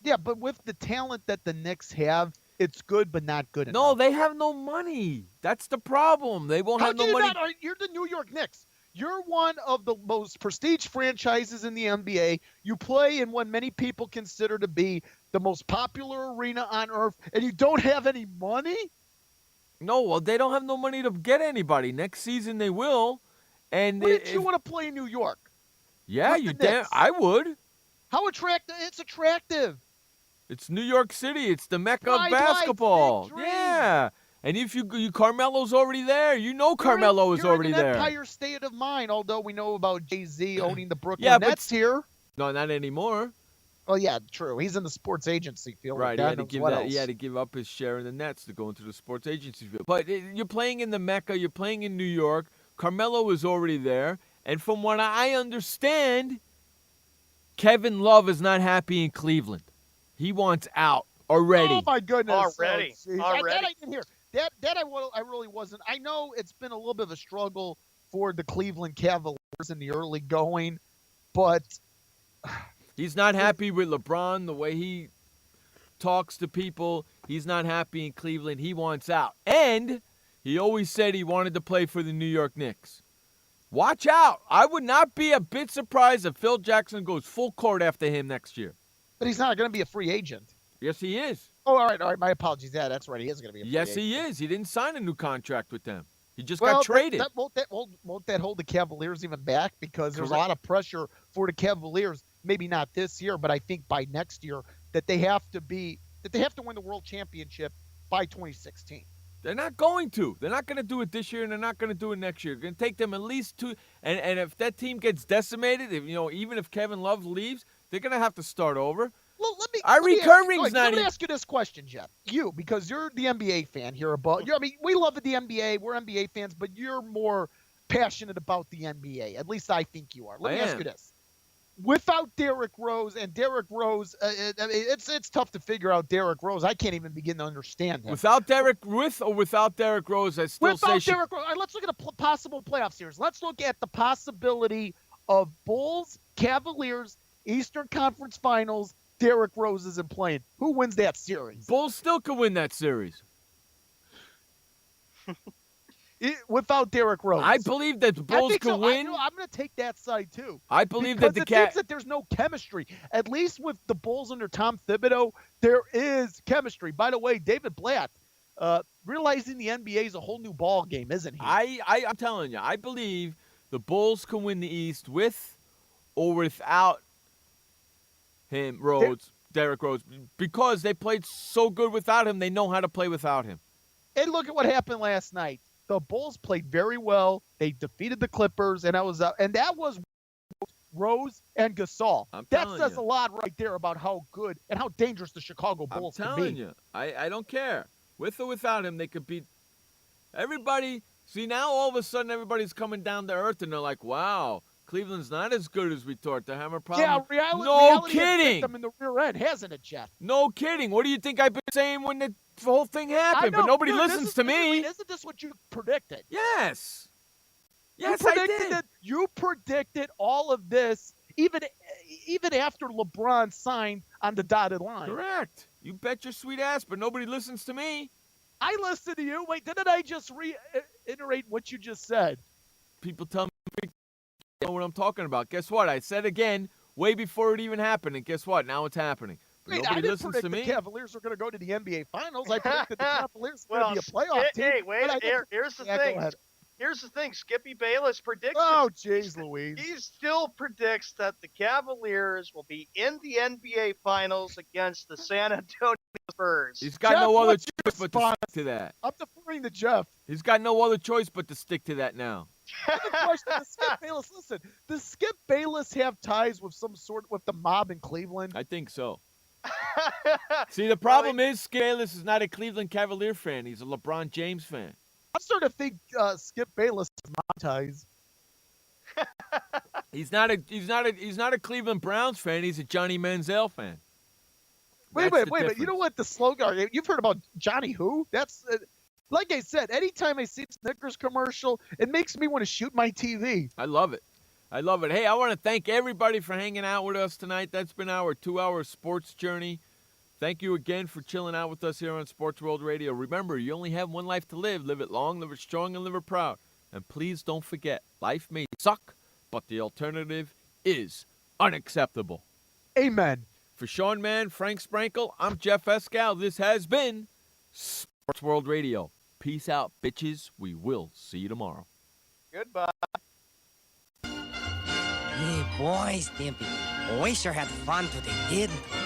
Yeah, but with the talent that the Knicks have, it's good but not good enough.
No, they have no money. That's the problem. They won't have no money.
You're the New York Knicks. You're one of the most prestige franchises in the NBA. You play in what many people consider to be the most popular arena on earth, and you don't have any money?
No, well, they don't have no money to get anybody. Next season they will. And
Wouldn't you want to play in New York?
Yeah, I would.
How attractive? It's attractive.
It's New York City. It's the mecca of
Bright
basketball.
lights, big
Yeah. And if you Carmelo's already there. You know Carmelo is already
there.
there.
Empire State of Mind, although we know about Jay-Z owning the Brooklyn
Nets
Nets here.
No, not anymore.
Oh, yeah, true. He's in the sports agency field.
Right, he had to give up his share in the Nets to go into the sports agency field. But you're playing in the Mecca. You're playing in New York. Carmelo is already there. And from what I understand, Kevin Love is not happy in Cleveland. He wants out already.
Oh, my goodness.
Already.
That I didn't hear. That I really wasn't. I know it's been a little bit of a struggle for the Cleveland Cavaliers in the early going, but
he's not happy with LeBron, the way he talks to people. He's not happy in Cleveland. He wants out. And he always said he wanted to play for the New York Knicks. Watch out. I would not be a bit surprised if Phil Jackson goes full court after him next year.
But he's not going to be a free agent.
Yes, he is.
Oh, all right. My apologies. Yeah, that's right. He is going to be a free agent.
Yes, he is. He didn't sign a new contract with them. He just got traded.
Won't that hold the Cavaliers even back? Because there's a lot of pressure for the Cavaliers. Maybe not this year, but I think by next year that they have to win the World Championship by 2016.
They're not going to. They're not going to do it this year, and they're not going to do it next year. It's going to take them at least two. And if that team gets decimated, even if Kevin Love leaves, they're going to have to start over.
Well, let me ask you this question, Jeff. You, because you're the NBA fan here. We love the NBA. We're NBA fans, but you're more passionate about the NBA. At least I think you are. Let me ask you this. Without Derrick Rose, it's tough to figure out Derrick Rose. I can't even begin to understand him.
Without Derrick Rose, I still say
Derrick Rose. All right, let's look at a possible playoff series. Let's look at the possibility of Bulls, Cavaliers, Eastern Conference Finals. Derrick Rose isn't playing. Who wins that series?
Bulls still could win that series.
Without Derrick Rose.
I believe that the Bulls could win.
I'm going to take that side, too.
I believe
because
that
it seems that there's no chemistry. At least with the Bulls under Tom Thibodeau, there is chemistry. By the way, David Blatt, realizing the NBA is a whole new ball game, isn't he?
I'm telling you, I believe the Bulls can win the East with or without him, Derrick Rose, because they played so good without him. They know how to play without him.
And look at what happened last night. The Bulls played very well. They defeated the Clippers, and that was Rose and Gasol. That says a lot right there about how good and how dangerous the Chicago Bulls can be.
I'm telling you, I don't care. With or without him, they could beat everybody. See, now all of a sudden everybody's coming down to earth, and they're like, wow, Cleveland's not as good as we thought. They're having a problem.
Yeah,
reality
has hit them in the rear end, hasn't it, Jeff?
No kidding. What do you think I've been saying when the whole thing happened? But nobody listens to me.
Isn't this what you predicted?
Yes. Yes,
I did. You predicted all of this even after LeBron signed on the dotted line.
Correct.
You bet your sweet ass, but nobody listens to me.
I listen to you. Wait, didn't I just reiterate what you just said?
People tell me I know what I'm talking about. Guess what? I said again way before it even happened, and guess what? Now it's happening. But
Wait,
nobody
I didn't
listens
predict
to me.
the Cavaliers were going to go to the NBA Finals. I predicted the Cavaliers were going to be a playoff team.
Hey, wait. Here's the thing. Here's the thing. Skippy Bayless predicts.
Oh, jeez, Louise.
He still predicts that the Cavaliers will be in the NBA Finals against the San Antonio Spurs.
He's got no other choice but to stick to that.
I'm deferring to Jeff.
He's got no other choice but to stick to that now.
The question, does Skip Bayless, listen, does Skip Bayless have ties with with the mob in Cleveland?
I think so. See, the problem is Skip Bayless is not a Cleveland Cavalier fan. He's a LeBron James fan.
I'm starting to think Skip Bayless is mob ties.
He's not a Cleveland Browns fan. He's a Johnny Manziel fan.
Wait. You know what the slogan? You've heard about Johnny Who? That's like I said. Anytime I see a Snickers commercial, it makes me want to shoot my TV.
I love it. Hey, I want to thank everybody for hanging out with us tonight. That's been our 2-hour sports journey. Thank you again for chilling out with us here on Sports World Radio. Remember, you only have one life to live. Live it long, live it strong, and live it proud. And please don't forget, life may suck, but the alternative is unacceptable.
Amen.
For Sean Mann, Frank Sprankle, I'm Jeff Escal. This has been Sports World Radio. Peace out, bitches. We will see you tomorrow.
Goodbye.
Hey, boys, Dimpy. We sure had fun today, didn't we?